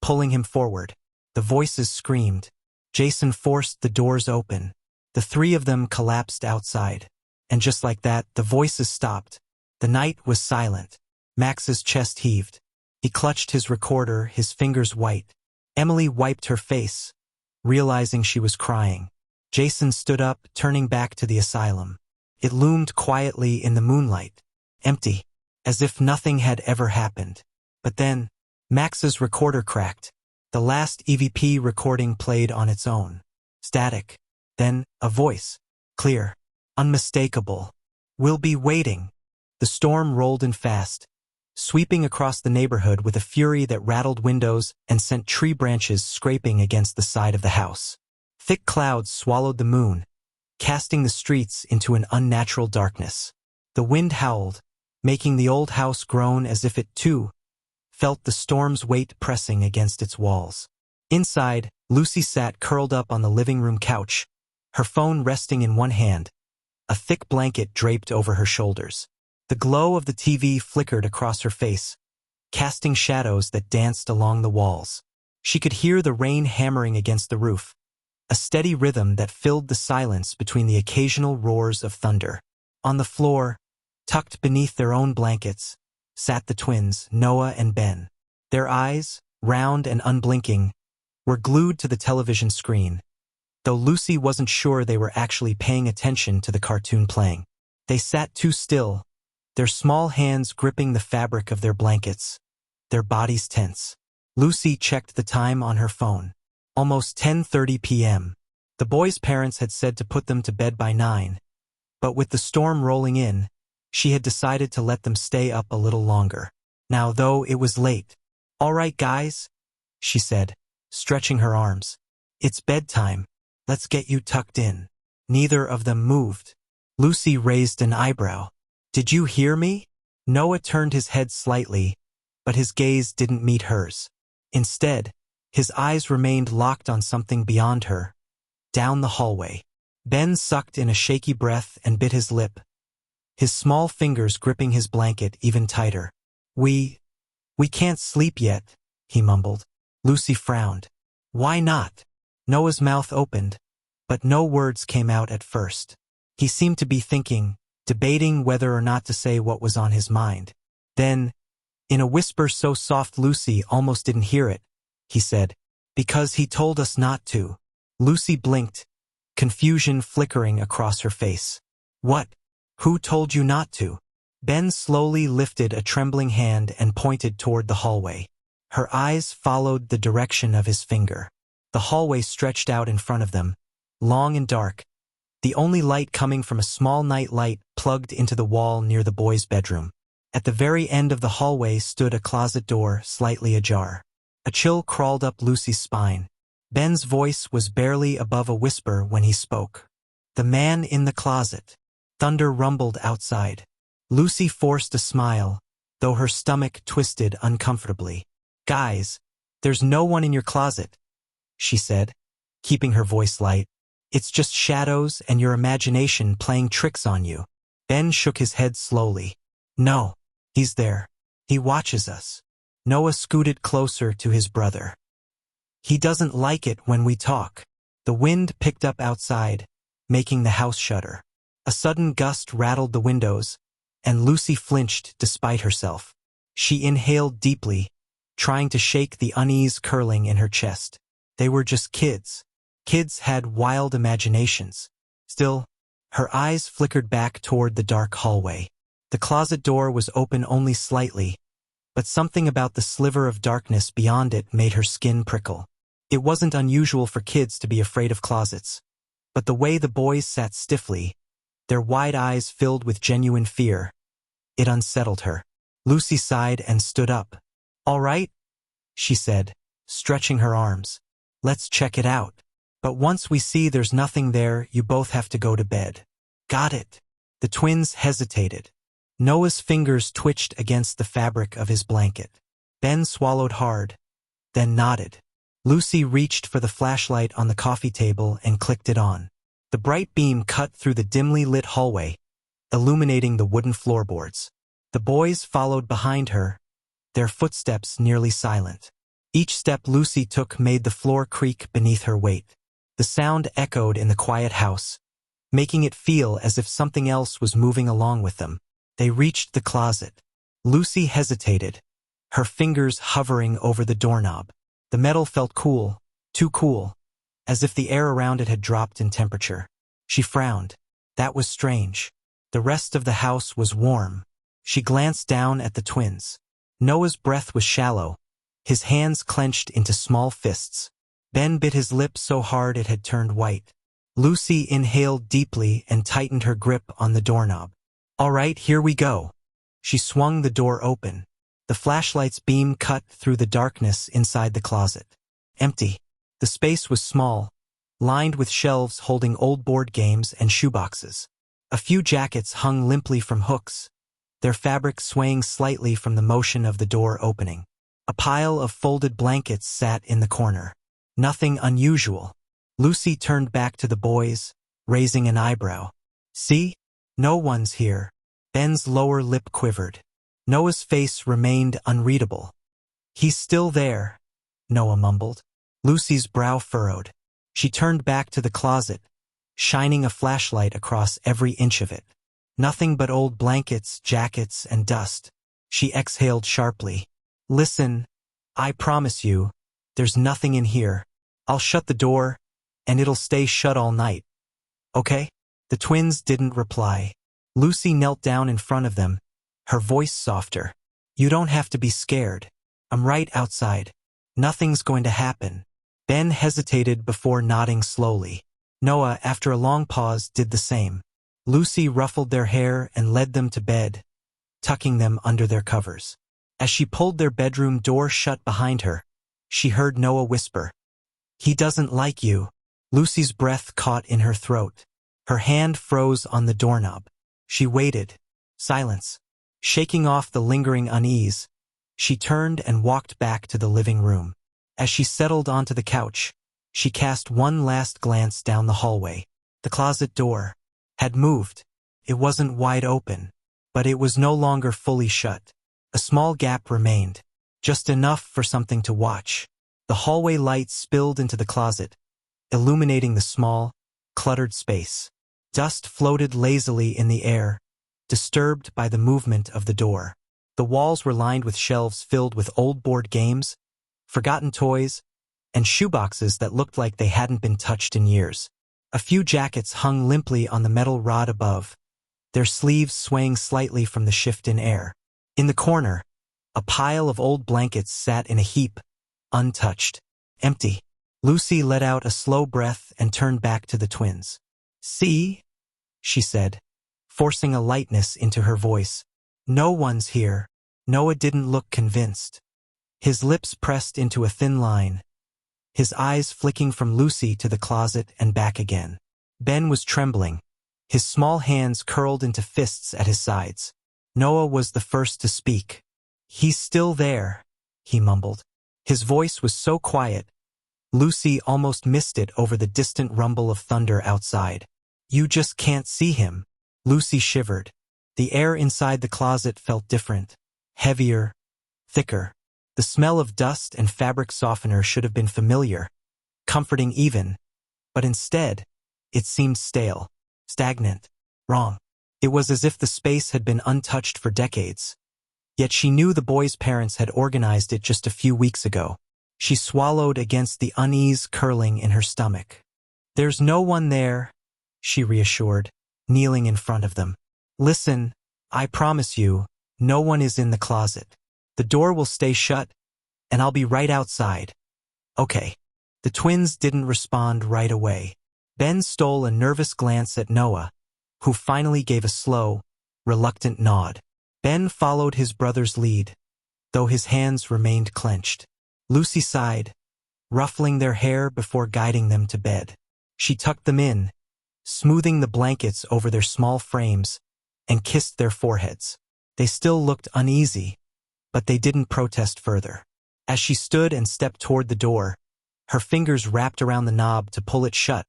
pulling him forward. The voices screamed. Jason forced the doors open. The three of them collapsed outside. And just like that, the voices stopped. The night was silent. Max's chest heaved. He clutched his recorder, his fingers white. Emily wiped her face, realizing she was crying. Jason stood up, turning back to the asylum. It loomed quietly in the moonlight, empty, as if nothing had ever happened. But then, Max's recorder cracked. The last EVP recording played on its own. Static. Then, a voice. Clear. Unmistakable. We'll be waiting. The storm rolled in fast, sweeping across the neighborhood with a fury that rattled windows and sent tree branches scraping against the side of the house. Thick clouds swallowed the moon, casting the streets into an unnatural darkness. The wind howled, making the old house groan as if it, too, felt the storm's weight pressing against its walls. Inside, Lucy sat curled up on the living room couch, her phone resting in one hand, a thick blanket draped over her shoulders. The glow of the TV flickered across her face, casting shadows that danced along the walls. She could hear the rain hammering against the roof, a steady rhythm that filled the silence between the occasional roars of thunder. On the floor, tucked beneath their own blankets, sat the twins, Noah and Ben. Their eyes, round and unblinking, were glued to the television screen, though Lucy wasn't sure they were actually paying attention to the cartoon playing. They sat too still, their small hands gripping the fabric of their blankets, their bodies tense. Lucy checked the time on her phone. Almost 10:30 p.m. The boys' parents had said to put them to bed by 9, but with the storm rolling in, she had decided to let them stay up a little longer. Now, though, it was late. All right, guys, she said, stretching her arms. It's bedtime. Let's get you tucked in. Neither of them moved. Lucy raised an eyebrow. Did you hear me? Noah turned his head slightly, but his gaze didn't meet hers. Instead, his eyes remained locked on something beyond her, down the hallway. Ben sucked in a shaky breath and bit his lip, his small fingers gripping his blanket even tighter. We can't sleep yet, he mumbled. Lucy frowned. Why not? Noah's mouth opened, but no words came out at first. He seemed to be thinking, debating whether or not to say what was on his mind. Then, in a whisper so soft Lucy almost didn't hear it, he said, because he told us not to. Lucy blinked, confusion flickering across her face. What? Who told you not to? Ben slowly lifted a trembling hand and pointed toward the hallway. Her eyes followed the direction of his finger. The hallway stretched out in front of them, long and dark, the only light coming from a small night light plugged into the wall near the boys' bedroom. At the very end of the hallway stood a closet door, slightly ajar. A chill crawled up Lucy's spine. Ben's voice was barely above a whisper when he spoke. The man in the closet. Thunder rumbled outside. Lucy forced a smile, though her stomach twisted uncomfortably. Guys, there's no one in your closet, she said, keeping her voice light. It's just shadows and your imagination playing tricks on you. Ben shook his head slowly. No, he's there. He watches us. Noah scooted closer to his brother. He doesn't like it when we talk. The wind picked up outside, making the house shudder. A sudden gust rattled the windows, and Lucy flinched despite herself. She inhaled deeply, trying to shake the unease curling in her chest. They were just kids. Kids had wild imaginations. Still, Her eyes flickered back toward the dark hallway. The closet door was open only slightly, but something about the sliver of darkness beyond it made her skin prickle. It wasn't unusual for kids to be afraid of closets, but the way the boys sat stiffly, their wide eyes filled with genuine fear, it unsettled her. Lucy sighed and stood up. "All right," she said, stretching her arms. "Let's check it out. But once we see there's nothing there, you both have to go to bed." "Got it." The twins hesitated. Noah's fingers twitched against the fabric of his blanket. Ben swallowed hard, then nodded. Lucy reached for the flashlight on the coffee table and clicked it on. The bright beam cut through the dimly lit hallway, illuminating the wooden floorboards. The boys followed behind her, their footsteps nearly silent. Each step Lucy took made the floor creak beneath her weight. The sound echoed in the quiet house, making it feel as if something else was moving along with them. They reached the closet. Lucy hesitated, her fingers hovering over the doorknob. The metal felt cool, too cool, as if the air around it had dropped in temperature. She frowned. That was strange. The rest of the house was warm. She glanced down at the twins. Noah's breath was shallow, his hands clenched into small fists. Ben bit his lip so hard it had turned white. Lucy inhaled deeply and tightened her grip on the doorknob. "All right, here we go." She swung the door open. The flashlight's beam cut through the darkness inside the closet. Empty. The space was small, lined with shelves holding old board games and shoeboxes. A few jackets hung limply from hooks, their fabric swaying slightly from the motion of the door opening. A pile of folded blankets sat in the corner. Nothing unusual. Lucy turned back to the boys, raising an eyebrow. "See? No one's here." Ben's lower lip quivered. Noah's face remained unreadable. "He's still there," Noah mumbled. Lucy's brow furrowed. She turned back to the closet, shining a flashlight across every inch of it. Nothing but old blankets, jackets, and dust. She exhaled sharply. "Listen, I promise you, there's nothing in here. I'll shut the door, and it'll stay shut all night. Okay?" The twins didn't reply. Lucy knelt down in front of them, her voice softer. "You don't have to be scared. I'm right outside. Nothing's going to happen." Ben hesitated before nodding slowly. Noah, after a long pause, did the same. Lucy ruffled their hair and led them to bed, tucking them under their covers. As she pulled their bedroom door shut behind her, she heard Noah whisper, "He doesn't like you." Lucy's breath caught in her throat. Her hand froze on the doorknob. She waited. Silence. Shaking off the lingering unease, she turned and walked back to the living room. As she settled onto the couch, she cast one last glance down the hallway. The closet door had moved. It wasn't wide open, but it was no longer fully shut. A small gap remained, just enough for something to watch. The hallway light spilled into the closet, illuminating the small, cluttered space. Dust floated lazily in the air, disturbed by the movement of the door. The walls were lined with shelves filled with old board games, forgotten toys, and shoeboxes that looked like they hadn't been touched in years. A few jackets hung limply on the metal rod above, their sleeves swaying slightly from the shift in air. In the corner, a pile of old blankets sat in a heap, untouched, empty. Lucy let out a slow breath and turned back to the twins. "See?" she said, forcing a lightness into her voice. "No one's here." Noah didn't look convinced. His lips pressed into a thin line, his eyes flicking from Lucy to the closet and back again. Ben was trembling, his small hands curled into fists at his sides. Noah was the first to speak. "He's still there," he mumbled. His voice was so quiet, Lucy almost missed it over the distant rumble of thunder outside. "You just can't see him." Lucy shivered. The air inside the closet felt different, heavier, thicker. The smell of dust and fabric softener should have been familiar, comforting even, but instead, it seemed stale, stagnant, wrong. It was as if the space had been untouched for decades. Yet she knew the boys' parents had organized it just a few weeks ago. She swallowed against the unease curling in her stomach. "There's no one there," she reassured. kneeling in front of them. "Listen, I promise you, no one is in the closet. The door will stay shut, and I'll be right outside." "Okay." The twins didn't respond right away. Ben stole a nervous glance at Noah, who finally gave a slow, reluctant nod. Ben followed his brother's lead, though his hands remained clenched. Lucy sighed, ruffling their hair before guiding them to bed. She tucked them in, smoothing the blankets over their small frames, and kissed their foreheads. They still looked uneasy, but they didn't protest further. As she stood and stepped toward the door, her fingers wrapped around the knob to pull it shut,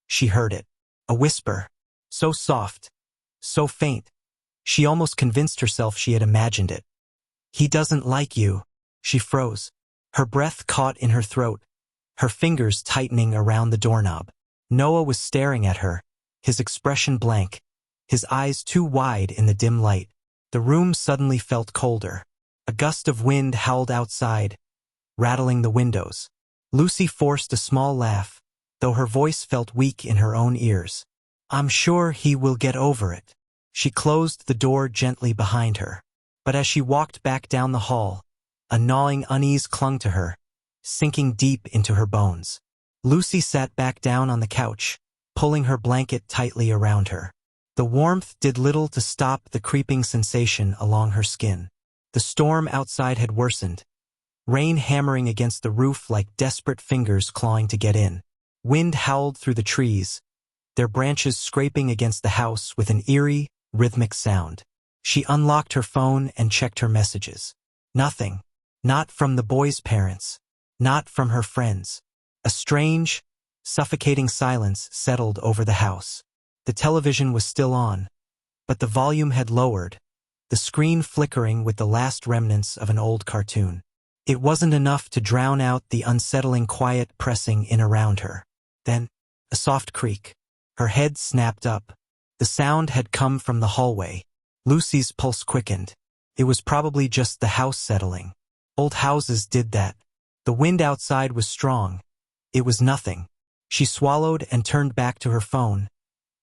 she heard it. A whisper, so soft, so faint, she almost convinced herself she had imagined it. "He doesn't like you." She froze, her breath caught in her throat, her fingers tightening around the doorknob. Noah was staring at her, his expression blank, his eyes too wide in the dim light. The room suddenly felt colder. A gust of wind howled outside, rattling the windows. Lucy forced a small laugh, though her voice felt weak in her own ears. "I'm sure he will get over it." She closed the door gently behind her. But as she walked back down the hall, a gnawing unease clung to her, sinking deep into her bones. Lucy sat back down on the couch, pulling her blanket tightly around her. The warmth did little to stop the creeping sensation along her skin. The storm outside had worsened, rain hammering against the roof like desperate fingers clawing to get in. Wind howled through the trees, their branches scraping against the house with an eerie, rhythmic sound. She unlocked her phone and checked her messages. Nothing. Not from the boys' parents. Not from her friends. A strange, suffocating silence settled over the house. The television was still on, but the volume had lowered, the screen flickering with the last remnants of an old cartoon. It wasn't enough to drown out the unsettling quiet pressing in around her. Then, a soft creak. Her head snapped up. The sound had come from the hallway. Lucy's pulse quickened. It was probably just the house settling. Old houses did that. The wind outside was strong. It was nothing. She swallowed and turned back to her phone,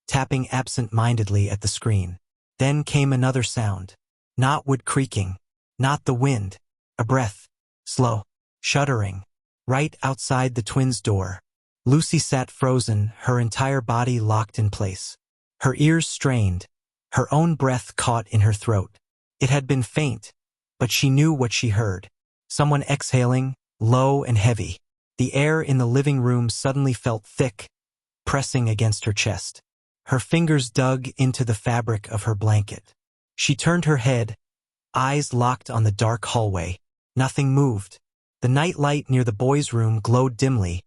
tapping absent-mindedly at the screen. Then came another sound. Not wood creaking. Not the wind. A breath. Slow. Shuddering. Right outside the twins' door. Lucy sat frozen, her entire body locked in place. Her ears strained, her own breath caught in her throat. It had been faint, but she knew what she heard. Someone exhaling, low and heavy. The air in the living room suddenly felt thick, pressing against her chest. Her fingers dug into the fabric of her blanket. She turned her head, eyes locked on the dark hallway. Nothing moved. The night light near the boys' room glowed dimly,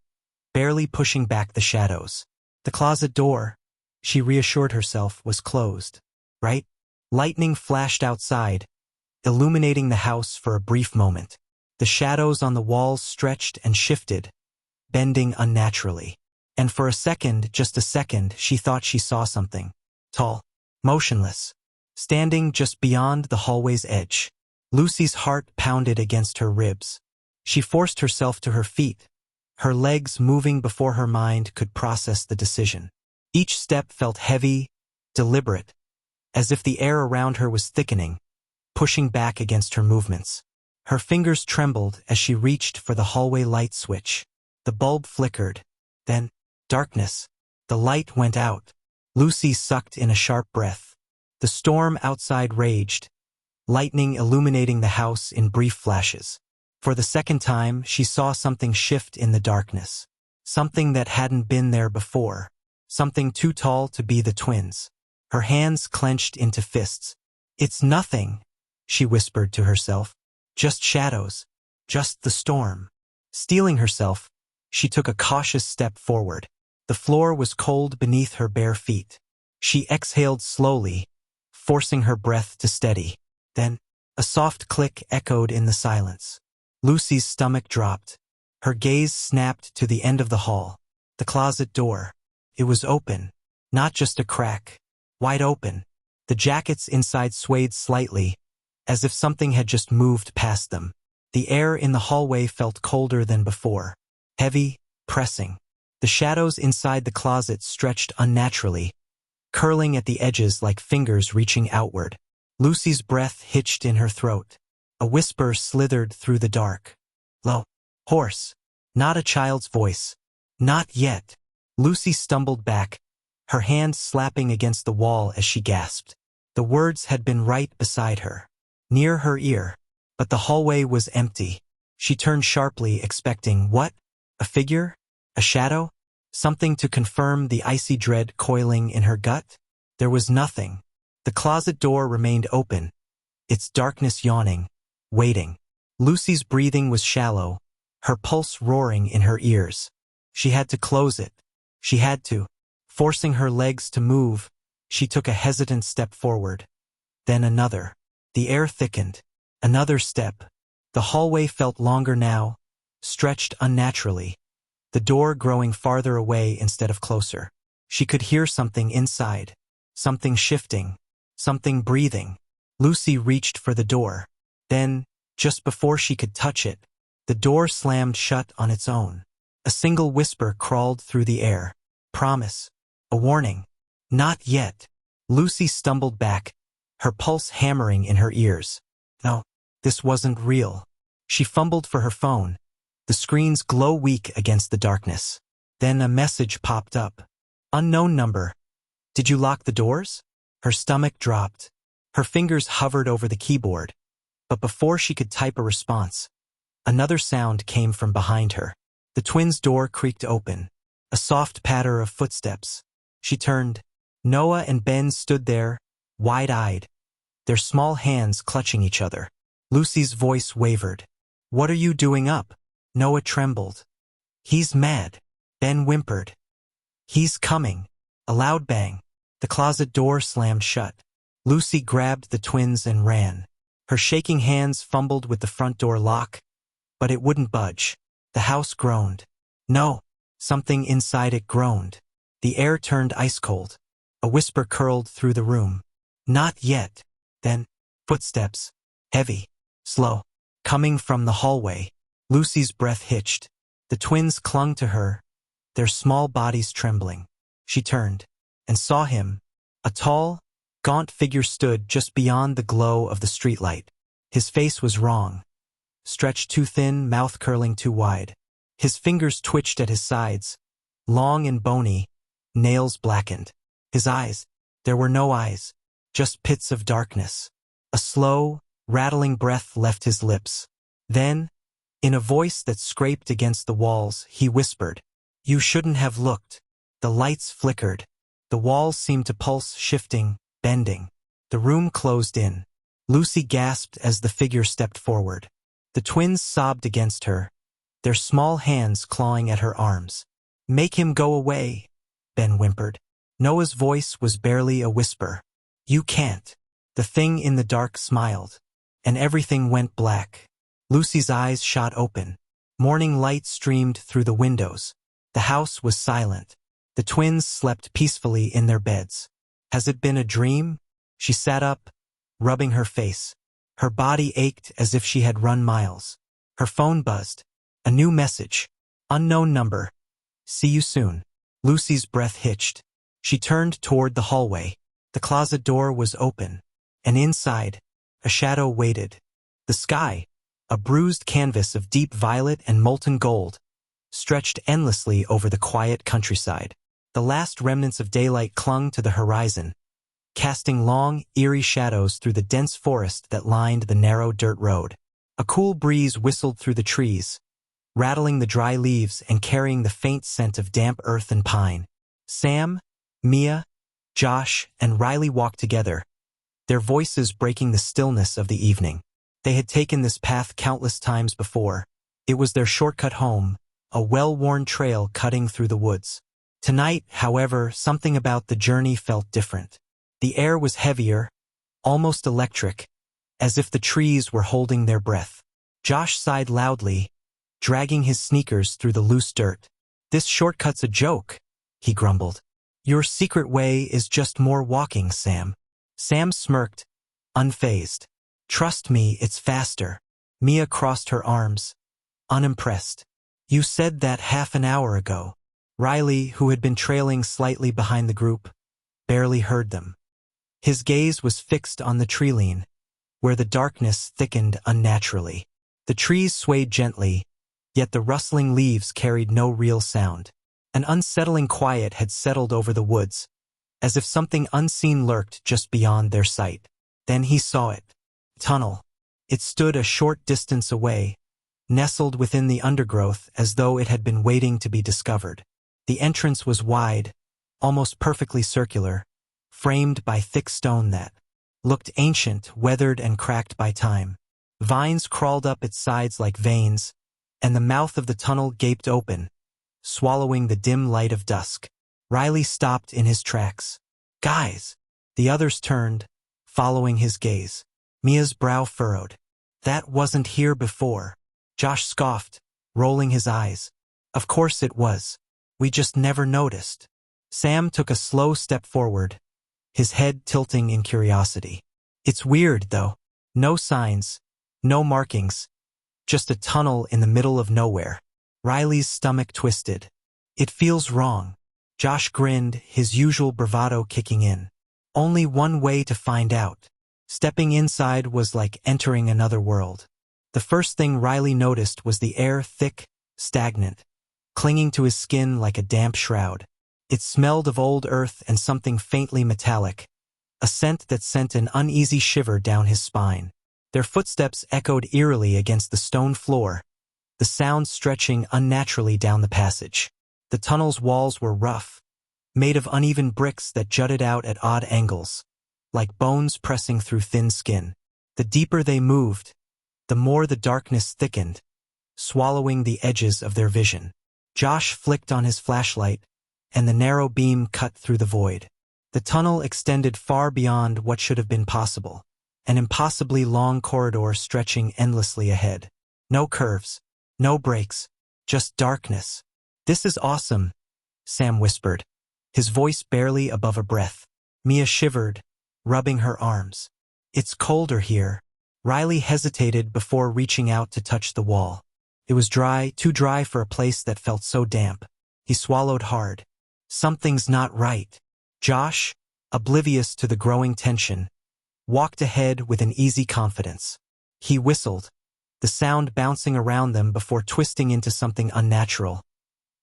barely pushing back the shadows. The closet door, she reassured herself, was closed. Right? Lightning flashed outside, illuminating the house for a brief moment. The shadows on the walls stretched and shifted, bending unnaturally. And for a second, just a second, she thought she saw something. Tall, motionless, standing just beyond the hallway's edge. Lucy's heart pounded against her ribs. She forced herself to her feet, her legs moving before her mind could process the decision. Each step felt heavy, deliberate, as if the air around her was thickening, pushing back against her movements. Her fingers trembled as she reached for the hallway light switch. The bulb flickered. Then, darkness. The light went out. Lucy sucked in a sharp breath. The storm outside raged, lightning illuminating the house in brief flashes. For the second time, she saw something shift in the darkness. Something that hadn't been there before. Something too tall to be the twins. Her hands clenched into fists. "It's nothing," she whispered to herself. "Just shadows. Just the storm." Steeling herself, she took a cautious step forward. The floor was cold beneath her bare feet. She exhaled slowly, forcing her breath to steady. Then, a soft click echoed in the silence. Lucy's stomach dropped. Her gaze snapped to the end of the hall. The closet door. It was open. Not just a crack. Wide open. The jackets inside swayed slightly, as if something had just moved past them. The air in the hallway felt colder than before. Heavy, pressing. The shadows inside the closet stretched unnaturally, curling at the edges like fingers reaching outward. Lucy's breath hitched in her throat. A whisper slithered through the dark. Low. Hoarse. Not a child's voice. Not yet. Lucy stumbled back, her hand slapping against the wall as she gasped. The words had been right beside her, near her ear, but the hallway was empty. She turned sharply, expecting what? A figure? A shadow? Something to confirm the icy dread coiling in her gut? There was nothing. The closet door remained open, its darkness yawning, waiting. Lucy's breathing was shallow, her pulse roaring in her ears. She had to close it. She had to. Forcing her legs to move, she took a hesitant step forward. Then another. The air thickened. Another step. The hallway felt longer now, stretched unnaturally, the door growing farther away instead of closer. She could hear something inside, something shifting, something breathing. Lucy reached for the door. Then, just before she could touch it, the door slammed shut on its own. A single whisper crawled through the air. Promise. A warning. Not yet. Lucy stumbled back, her pulse hammering in her ears. No, this wasn't real. She fumbled for her phone, the screen's glow weak against the darkness. Then a message popped up. Unknown number. Did you lock the doors? Her stomach dropped. Her fingers hovered over the keyboard. But before she could type a response, another sound came from behind her. The twins' door creaked open. A soft patter of footsteps. She turned. Noah and Ben stood there, wide-eyed, their small hands clutching each other. Lucy's voice wavered. What are you doing up? Noah trembled. He's mad. Ben whimpered. He's coming. A loud bang. The closet door slammed shut. Lucy grabbed the twins and ran. Her shaking hands fumbled with the front door lock, but it wouldn't budge. The house groaned. No. Something inside it groaned. The air turned ice-cold. A whisper curled through the room. Not yet. Then, footsteps. Heavy. Slow. Coming from the hallway. Lucy's breath hitched. The twins clung to her, their small bodies trembling. She turned and saw him. A tall, gaunt figure stood just beyond the glow of the streetlight. His face was wrong. Stretched too thin, mouth curling too wide. His fingers twitched at his sides, long and bony, nails blackened. His eyes, there were no eyes, just pits of darkness. A slow, rattling breath left his lips. Then, in a voice that scraped against the walls, he whispered, You shouldn't have looked. The lights flickered. The walls seemed to pulse, shifting, bending. The room closed in. Lucy gasped as the figure stepped forward. The twins sobbed against her, their small hands clawing at her arms. Make him go away, Ben whimpered. Noah's voice was barely a whisper. You can't. The thing in the dark smiled, and everything went black. Lucy's eyes shot open. Morning light streamed through the windows. The house was silent. The twins slept peacefully in their beds. Has it been a dream? She sat up, rubbing her face. Her body ached as if she had run miles. Her phone buzzed. A new message. Unknown number. See you soon. Lucy's breath hitched. She turned toward the hallway. The closet door was open, and inside, a shadow waited. The sky, a bruised canvas of deep violet and molten gold, stretched endlessly over the quiet countryside. The last remnants of daylight clung to the horizon, casting long, eerie shadows through the dense forest that lined the narrow dirt road. A cool breeze whistled through the trees, rattling the dry leaves and carrying the faint scent of damp earth and pine. Sam, Mia, Josh, and Riley walked together, their voices breaking the stillness of the evening. They had taken this path countless times before. It was their shortcut home, a well-worn trail cutting through the woods. Tonight, however, something about the journey felt different. The air was heavier, almost electric, as if the trees were holding their breath. Josh sighed loudly, dragging his sneakers through the loose dirt. This shortcut's a joke, he grumbled. Your secret way is just more walking, Sam. Sam smirked, unfazed. Trust me, it's faster. Mia crossed her arms, unimpressed. You said that half an hour ago. Riley, who had been trailing slightly behind the group, barely heard them. His gaze was fixed on the tree-line, where the darkness thickened unnaturally. The trees swayed gently, yet the rustling leaves carried no real sound. An unsettling quiet had settled over the woods, as if something unseen lurked just beyond their sight. Then he saw it. Tunnel. It stood a short distance away, nestled within the undergrowth as though it had been waiting to be discovered. The entrance was wide, almost perfectly circular, framed by thick stone that looked ancient, weathered and cracked by time. Vines crawled up its sides like veins, and the mouth of the tunnel gaped open, swallowing the dim light of dusk. Riley stopped in his tracks. "Guys!" The others turned, following his gaze. Mia's brow furrowed. "That wasn't here before." Josh scoffed, rolling his eyes. "Of course it was. We just never noticed." Sam took a slow step forward, his head tilting in curiosity. "It's weird, though. No signs, no markings, just a tunnel in the middle of nowhere." Riley's stomach twisted. "It feels wrong." Josh grinned, his usual bravado kicking in. "Only one way to find out." Stepping inside was like entering another world. The first thing Riley noticed was the air thick, stagnant, clinging to his skin like a damp shroud. It smelled of old earth and something faintly metallic, a scent that sent an uneasy shiver down his spine. Their footsteps echoed eerily against the stone floor, the sound stretching unnaturally down the passage. The tunnel's walls were rough, made of uneven bricks that jutted out at odd angles, like bones pressing through thin skin. The deeper they moved, the more the darkness thickened, swallowing the edges of their vision. Josh flicked on his flashlight, and the narrow beam cut through the void. The tunnel extended far beyond what should have been possible, an impossibly long corridor stretching endlessly ahead. No curves, no breaks, just darkness. "This is awesome," Sam whispered, his voice barely above a breath. Mia shivered, rubbing her arms. "It's colder here." Riley hesitated before reaching out to touch the wall. It was dry, too dry for a place that felt so damp. He swallowed hard. Something's not right. Josh, oblivious to the growing tension, walked ahead with an easy confidence. He whistled, the sound bouncing around them before twisting into something unnatural.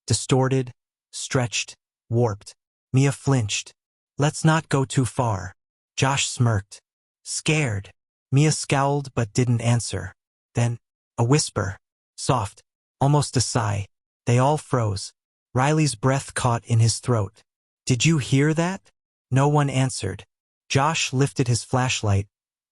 Distorted, stretched, warped. Mia flinched. "Let's not go too far." Josh smirked. "Scared." Mia scowled but didn't answer. Then, a whisper. Soft, almost a sigh. They all froze. Riley's breath caught in his throat. "Did you hear that?" No one answered. Josh lifted his flashlight,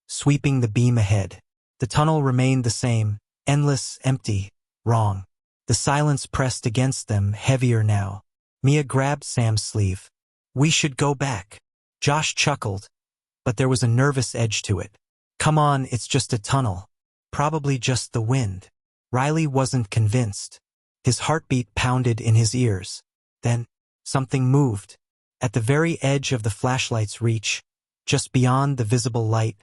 sweeping the beam ahead. The tunnel remained the same, endless, empty, wrong. The silence pressed against them, heavier now. Mia grabbed Sam's sleeve. "We should go back." Josh chuckled, but there was a nervous edge to it. "Come on, it's just a tunnel. Probably just the wind." Riley wasn't convinced. His heartbeat pounded in his ears. Then, something moved. At the very edge of the flashlight's reach, just beyond the visible light,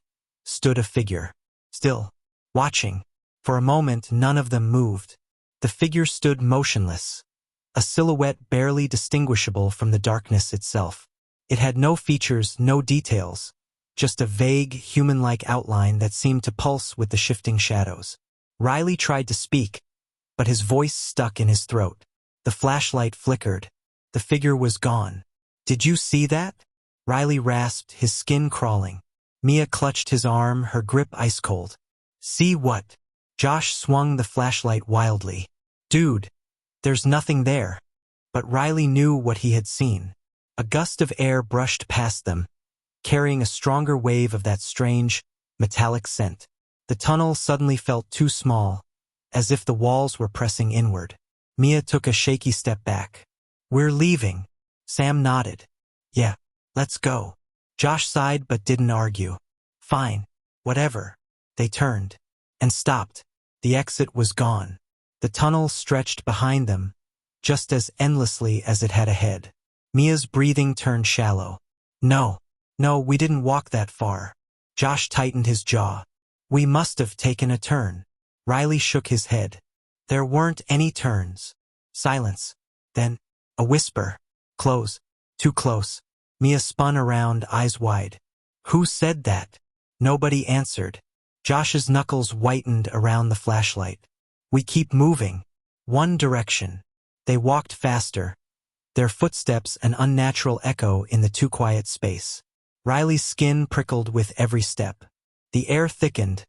stood a figure. Still, watching. For a moment, none of them moved. The figure stood motionless, a silhouette barely distinguishable from the darkness itself. It had no features, no details, just a vague, human-like outline that seemed to pulse with the shifting shadows. Riley tried to speak, but his voice stuck in his throat. The flashlight flickered. The figure was gone. "Did you see that?" Riley rasped, his skin crawling. Mia clutched his arm, her grip ice-cold. "See what?" Josh swung the flashlight wildly. "Dude, there's nothing there." But Riley knew what he had seen. A gust of air brushed past them, carrying a stronger wave of that strange, metallic scent. The tunnel suddenly felt too small, as if the walls were pressing inward. Mia took a shaky step back. "We're leaving." Sam nodded. "Yeah, let's go." Josh sighed but didn't argue. "Fine, whatever." They turned and stopped. The exit was gone. The tunnel stretched behind them, just as endlessly as it had ahead. Mia's breathing turned shallow. No, we didn't walk that far." Josh tightened his jaw. "We must have taken a turn." Riley shook his head. "There weren't any turns." Silence. Then, a whisper. "Close. Too close." Mia spun around, eyes wide. Who said that? Nobody answered. Josh's knuckles whitened around the flashlight. We keep moving. One direction. They walked faster, their footsteps an unnatural echo in the too quiet space. Riley's skin prickled with every step. The air thickened,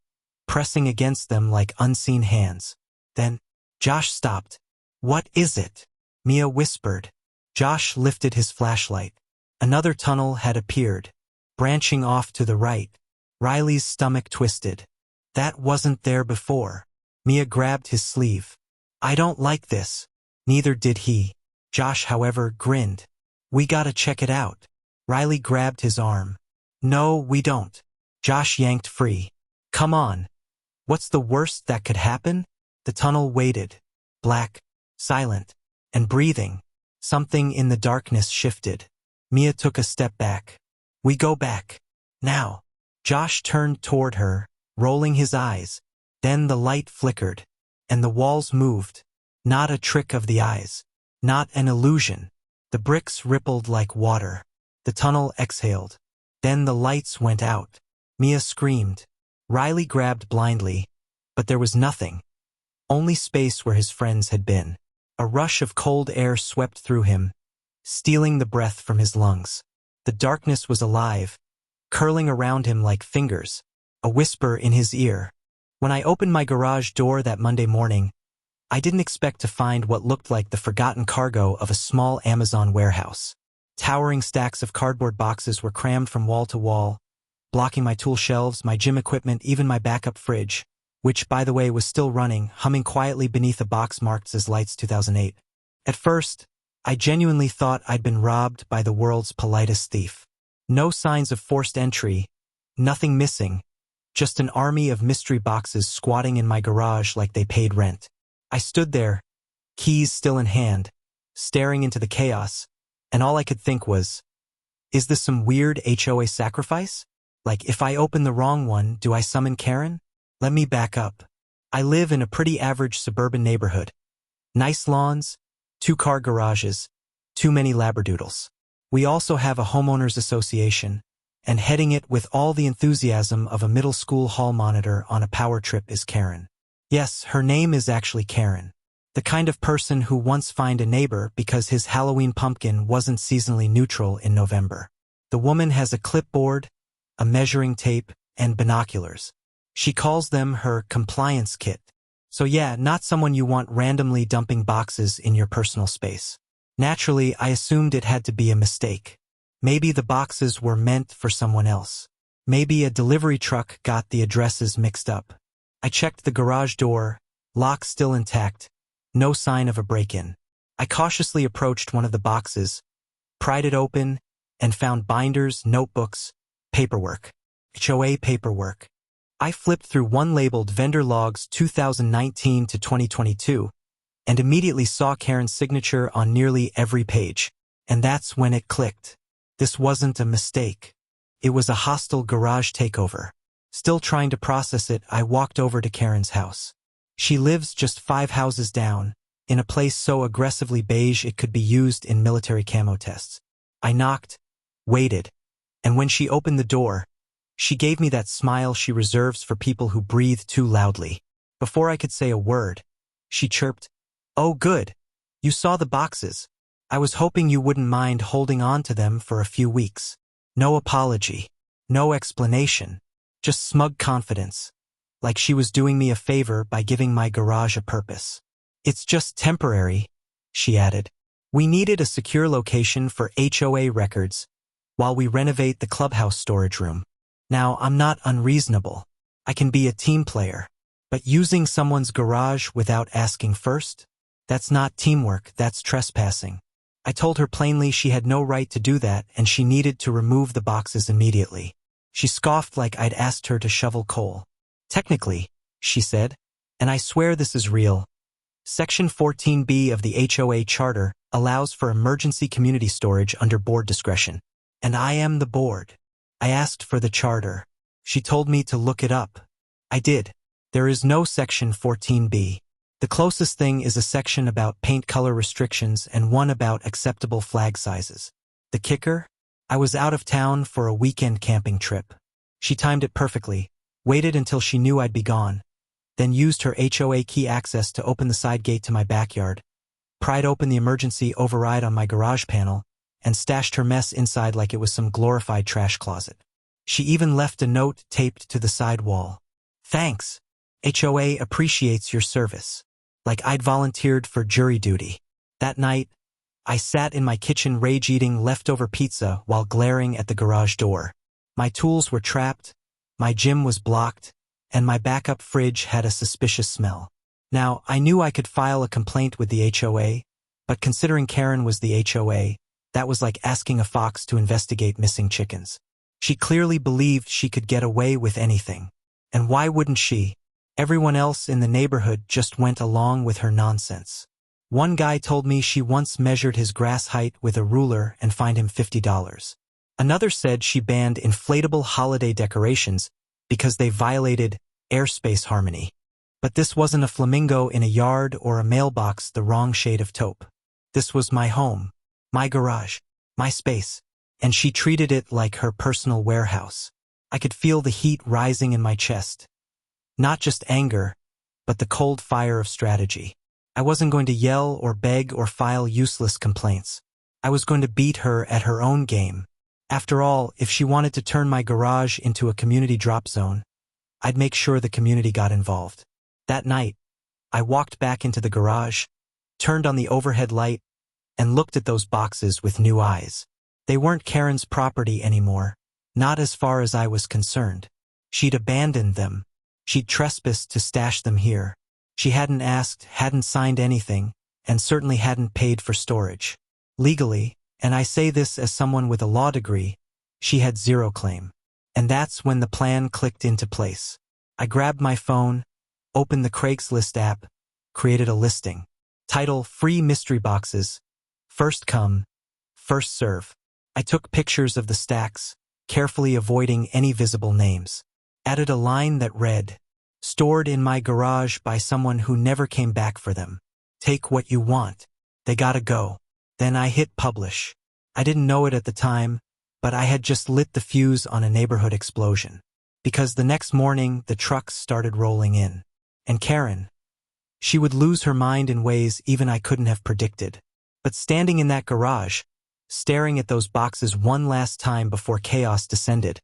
pressing against them like unseen hands. Then, Josh stopped. What is it? Mia whispered. Josh lifted his flashlight. Another tunnel had appeared, branching off to the right. Riley's stomach twisted. That wasn't there before. Mia grabbed his sleeve. I don't like this. Neither did he. Josh, however, grinned. We gotta check it out. Riley grabbed his arm. No, we don't. Josh yanked free. Come on. What's the worst that could happen? The tunnel waited. Black, silent, and breathing. Something in the darkness shifted. Mia took a step back. We go back. Now. Josh turned toward her, rolling his eyes. Then the light flickered, and the walls moved. Not a trick of the eyes. Not an illusion. The bricks rippled like water. The tunnel exhaled. Then the lights went out. Mia screamed. Riley grabbed blindly, but there was nothing. Only space where his friends had been. A rush of cold air swept through him, stealing the breath from his lungs. The darkness was alive, curling around him like fingers, a whisper in his ear. When I opened my garage door that Monday morning, I didn't expect to find what looked like the forgotten cargo of a small Amazon warehouse. Towering stacks of cardboard boxes were crammed from wall to wall, blocking my tool shelves, my gym equipment, even my backup fridge, which, by the way, was still running, humming quietly beneath a box marked as Lights 2008. At first, I genuinely thought I'd been robbed by the world's politest thief. No signs of forced entry, nothing missing, just an army of mystery boxes squatting in my garage like they paid rent. I stood there, keys still in hand, staring into the chaos, and all I could think was, is this some weird HOA sacrifice? Like, if I open the wrong one, do I summon Karen? Let me back up. I live in a pretty average suburban neighborhood. Nice lawns, 2-car garages, too many labradoodles. We also have a homeowners association, and heading it with all the enthusiasm of a middle school hall monitor on a power trip is Karen. Yes, her name is actually Karen. The kind of person who once fined a neighbor because his Halloween pumpkin wasn't seasonally neutral in November. The woman has a clipboard, a measuring tape, and binoculars. She calls them her compliance kit. So yeah, not someone you want randomly dumping boxes in your personal space. Naturally, I assumed it had to be a mistake. Maybe the boxes were meant for someone else. Maybe a delivery truck got the addresses mixed up. I checked the garage door, lock still intact, no sign of a break-in. I cautiously approached one of the boxes, pried it open, and found binders, notebooks, paperwork. HOA paperwork. I flipped through one labeled Vendor Logs 2019 to 2022 and immediately saw Karen's signature on nearly every page. And that's when it clicked. This wasn't a mistake. It was a hostile garage takeover. Still trying to process it, I walked over to Karen's house. She lives just 5 houses down, in a place so aggressively beige it could be used in military camo tests. I knocked, waited, and when she opened the door, she gave me that smile she reserves for people who breathe too loudly. Before I could say a word, she chirped, "Oh good, you saw the boxes. I was hoping you wouldn't mind holding on to them for a few weeks." No apology, no explanation, just smug confidence, like she was doing me a favor by giving my garage a purpose. "It's just temporary," she added. "We needed a secure location for HOA records while we renovate the clubhouse storage room. Now, I'm not unreasonable. I can be a team player. But using someone's garage without asking first? That's not teamwork, that's trespassing." I told her plainly she had no right to do that and she needed to remove the boxes immediately. She scoffed like I'd asked her to shovel coal. "Technically," she said, "and I swear this is real, Section 14B of the HOA Charter allows for emergency community storage under board discretion. And I am the board. I asked for the charter. She told me to look it up. I did. There is no Section 14B. The closest thing is a section about paint color restrictions and one about acceptable flag sizes. The kicker? I was out of town for a weekend camping trip. She timed it perfectly, waited until she knew I'd be gone, then used her HOA key access to open the side gate to my backyard, pried open the emergency override on my garage panel, and stashed her mess inside like it was some glorified trash closet. She even left a note taped to the side wall. "Thanks. HOA appreciates your service." Like I'd volunteered for jury duty. That night, I sat in my kitchen rage-eating leftover pizza while glaring at the garage door. My tools were trapped, my gym was blocked, and my backup fridge had a suspicious smell. Now, I knew I could file a complaint with the HOA, but considering Karen was the HOA, that was like asking a fox to investigate missing chickens. She clearly believed she could get away with anything. And why wouldn't she? Everyone else in the neighborhood just went along with her nonsense. One guy told me she once measured his grass height with a ruler and fined him $50. Another said she banned inflatable holiday decorations because they violated airspace harmony. But this wasn't a flamingo in a yard or a mailbox the wrong shade of taupe. This was my home, my garage, my space, and she treated it like her personal warehouse. I could feel the heat rising in my chest. Not just anger, but the cold fire of strategy. I wasn't going to yell or beg or file useless complaints. I was going to beat her at her own game. After all, if she wanted to turn my garage into a community drop zone, I'd make sure the community got involved. That night, I walked back into the garage, turned on the overhead light, and looked at those boxes with new eyes. They weren't Karen's property anymore, not as far as I was concerned. She'd abandoned them. She'd trespassed to stash them here. She hadn't asked, hadn't signed anything, and certainly hadn't paid for storage. Legally, and I say this as someone with a law degree, she had zero claim. And that's when the plan clicked into place. I grabbed my phone, opened the Craigslist app, created a listing. Title: Free Mystery Boxes. First come, first serve. I took pictures of the stacks, carefully avoiding any visible names. Added a line that read, "Stored in my garage by someone who never came back for them. Take what you want. They gotta go." Then I hit publish. I didn't know it at the time, but I had just lit the fuse on a neighborhood explosion. Because the next morning, the trucks started rolling in. And Karen, she would lose her mind in ways even I couldn't have predicted. But standing in that garage, staring at those boxes one last time before chaos descended,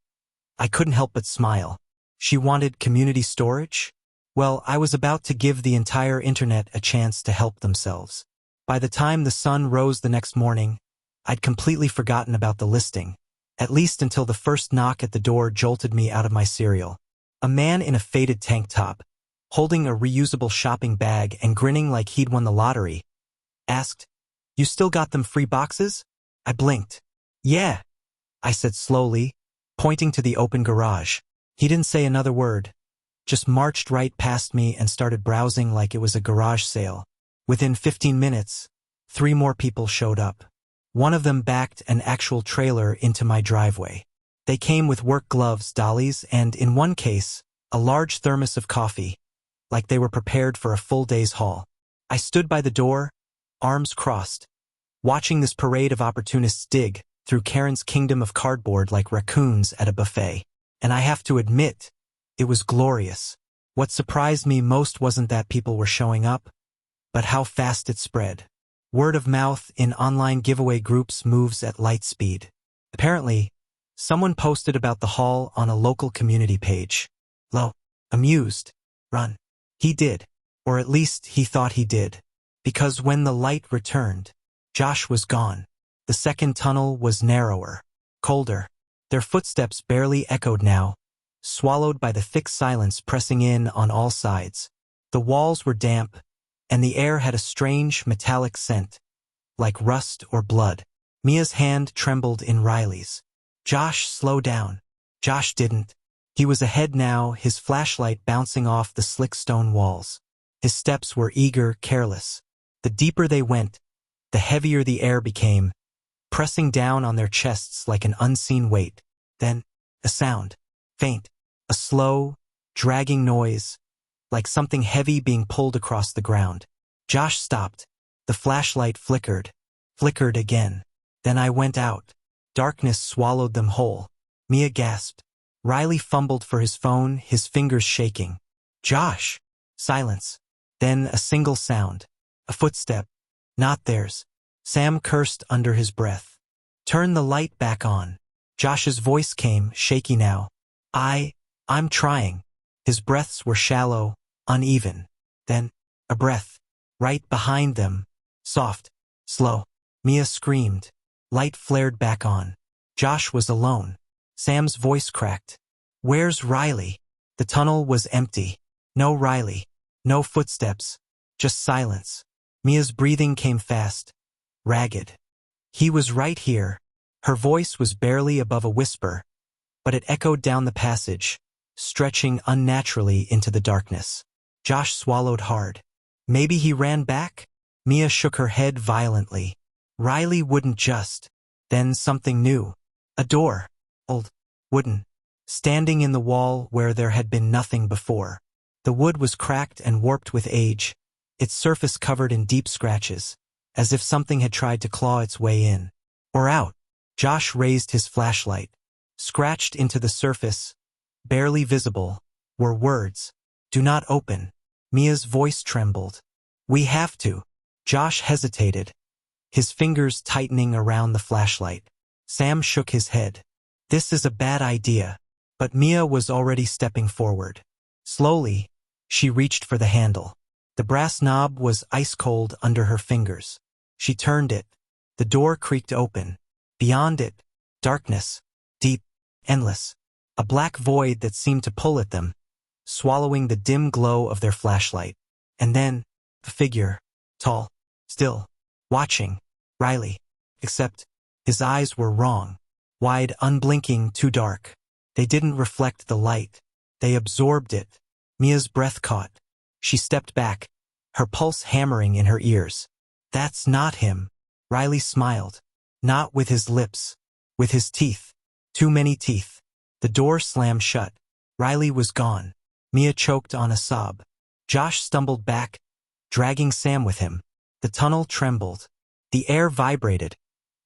I couldn't help but smile. She wanted community storage? Well, I was about to give the entire internet a chance to help themselves. By the time the sun rose the next morning, I'd completely forgotten about the listing, at least until the first knock at the door jolted me out of my cereal. A man in a faded tank top, holding a reusable shopping bag and grinning like he'd won the lottery, asked, "You still got them free boxes?" I blinked. "Yeah," I said slowly, pointing to the open garage. He didn't say another word, just marched right past me and started browsing like it was a garage sale. Within 15 minutes, 3 more people showed up. One of them backed an actual trailer into my driveway. They came with work gloves, dollies, and, in one case, a large thermos of coffee, like they were prepared for a full day's haul. I stood by the door, arms crossed, watching this parade of opportunists dig through Karen's kingdom of cardboard like raccoons at a buffet. And I have to admit, it was glorious. What surprised me most wasn't that people were showing up, but how fast it spread. Word of mouth in online giveaway groups moves at light speed. Apparently, someone posted about the haul on a local community page. Lo, amused, run. He did, or at least he thought he did. Because when the light returned, Josh was gone. The second tunnel was narrower, colder. Their footsteps barely echoed now, swallowed by the thick silence pressing in on all sides. The walls were damp, and the air had a strange metallic scent, like rust or blood. Mia's hand trembled in Riley's. "Josh, slow down." Josh didn't. He was ahead now, his flashlight bouncing off the slick stone walls. His steps were eager, careless. The deeper they went, the heavier the air became, pressing down on their chests like an unseen weight. Then, a sound. Faint. A slow, dragging noise, like something heavy being pulled across the ground. Josh stopped. The flashlight flickered again. Then I went out. Darkness swallowed them whole. Mia gasped. Riley fumbled for his phone, his fingers shaking. Josh! Silence. Then a single sound. A footstep. Not theirs. Sam cursed under his breath. Turn the light back on. Josh's voice came, shaky now. I'm trying. His breaths were shallow, uneven. Then, a breath. Right behind them. Soft. Slow. Mia screamed. Light flared back on. Josh was alone. Sam's voice cracked. Where's Riley? The tunnel was empty. No Riley. No footsteps. Just silence. Mia's breathing came fast. Ragged. He was right here. Her voice was barely above a whisper, but it echoed down the passage, stretching unnaturally into the darkness. Josh swallowed hard. Maybe he ran back? Mia shook her head violently. Riley wouldn't just. Then something new. A door. Old. Wooden. Standing in the wall where there had been nothing before. The wood was cracked and warped with age, its surface covered in deep scratches, as if something had tried to claw its way in. Or out. Josh raised his flashlight. Scratched into the surface, barely visible, were words. Do not open. Mia's voice trembled. We have to. Josh hesitated, his fingers tightening around the flashlight. Sam shook his head. This is a bad idea. But Mia was already stepping forward. Slowly, she reached for the handle. The brass knob was ice-cold under her fingers. She turned it. The door creaked open. Beyond it, darkness. Deep, endless. A black void that seemed to pull at them, swallowing the dim glow of their flashlight. And then, a figure. Tall. Still. Watching. Riley. Except, his eyes were wrong. Wide, unblinking, too dark. They didn't reflect the light. They absorbed it. Mia's breath caught. She stepped back, her pulse hammering in her ears. That's not him. Riley smiled. Not with his lips. With his teeth. Too many teeth. The door slammed shut. Riley was gone. Mia choked on a sob. Josh stumbled back, dragging Sam with him. The tunnel trembled. The air vibrated,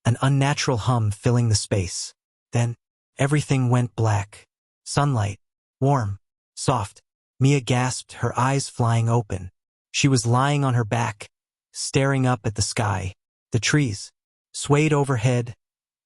an unnatural hum filling the space. Then, everything went black. Sunlight. Warm. Soft. Mia gasped, her eyes flying open. She was lying on her back, staring up at the sky. The trees swayed overhead,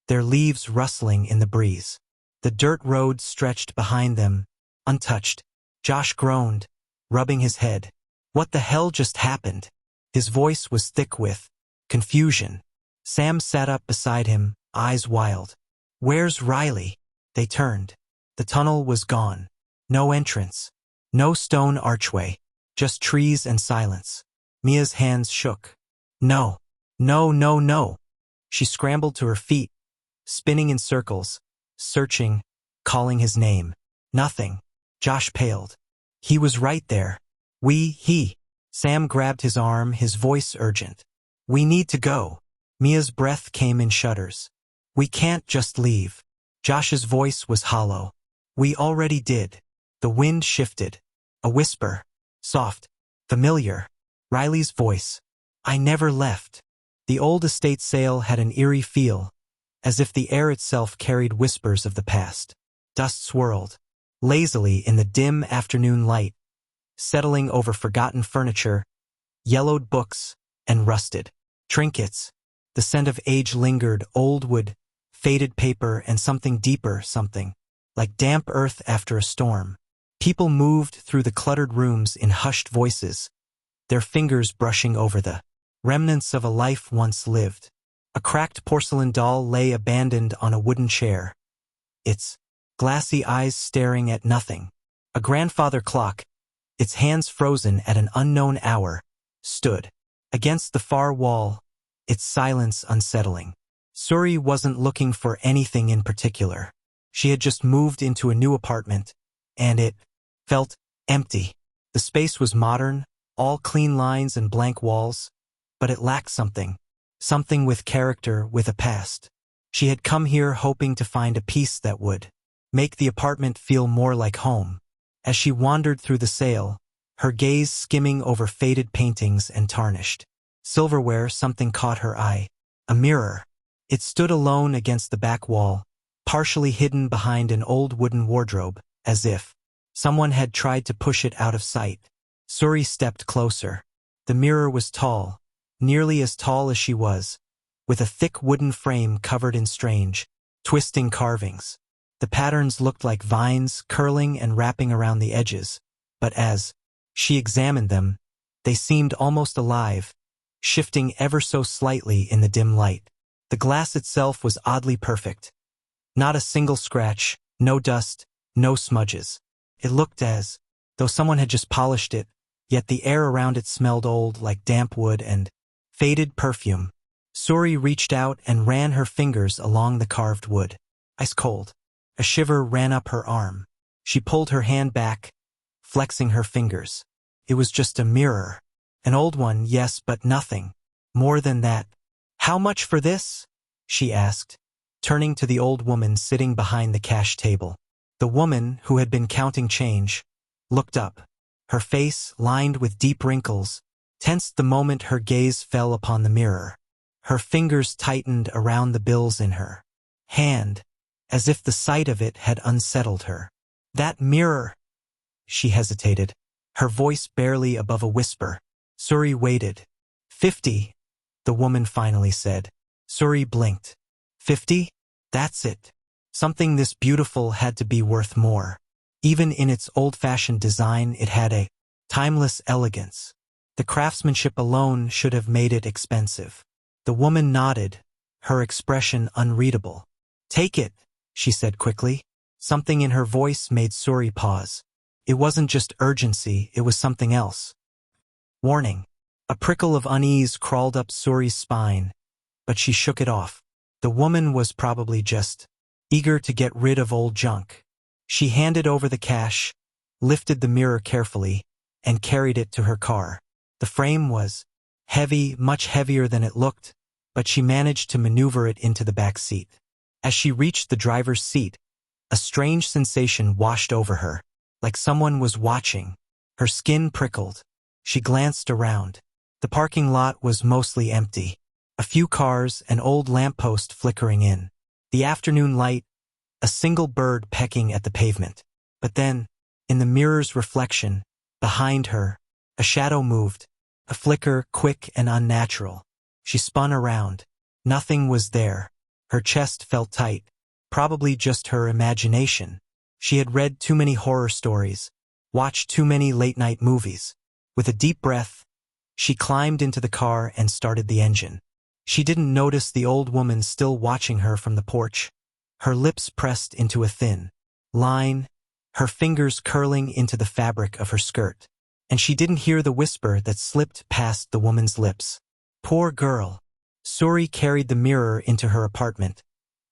their leaves rustling in the breeze. The dirt road stretched behind them, untouched. Josh groaned, rubbing his head. What the hell just happened? His voice was thick with confusion. Sam sat up beside him, eyes wild. Where's Riley? They turned. The tunnel was gone. No entrance. No stone archway. Just trees and silence. Mia's hands shook. No. No, no, no. She scrambled to her feet, spinning in circles, searching, calling his name. Nothing. Josh paled. He was right there. He. Sam grabbed his arm, his voice urgent. We need to go. Mia's breath came in shudders. We can't just leave. Josh's voice was hollow. We already did. The wind shifted. A whisper. Soft. Familiar. Riley's voice. I never left. The old estate sail had an eerie feel, as if the air itself carried whispers of the past. Dust swirled, lazily in the dim afternoon light, settling over forgotten furniture, yellowed books, and rusted trinkets. The scent of age lingered, old wood, faded paper, and something deeper, something like damp earth after a storm. People moved through the cluttered rooms in hushed voices, their fingers brushing over the remnants of a life once lived. A cracked porcelain doll lay abandoned on a wooden chair, its glassy eyes staring at nothing. A grandfather clock, its hands frozen at an unknown hour, stood against the far wall, its silence unsettling. Suri wasn't looking for anything in particular. She had just moved into a new apartment, and it felt empty. The space was modern, all clean lines and blank walls, but it lacked something. Something with character, with a past. She had come here hoping to find a piece that would make the apartment feel more like home. As she wandered through the sale, her gaze skimming over faded paintings and tarnished silverware, something caught her eye. A mirror. It stood alone against the back wall, partially hidden behind an old wooden wardrobe, as if someone had tried to push it out of sight. Suri stepped closer. The mirror was tall, nearly as tall as she was, with a thick wooden frame covered in strange, twisting carvings. The patterns looked like vines curling and wrapping around the edges, but as she examined them, they seemed almost alive, shifting ever so slightly in the dim light. The glass itself was oddly perfect. Not a single scratch, no dust, no smudges. It looked as though someone had just polished it, yet the air around it smelled old, like damp wood and faded perfume. Suri reached out and ran her fingers along the carved wood. Ice cold. A shiver ran up her arm. She pulled her hand back, flexing her fingers. It was just a mirror. An old one, yes, but nothing more than that. "How much for this?" she asked, turning to the old woman sitting behind the cash table. The woman, who had been counting change, looked up. Her face, lined with deep wrinkles, tensed the moment her gaze fell upon the mirror. Her fingers tightened around the bills in her hand, as if the sight of it had unsettled her. "That mirror," she hesitated, her voice barely above a whisper. Suri waited. "50, the woman finally said. Suri blinked. 50? That's it. Something this beautiful had to be worth more. Even in its old-fashioned design, it had a timeless elegance. The craftsmanship alone should have made it expensive. The woman nodded, her expression unreadable. "Take it," she said quickly. Something in her voice made Suri pause. It wasn't just urgency, it was something else. Warning. A prickle of unease crawled up Suri's spine, but she shook it off. The woman was probably just eager to get rid of old junk. She handed over the cash, lifted the mirror carefully, and carried it to her car. The frame was heavy, much heavier than it looked, but she managed to maneuver it into the back seat. As she reached the driver's seat, a strange sensation washed over her, like someone was watching. Her skin prickled. She glanced around. The parking lot was mostly empty. A few cars, an old lamppost flickering in the afternoon light, a single bird pecking at the pavement. But then, in the mirror's reflection, behind her, a shadow moved, a flicker quick and unnatural. She spun around. Nothing was there. Her chest felt tight, probably just her imagination. She had read too many horror stories, watched too many late-night movies. With a deep breath, she climbed into the car and started the engine. She didn't notice the old woman still watching her from the porch, her lips pressed into a thin line, her fingers curling into the fabric of her skirt. And she didn't hear the whisper that slipped past the woman's lips. Poor girl. Suri carried the mirror into her apartment,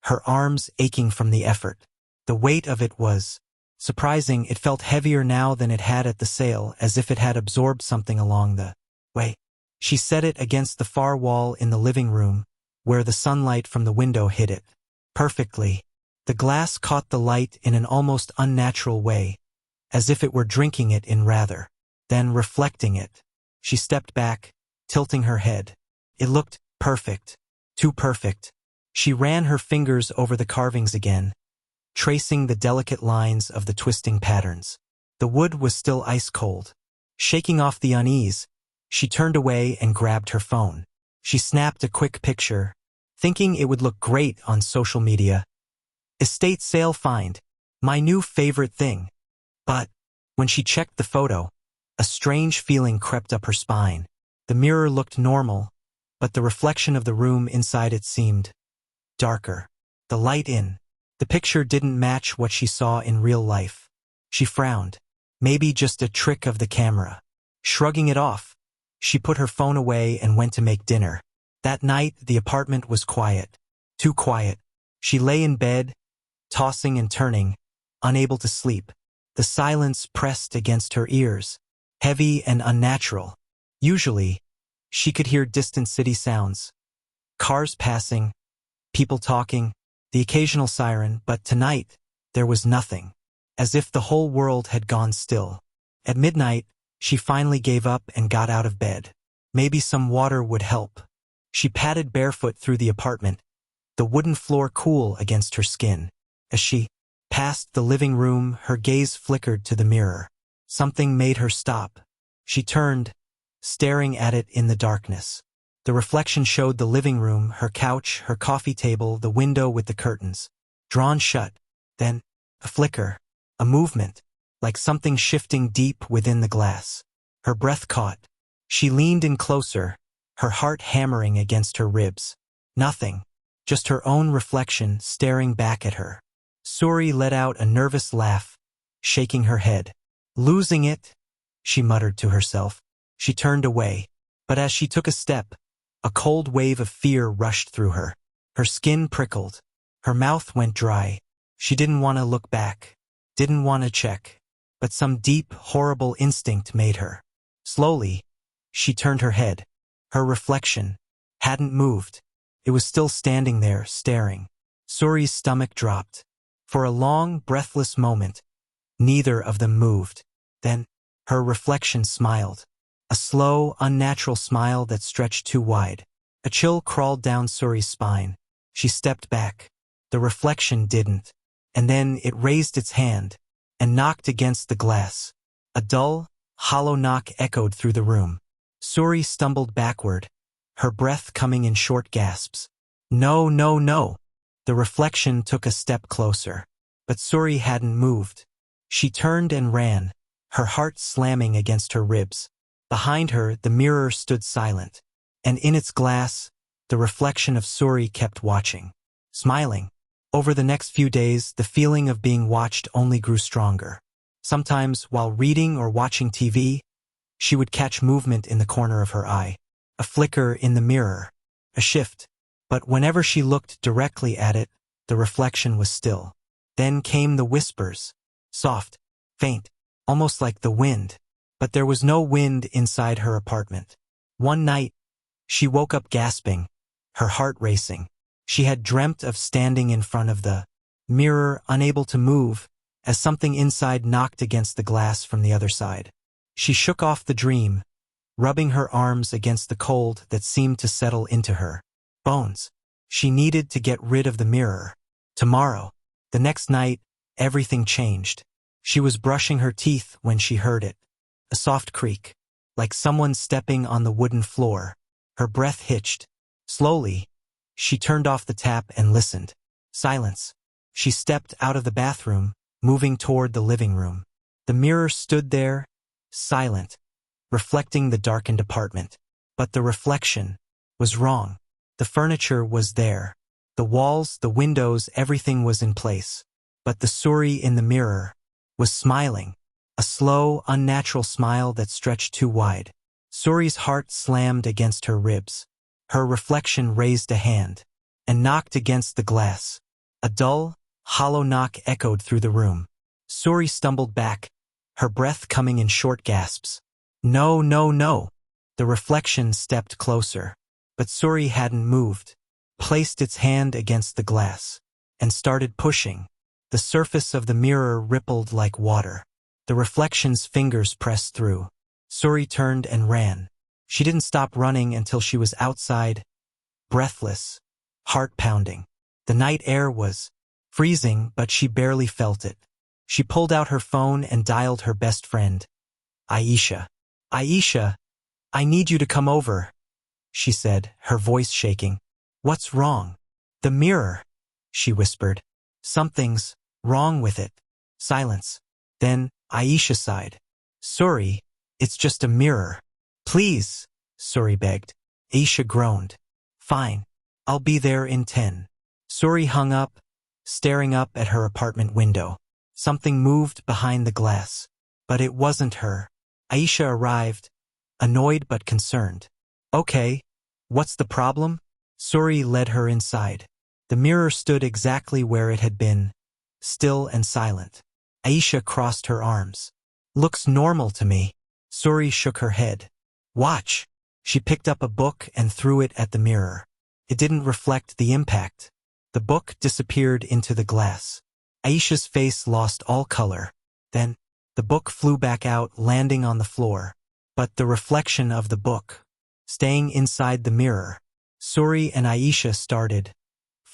her arms aching from the effort. The weight of it was surprising. It felt heavier now than it had at the sale, as if it had absorbed something along the way. She set it against the far wall in the living room, where the sunlight from the window hit it perfectly. The glass caught the light in an almost unnatural way, as if it were drinking it in rather than reflecting it. She stepped back, tilting her head. It looked perfect, too perfect. She ran her fingers over the carvings again, tracing the delicate lines of the twisting patterns. The wood was still ice cold. Shaking off the unease, she turned away and grabbed her phone. She snapped a quick picture, thinking it would look great on social media. Estate sale find, my new favorite thing. But when she checked the photo, a strange feeling crept up her spine. The mirror looked normal, but the reflection of the room inside it seemed darker. The light in the picture didn't match what she saw in real life. She frowned. Maybe just a trick of the camera. Shrugging it off, she put her phone away and went to make dinner. That night, the apartment was quiet. Too quiet. She lay in bed, tossing and turning, unable to sleep. The silence pressed against her ears, heavy and unnatural. Usually, she could hear distant city sounds. Cars passing, people talking, the occasional siren, but tonight, there was nothing. As if the whole world had gone still. At midnight, she finally gave up and got out of bed. Maybe some water would help. She padded barefoot through the apartment, the wooden floor cool against her skin. As she passed the living room, her gaze flickered to the mirror. Something made her stop. She turned, staring at it in the darkness. The reflection showed the living room, her couch, her coffee table, the window with the curtains drawn shut. Then, a flicker, a movement, like something shifting deep within the glass. Her breath caught. She leaned in closer, her heart hammering against her ribs. Nothing, just her own reflection staring back at her. Suri let out a nervous laugh, shaking her head. Losing it, she muttered to herself. She turned away, but as she took a step, a cold wave of fear rushed through her. Her skin prickled. Her mouth went dry. She didn't want to look back, didn't want to check, but some deep, horrible instinct made her. Slowly, she turned her head. Her reflection hadn't moved. It was still standing there, staring. Suri's stomach dropped. For a long, breathless moment, neither of them moved. Then, her reflection smiled. A slow, unnatural smile that stretched too wide. A chill crawled down Suri's spine. She stepped back. The reflection didn't. And then it raised its hand and knocked against the glass. A dull, hollow knock echoed through the room. Suri stumbled backward, her breath coming in short gasps. No, no, no. The reflection took a step closer. But Suri hadn't moved. She turned and ran, her heart slamming against her ribs. Behind her, the mirror stood silent, and in its glass, the reflection of Suri kept watching, smiling. Over the next few days, the feeling of being watched only grew stronger. Sometimes, while reading or watching TV, she would catch movement in the corner of her eye, a flicker in the mirror, a shift. But whenever she looked directly at it, the reflection was still. Then came the whispers, soft, faint, almost like the wind. But there was no wind inside her apartment. One night, she woke up gasping, her heart racing. She had dreamt of standing in front of the mirror, unable to move, as something inside knocked against the glass from the other side. She shook off the dream, rubbing her arms against the cold that seemed to settle into her bones. She needed to get rid of the mirror. Tomorrow. The next night, everything changed. She was brushing her teeth when she heard it. A soft creak, like someone stepping on the wooden floor. Her breath hitched. Slowly, she turned off the tap and listened. Silence. She stepped out of the bathroom, moving toward the living room. The mirror stood there, silent, reflecting the darkened apartment. But the reflection was wrong. The furniture was there. The walls, the windows, everything was in place. But the Suri in the mirror was smiling. A slow, unnatural smile that stretched too wide. Suri's heart slammed against her ribs. Her reflection raised a hand and knocked against the glass. A dull, hollow knock echoed through the room. Suri stumbled back, her breath coming in short gasps. No, no, no. The reflection stepped closer. But Suri hadn't moved, placed its hand against the glass, and started pushing. The surface of the mirror rippled like water. The reflection's fingers pressed through. Suri turned and ran. She didn't stop running until she was outside, breathless, heart pounding. The night air was freezing, but she barely felt it. She pulled out her phone and dialed her best friend, Aisha. Aisha, I need you to come over, she said, her voice shaking. What's wrong? The mirror, she whispered. Something's wrong with it. Silence. Then, Aisha sighed. Suri, it's just a mirror. Please, Suri begged. Aisha groaned. Fine. I'll be there in 10. Suri hung up, staring up at her apartment window. Something moved behind the glass. But it wasn't her. Aisha arrived, annoyed but concerned. Okay, what's the problem? Suri led her inside. The mirror stood exactly where it had been, still and silent. Aisha crossed her arms. Looks normal to me. Suri shook her head. Watch. She picked up a book and threw it at the mirror. It didn't reflect the impact. The book disappeared into the glass. Aisha's face lost all color. Then, the book flew back out, landing on the floor. But the reflection of the book, staying inside the mirror. Suri and Aisha started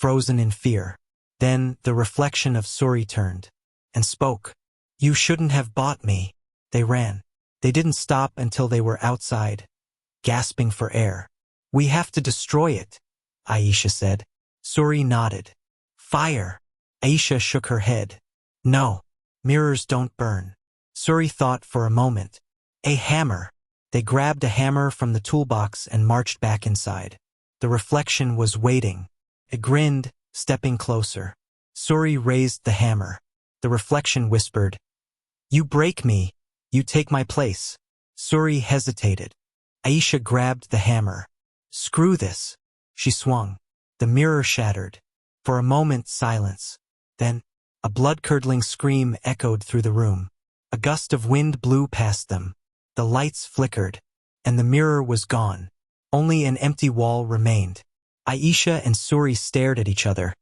frozen in fear. Then the reflection of Suri turned and spoke. "You shouldn't have bought me." They ran. They didn't stop until they were outside, gasping for air. "We have to destroy it," Aisha said. Suri nodded. "Fire." Aisha shook her head. "No. Mirrors don't burn." Suri thought for a moment. "A hammer." They grabbed a hammer from the toolbox and marched back inside. The reflection was waiting. It grinned, stepping closer. Suri raised the hammer. The reflection whispered, "You break me. You take my place." Suri hesitated. Aisha grabbed the hammer. "Screw this." She swung. The mirror shattered. For a moment, silence. Then, a blood-curdling scream echoed through the room. A gust of wind blew past them. The lights flickered, and the mirror was gone. Only an empty wall remained. Aisha and Suri stared at each other,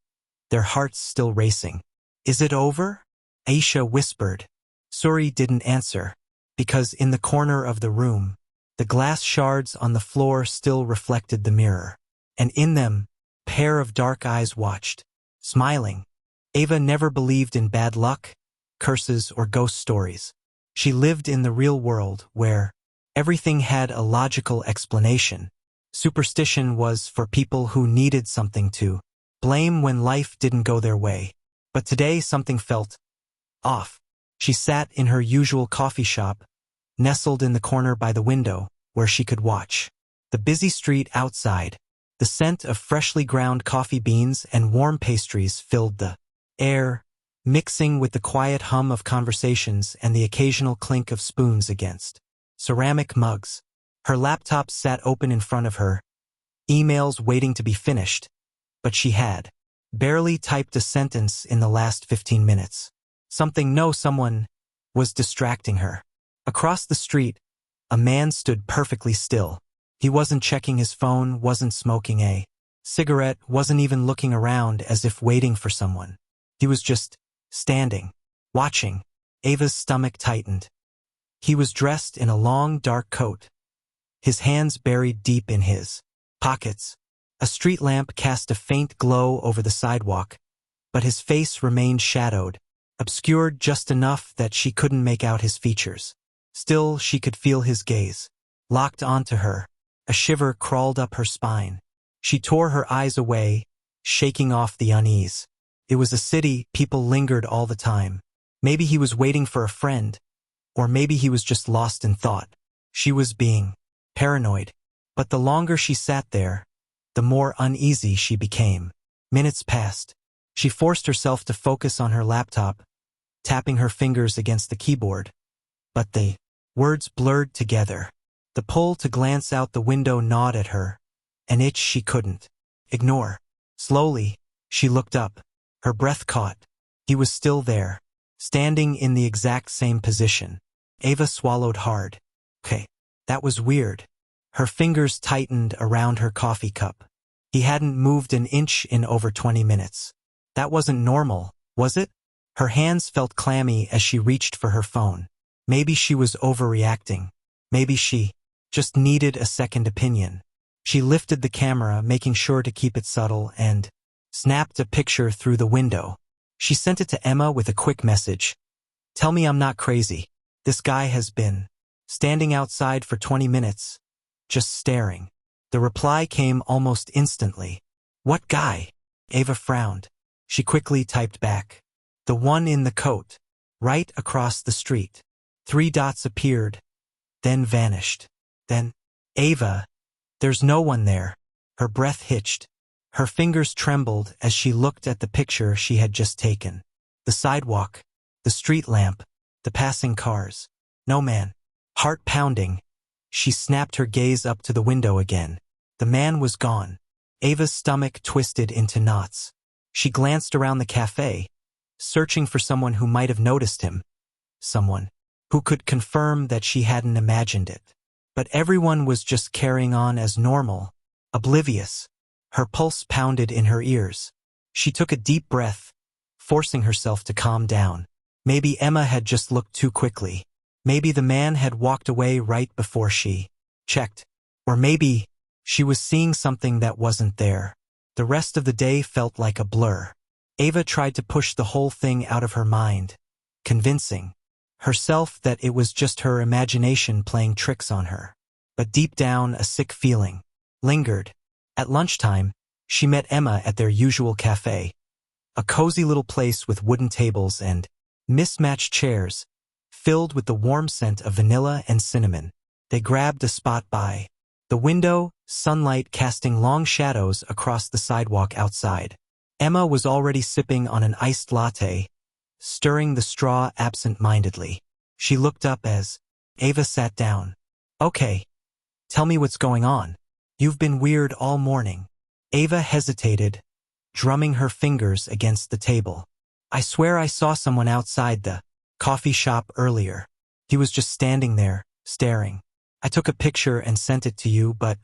their hearts still racing. "Is it over?" Aisha whispered. Suri didn't answer, because in the corner of the room, the glass shards on the floor still reflected the mirror. And in them, a pair of dark eyes watched, smiling. Ava never believed in bad luck, curses, or ghost stories. She lived in the real world, where everything had a logical explanation. Superstition was for people who needed something to blame when life didn't go their way. But today something felt off. She sat in her usual coffee shop, nestled in the corner by the window, where she could watch the busy street outside. The scent of freshly ground coffee beans and warm pastries filled the air, mixing with the quiet hum of conversations and the occasional clink of spoons against ceramic mugs. Her laptop sat open in front of her, emails waiting to be finished, but she had barely typed a sentence in the last 15 minutes. Someone was distracting her. Across the street, a man stood perfectly still. He wasn't checking his phone, wasn't smoking a cigarette, wasn't even looking around as if waiting for someone. He was just standing, watching. Ava's stomach tightened. He was dressed in a long, dark coat, his hands buried deep in his pockets. A street lamp cast a faint glow over the sidewalk, but his face remained shadowed, obscured just enough that she couldn't make out his features. Still, she could feel his gaze, locked onto her. A shiver crawled up her spine. She tore her eyes away, shaking off the unease. It was a city, people lingered all the time. Maybe he was waiting for a friend, or maybe he was just lost in thought. She was being paranoid. But the longer she sat there, the more uneasy she became. Minutes passed. She forced herself to focus on her laptop, tapping her fingers against the keyboard. But the words blurred together. The pull to glance out the window gnawed at her, an itch she couldn't ignore. Slowly, she looked up. Her breath caught. He was still there, standing in the exact same position. Ava swallowed hard. Okay, that was weird. Her fingers tightened around her coffee cup. He hadn't moved an inch in over 20 minutes. That wasn't normal, was it? Her hands felt clammy as she reached for her phone. Maybe she was overreacting. Maybe she just needed a second opinion. She lifted the camera, making sure to keep it subtle, and snapped a picture through the window. She sent it to Emma with a quick message. "Tell me I'm not crazy. This guy has been standing outside for 20 minutes, just staring." The reply came almost instantly. "What guy?" Ava frowned. She quickly typed back. "The one in the coat, right across the street." 3 dots appeared, then vanished. Then, "Ava, there's no one there." Her breath hitched. Her fingers trembled as she looked at the picture she had just taken. The sidewalk, the street lamp, the passing cars. No man. Heart pounding, she snapped her gaze up to the window again. The man was gone. Ava's stomach twisted into knots. She glanced around the cafe, searching for someone who might have noticed him. Someone who could confirm that she hadn't imagined it. But everyone was just carrying on as normal, oblivious. Her pulse pounded in her ears. She took a deep breath, forcing herself to calm down. Maybe Emma had just looked too quickly. Maybe the man had walked away right before she checked. Or maybe she was seeing something that wasn't there. The rest of the day felt like a blur. Ava tried to push the whole thing out of her mind, convincing herself that it was just her imagination playing tricks on her. But deep down, a sick feeling lingered. At lunchtime, she met Emma at their usual cafe, a cozy little place with wooden tables and mismatched chairs, filled with the warm scent of vanilla and cinnamon. They grabbed a spot by the window, sunlight casting long shadows across the sidewalk outside. Emma was already sipping on an iced latte, stirring the straw absent-mindedly. She looked up as Ava sat down. "Okay, tell me what's going on. You've been weird all morning." Ava hesitated, drumming her fingers against the table. "I swear I saw someone outside the coffee shop earlier. He was just standing there, staring. I took a picture and sent it to you, but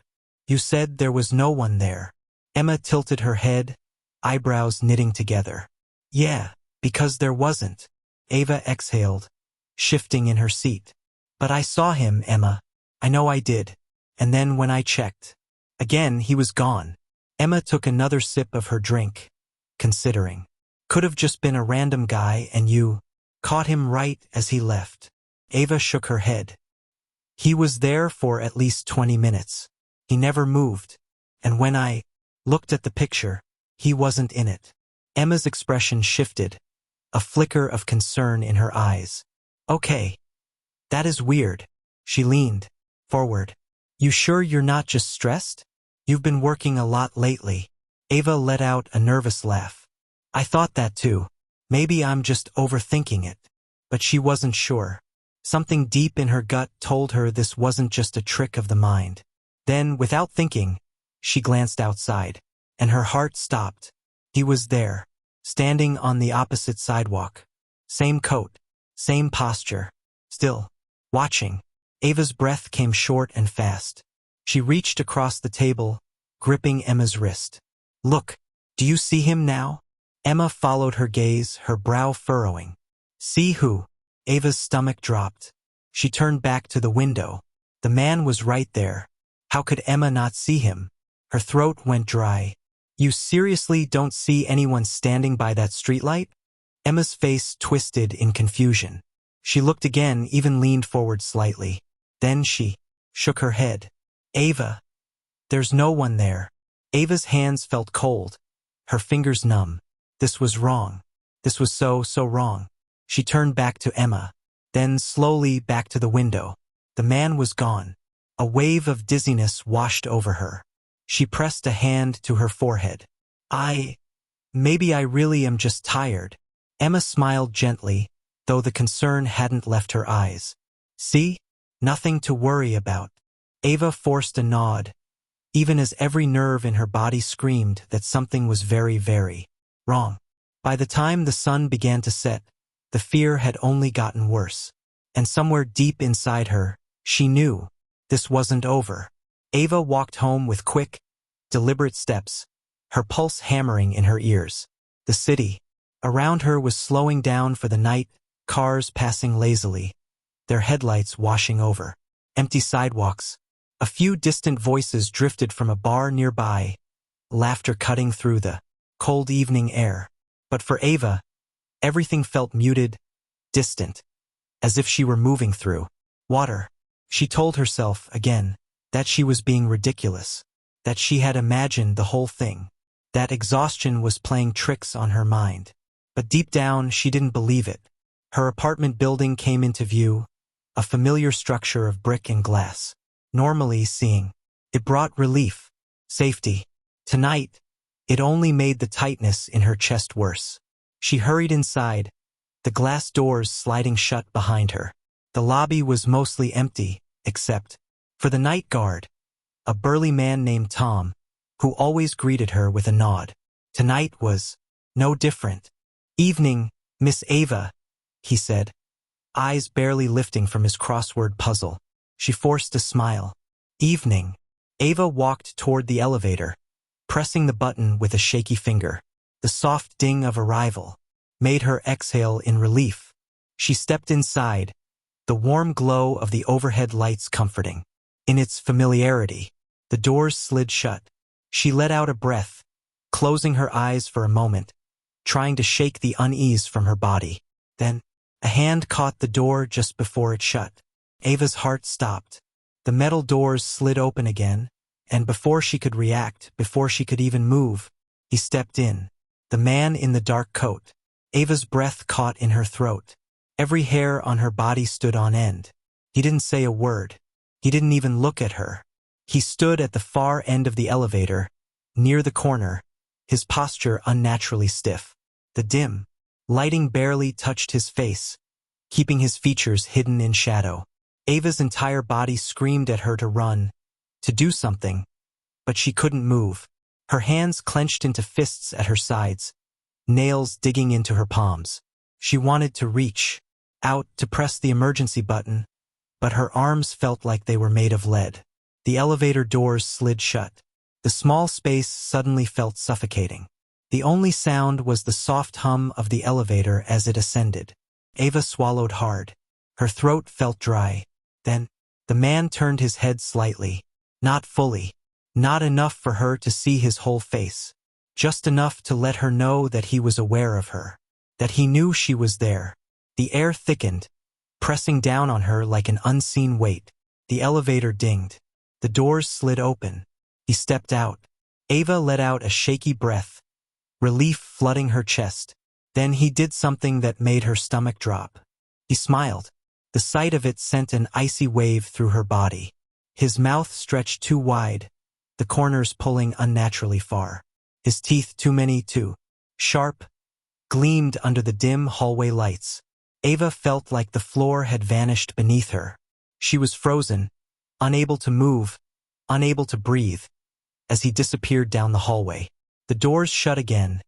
you said there was no one there." Emma tilted her head, eyebrows knitting together. "Yeah, because there wasn't." Ava exhaled, shifting in her seat. "But I saw him, Emma. I know I did. And then when I checked again, he was gone." Emma took another sip of her drink, considering. "Could have just been a random guy and you caught him right as he left." Ava shook her head. "He was there for at least 20 minutes. He never moved. And when I looked at the picture, he wasn't in it." Emma's expression shifted, a flicker of concern in her eyes. "Okay. That is weird." She leaned forward. "You sure you're not just stressed? You've been working a lot lately." Ava let out a nervous laugh. "I thought that too. Maybe I'm just overthinking it." But she wasn't sure. Something deep in her gut told her this wasn't just a trick of the mind. Then, without thinking, she glanced outside, and her heart stopped. He was there, standing on the opposite sidewalk. Same coat, same posture, still watching. Ava's breath came short and fast. She reached across the table, gripping Emma's wrist. "Look, do you see him now?" Emma followed her gaze, her brow furrowing. "See who?" Ava's stomach dropped. She turned back to the window. The man was right there. How could Emma not see him? Her throat went dry. "You seriously don't see anyone standing by that streetlight?" Emma's face twisted in confusion. She looked again, even leaned forward slightly. Then she shook her head. "Ava, there's no one there." Ava's hands felt cold, her fingers numb. This was wrong. This was so wrong. She turned back to Emma, then slowly back to the window. The man was gone. A wave of dizziness washed over her. She pressed a hand to her forehead. Maybe I really am just tired." Emma smiled gently, though the concern hadn't left her eyes. "See? Nothing to worry about." Ava forced a nod, even as every nerve in her body screamed that something was very, very wrong. By the time the sun began to set, the fear had only gotten worse. And somewhere deep inside her, she knew this wasn't over. Ava walked home with quick, deliberate steps, her pulse hammering in her ears. The city around her was slowing down for the night, cars passing lazily, their headlights washing over empty sidewalks. A few distant voices drifted from a bar nearby, laughter cutting through the cold evening air. But for Ava, everything felt muted, distant, as if she were moving through water. She told herself, again, that she was being ridiculous, that she had imagined the whole thing, that exhaustion was playing tricks on her mind. But deep down, she didn't believe it. Her apartment building came into view, a familiar structure of brick and glass. Normally seeing it brought relief, safety. Tonight, it only made the tightness in her chest worse. She hurried inside, the glass doors sliding shut behind her. The lobby was mostly empty, except for the night guard, a burly man named Tom, who always greeted her with a nod. Tonight was no different. "Evening, Miss Ava," he said, eyes barely lifting from his crossword puzzle. She forced a smile. "Evening." Ava walked toward the elevator, pressing the button with a shaky finger. The soft ding of arrival made her exhale in relief. She stepped inside, the warm glow of the overhead lights comforting. In its familiarity, the doors slid shut. She let out a breath, closing her eyes for a moment, trying to shake the unease from her body. Then, a hand caught the door just before it shut. Ava's heart stopped. The metal doors slid open again, and before she could react, before she could even move, he stepped in. The man in the dark coat. Ava's breath caught in her throat. Every hair on her body stood on end. He didn't say a word. He didn't even look at her. He stood at the far end of the elevator, near the corner, his posture unnaturally stiff. The dim lighting barely touched his face, keeping his features hidden in shadow. Ava's entire body screamed at her to run, to do something, but she couldn't move. Her hands clenched into fists at her sides, nails digging into her palms. She wanted to reach out to press the emergency button, but her arms felt like they were made of lead. The elevator doors slid shut. The small space suddenly felt suffocating. The only sound was the soft hum of the elevator as it ascended. Ava swallowed hard. Her throat felt dry. Then, the man turned his head slightly. Not fully. Not enough for her to see his whole face. Just enough to let her know that he was aware of her. That he knew she was there. The air thickened, pressing down on her like an unseen weight. The elevator dinged. The doors slid open. He stepped out. Ava let out a shaky breath, relief flooding her chest. Then he did something that made her stomach drop. He smiled. The sight of it sent an icy wave through her body. His mouth stretched too wide, the corners pulling unnaturally far. His teeth too sharp, gleamed under the dim hallway lights. Ava felt like the floor had vanished beneath her. She was frozen, unable to move, unable to breathe, as he disappeared down the hallway. The doors shut again,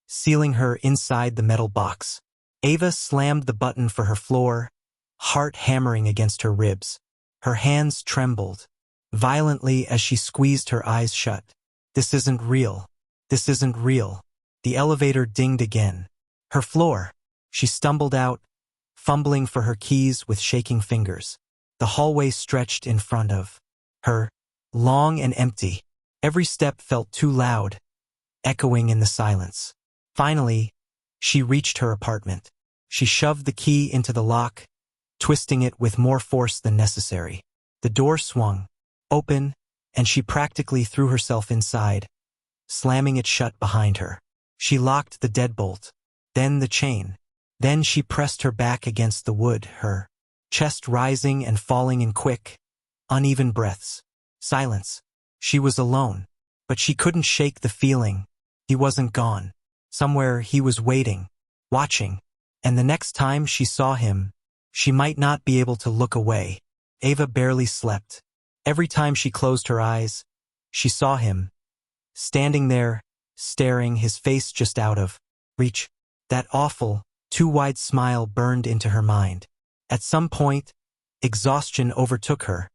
sealing her inside the metal box. Ava slammed the button for her floor, heart hammering against her ribs. Her hands trembled violently as she squeezed her eyes shut. This isn't real. This isn't real. The elevator dinged again. Her floor. She stumbled out, fumbling for her keys with shaking fingers. The hallway stretched in front of her, long and empty. Every step felt too loud, echoing in the silence. Finally, she reached her apartment. She shoved the key into the lock, twisting it with more force than necessary. The door swung open, and she practically threw herself inside, slamming it shut behind her. She locked the deadbolt, then the chain. Then she pressed her back against the wood, her chest rising and falling in quick, uneven breaths. Silence. She was alone, but she couldn't shake the feeling. He wasn't gone. Somewhere he was waiting, watching, and the next time she saw him, she might not be able to look away. Ava barely slept. Every time she closed her eyes, she saw him, standing there, staring, his face just out of reach. That awful, too wide smile burned into her mind. At some point, exhaustion overtook her,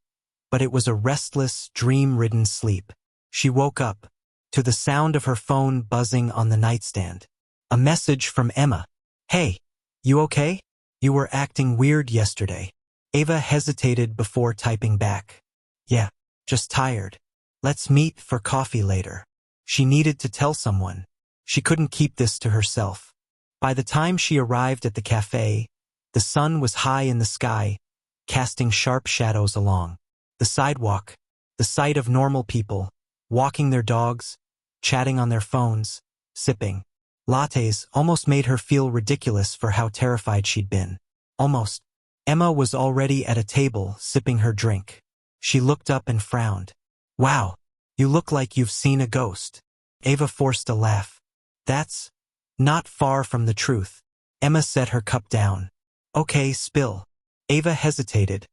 but it was a restless, dream-ridden sleep. She woke up to the sound of her phone buzzing on the nightstand. A message from Emma. "Hey, you okay? You were acting weird yesterday." Ava hesitated before typing back. "Yeah, just tired. Let's meet for coffee later." She needed to tell someone. She couldn't keep this to herself. By the time she arrived at the cafe, the sun was high in the sky, casting sharp shadows along the sidewalk. The sight of normal people, walking their dogs, chatting on their phones, sipping lattes, almost made her feel ridiculous for how terrified she'd been. Almost. Emma was already at a table, sipping her drink. She looked up and frowned. "Wow, you look like you've seen a ghost." Ava forced a laugh. "That's not far from the truth." Emma set her cup down. "Okay, spill." Ava hesitated,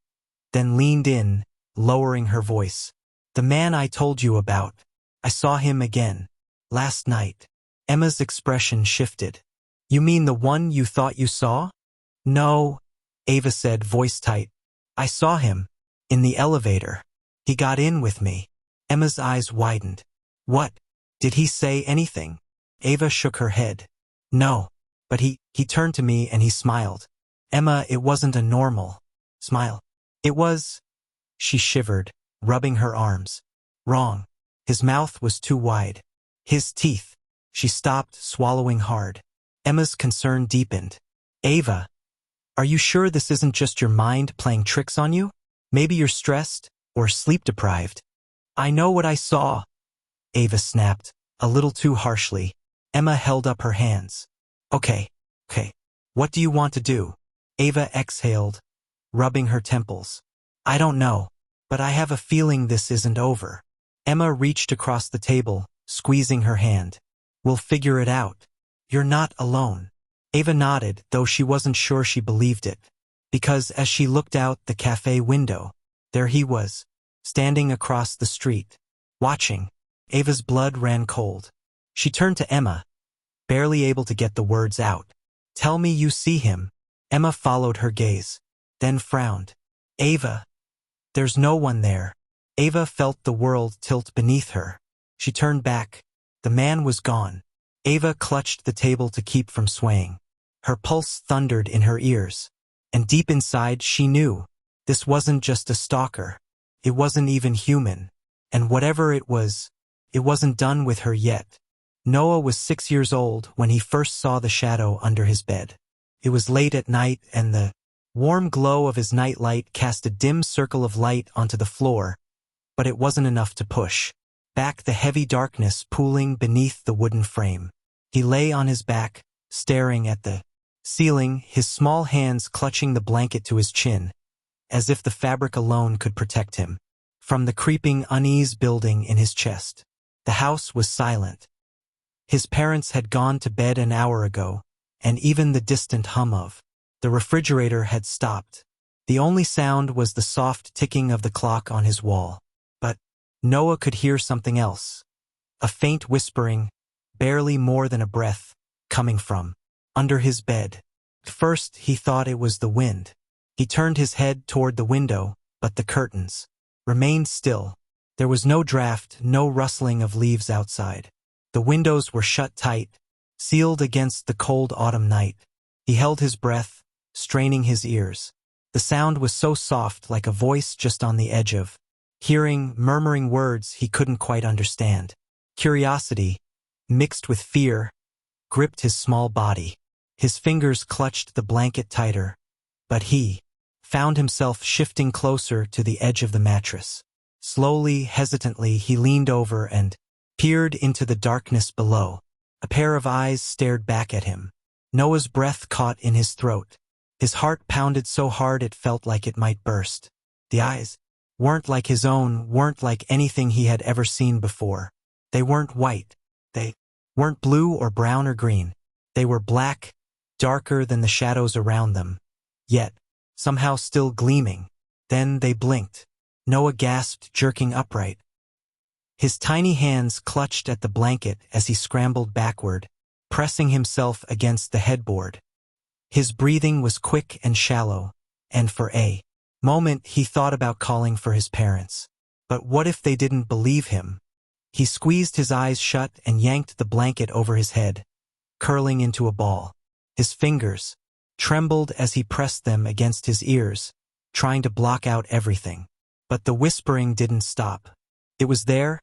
then leaned in, lowering her voice. "The man I told you about. I saw him again. Last night." Emma's expression shifted. "You mean the one you thought you saw?" "No," Ava said, voice tight. "I saw him. In the elevator. He got in with me." Emma's eyes widened. "What? Did he say anything?" Ava shook her head. "No. But he turned to me and he smiled." "Emma, it wasn't a normal smile. It was..." She shivered, rubbing her arms. "Wrong. His mouth was too wide. His teeth. She stopped, swallowing hard. Emma's concern deepened. Ava, are you sure this isn't just your mind playing tricks on you? Maybe you're stressed or sleep-deprived. I know what I saw, Ava snapped, a little too harshly. Emma held up her hands. Okay. What do you want to do? Ava exhaled, rubbing her temples. I don't know, but I have a feeling this isn't over. Emma reached across the table, squeezing her hand. We'll figure it out. You're not alone. Ava nodded, though she wasn't sure she believed it. Because as she looked out the cafe window, there he was, standing across the street, watching. Ava's blood ran cold. She turned to Emma, barely able to get the words out. Tell me you see him. Emma followed her gaze, then frowned. Ava, there's no one there. Ava felt the world tilt beneath her. She turned back. The man was gone. Ava clutched the table to keep from swaying. Her pulse thundered in her ears. And deep inside she knew, this wasn't just a stalker. It wasn't even human. And whatever it wasn't done with her yet. Noah was 6 years old when he first saw the shadow under his bed. It was late at night and the warm glow of his nightlight cast a dim circle of light onto the floor, but it wasn't enough to push back the heavy darkness pooling beneath the wooden frame. He lay on his back, staring at the ceiling, his small hands clutching the blanket to his chin, as if the fabric alone could protect him from the creeping unease building in his chest. The house was silent. His parents had gone to bed an hour ago, and even the distant hum of the refrigerator had stopped. The only sound was the soft ticking of the clock on his wall. But Noah could hear something else. A faint whispering, barely more than a breath, coming from under his bed. At first he thought it was the wind. He turned his head toward the window, but the curtains remained still. There was no draft, no rustling of leaves outside. The windows were shut tight, sealed against the cold autumn night. He held his breath, straining his ears. The sound was so soft, like a voice just on the edge of hearing, murmuring words he couldn't quite understand. Curiosity, mixed with fear, gripped his small body. His fingers clutched the blanket tighter, but he found himself shifting closer to the edge of the mattress. Slowly, hesitantly, he leaned over and peered into the darkness below. A pair of eyes stared back at him. Noah's breath caught in his throat. His heart pounded so hard it felt like it might burst. The eyes weren't like his own, weren't like anything he had ever seen before. They weren't white. They weren't blue or brown or green. They were black, darker than the shadows around them, yet somehow still gleaming. Then they blinked. Noah gasped, jerking upright. His tiny hands clutched at the blanket as he scrambled backward, pressing himself against the headboard. His breathing was quick and shallow, and for a moment he thought about calling for his parents. But what if they didn't believe him? He squeezed his eyes shut and yanked the blanket over his head, curling into a ball. His fingers trembled as he pressed them against his ears, trying to block out everything. But the whispering didn't stop. It was there,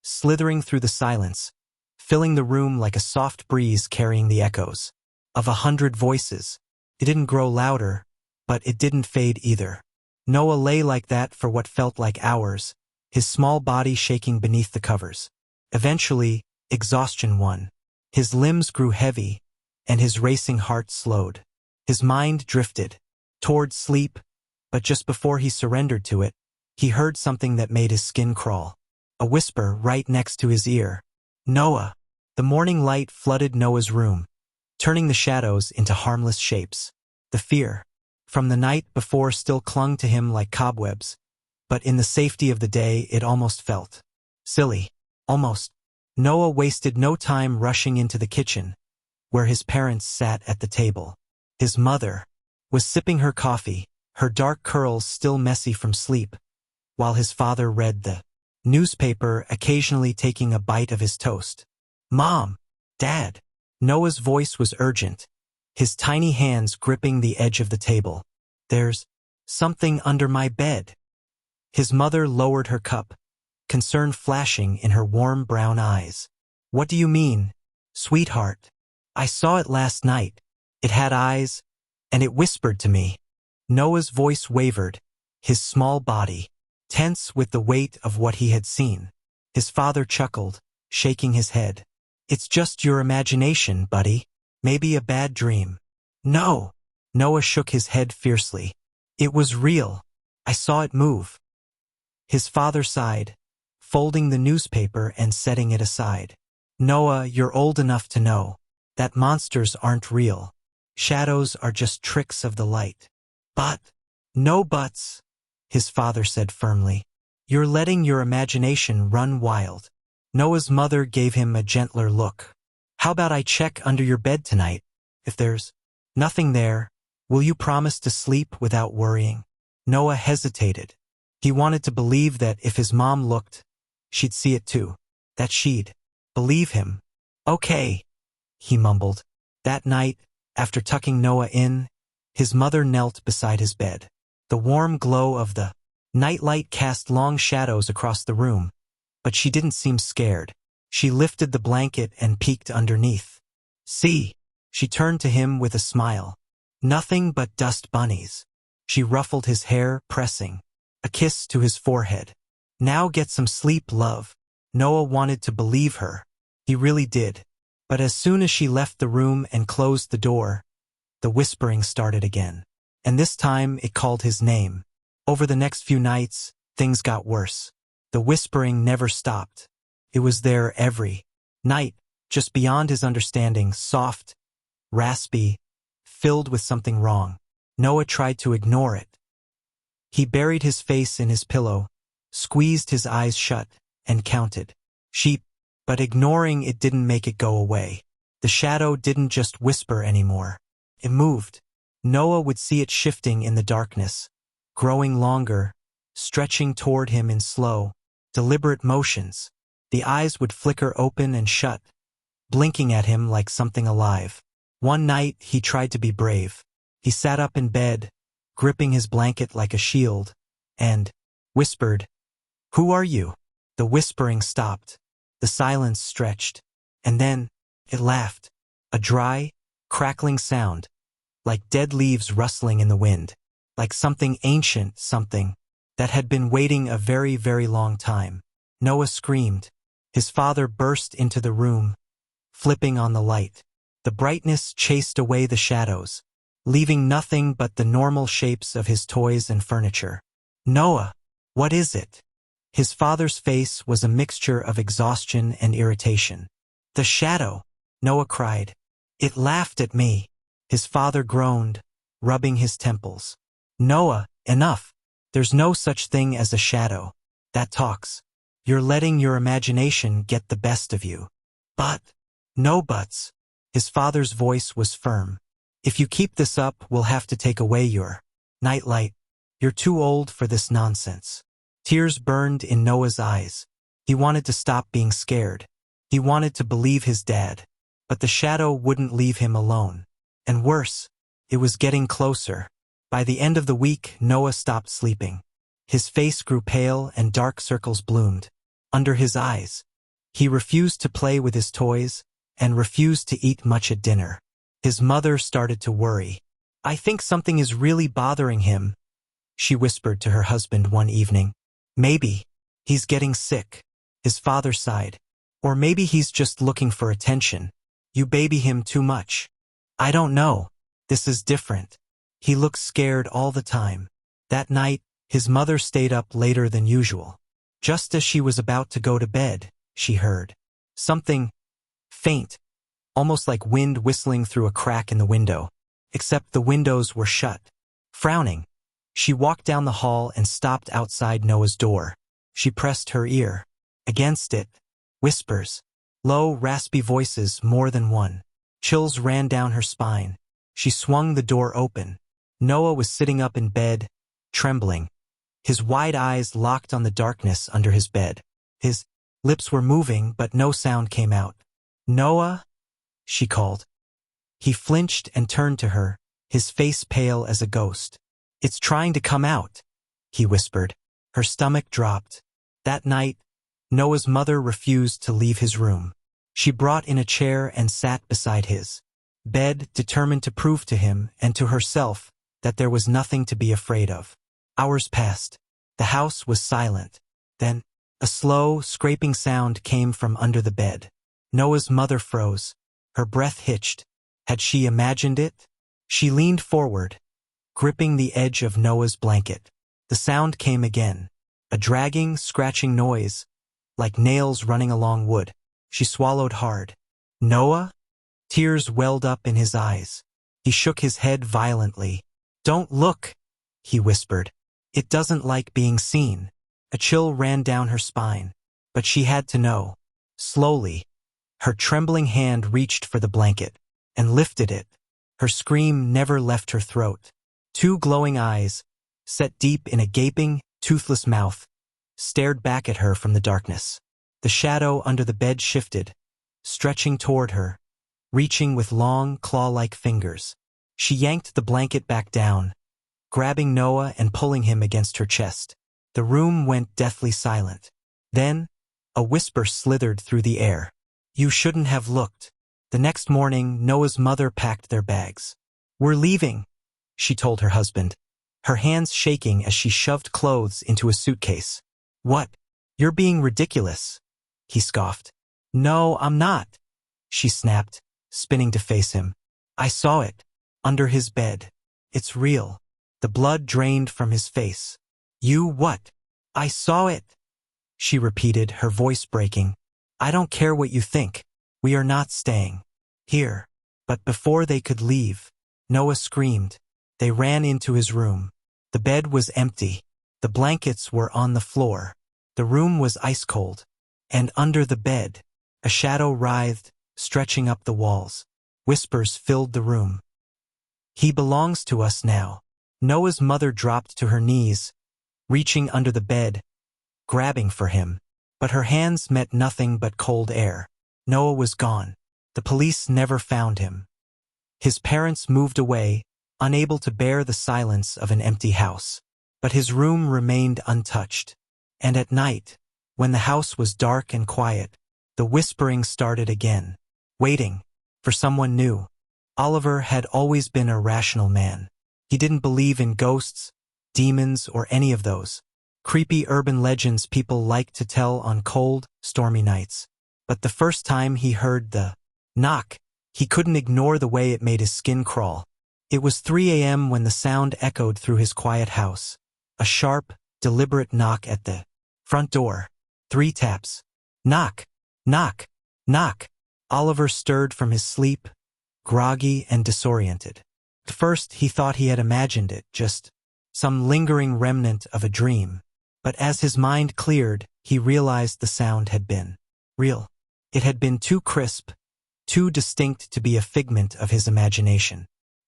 slithering through the silence, filling the room like a soft breeze carrying the echoes of 100 voices. It didn't grow louder, but it didn't fade either. Noah lay like that for what felt like hours, his small body shaking beneath the covers. Eventually, exhaustion won. His limbs grew heavy, and his racing heart slowed. His mind drifted toward sleep, but just before he surrendered to it, he heard something that made his skin crawl. A whisper right next to his ear. Noah! The morning light flooded Noah's room, turning the shadows into harmless shapes. The fear from the night before still clung to him like cobwebs, but in the safety of the day it almost felt silly. Almost. Noah wasted no time rushing into the kitchen, where his parents sat at the table. His mother was sipping her coffee, her dark curls still messy from sleep, while his father read the newspaper, occasionally taking a bite of his toast. Mom! Dad! Noah's voice was urgent, his tiny hands gripping the edge of the table. There's something under my bed. His mother lowered her cup, concern flashing in her warm brown eyes. What do you mean? "Sweetheart, I saw it last night. It had eyes, and it whispered to me." Noah's voice wavered, his small body tense with the weight of what he had seen. His father chuckled, shaking his head. "It's just your imagination, buddy. Maybe a bad dream." "No!" Noah shook his head fiercely. "It was real. I saw it move." His father sighed, folding the newspaper and setting it aside. "Noah, you're old enough to know that monsters aren't real. Shadows are just tricks of the light." "But—" "No buts," his father said firmly. "You're letting your imagination run wild." Noah's mother gave him a gentler look. "How about I check under your bed tonight? If there's nothing there, will you promise to sleep without worrying?" Noah hesitated. He wanted to believe that if his mom looked, she'd see it too. That she'd believe him. "Okay," he mumbled. That night, after tucking Noah in, his mother knelt beside his bed. The warm glow of the nightlight cast long shadows across the room, but she didn't seem scared. She lifted the blanket and peeked underneath. "See?" She turned to him with a smile. "Nothing but dust bunnies." She ruffled his hair, pressing a kiss to his forehead. "Now get some sleep, love." Noah wanted to believe her. He really did. But as soon as she left the room and closed the door, the whispering started again. And this time it called his name. Over the next few nights, things got worse. The whispering never stopped. It was there every night, just beyond his understanding, soft, raspy, filled with something wrong. Noah tried to ignore it. He buried his face in his pillow, squeezed his eyes shut, and counted sheep, but ignoring it didn't make it go away. The shadow didn't just whisper anymore. It moved. Noah would see it shifting in the darkness, growing longer, stretching toward him in slow, deliberate motions. The eyes would flicker open and shut, blinking at him like something alive. One night, he tried to be brave. He sat up in bed, gripping his blanket like a shield, and whispered, "Who are you?" The whispering stopped. The silence stretched. And then it laughed. A dry, crackling sound, like dead leaves rustling in the wind, like something ancient, something that had been waiting a very, very long time. Noah screamed. His father burst into the room, flipping on the light. The brightness chased away the shadows, leaving nothing but the normal shapes of his toys and furniture. "Noah, what is it?" His father's face was a mixture of exhaustion and irritation. "The shadow," Noah cried. "It laughed at me." His father groaned, rubbing his temples. "Noah, enough. There's no such thing as a shadow that talks. You're letting your imagination get the best of you." "But—" "No buts." His father's voice was firm. "If you keep this up, we'll have to take away your nightlight. You're too old for this nonsense." Tears burned in Noah's eyes. He wanted to stop being scared. He wanted to believe his dad. But the shadow wouldn't leave him alone. And worse, it was getting closer. By the end of the week, Noah stopped sleeping. His face grew pale and dark circles bloomed under his eyes. He refused to play with his toys and refused to eat much at dinner. His mother started to worry. "I think something is really bothering him," she whispered to her husband one evening. "Maybe he's getting sick." His father sighed. "Or maybe he's just looking for attention. You baby him too much." "I don't know. This is different. He looks scared all the time." That night, his mother stayed up later than usual. Just as she was about to go to bed, she heard something faint, almost like wind whistling through a crack in the window, except the windows were shut. Frowning, she walked down the hall and stopped outside Noah's door. She pressed her ear against it. Whispers. Low, raspy voices, more than one. Chills ran down her spine. She swung the door open. Noah was sitting up in bed, trembling. His wide eyes locked on the darkness under his bed. His lips were moving, but no sound came out. "Noah?" she called. He flinched and turned to her, his face pale as a ghost. "It's trying to come out," he whispered. Her stomach dropped. That night, Noah's mother refused to leave his room. She brought in a chair and sat beside his bed, determined to prove to him and to herself that there was nothing to be afraid of. Hours passed. The house was silent. Then, a slow, scraping sound came from under the bed. Noah's mother froze. Her breath hitched. Had she imagined it? She leaned forward, gripping the edge of Noah's blanket. The sound came again. A dragging, scratching noise, like nails running along wood. She swallowed hard. Noah? Tears welled up in his eyes. He shook his head violently. "Don't look," he whispered. "It doesn't like being seen." A chill ran down her spine. But she had to know. Slowly, her trembling hand reached for the blanket and lifted it. Her scream never left her throat. Two glowing eyes, set deep in a gaping, toothless mouth, stared back at her from the darkness. The shadow under the bed shifted, stretching toward her, reaching with long, claw-like fingers. She yanked the blanket back down, grabbing Noah and pulling him against her chest. The room went deathly silent. Then, a whisper slithered through the air. "You shouldn't have looked." The next morning, Noah's mother packed their bags. "We're leaving," she told her husband, her hands shaking as she shoved clothes into a suitcase. "What? You're being ridiculous," he scoffed. "No, I'm not," she snapped, spinning to face him. "I saw it. Under his bed. It's real." The blood drained from his face. "You what?" "I saw it," she repeated, her voice breaking. "I don't care what you think. We are not staying here." But before they could leave, Noah screamed. They ran into his room. The bed was empty. The blankets were on the floor. The room was ice cold. And under the bed, a shadow writhed, stretching up the walls. Whispers filled the room. "He belongs to us now." Noah's mother dropped to her knees, reaching under the bed, grabbing for him. But her hands met nothing but cold air. Noah was gone. The police never found him. His parents moved away, unable to bear the silence of an empty house. But his room remained untouched. And at night, when the house was dark and quiet, the whispering started again, waiting for someone new. Oliver had always been a rational man. He didn't believe in ghosts, demons, or any of those creepy urban legends people like to tell on cold, stormy nights. But the first time he heard the knock, he couldn't ignore the way it made his skin crawl. It was 3 a.m. when the sound echoed through his quiet house. A sharp, deliberate knock at the front door. 3 taps. Knock, knock, knock. Oliver stirred from his sleep, groggy and disoriented. At first he thought he had imagined it, just some lingering remnant of a dream. But as his mind cleared, he realized the sound had been real. It had been too crisp, too distinct to be a figment of his imagination.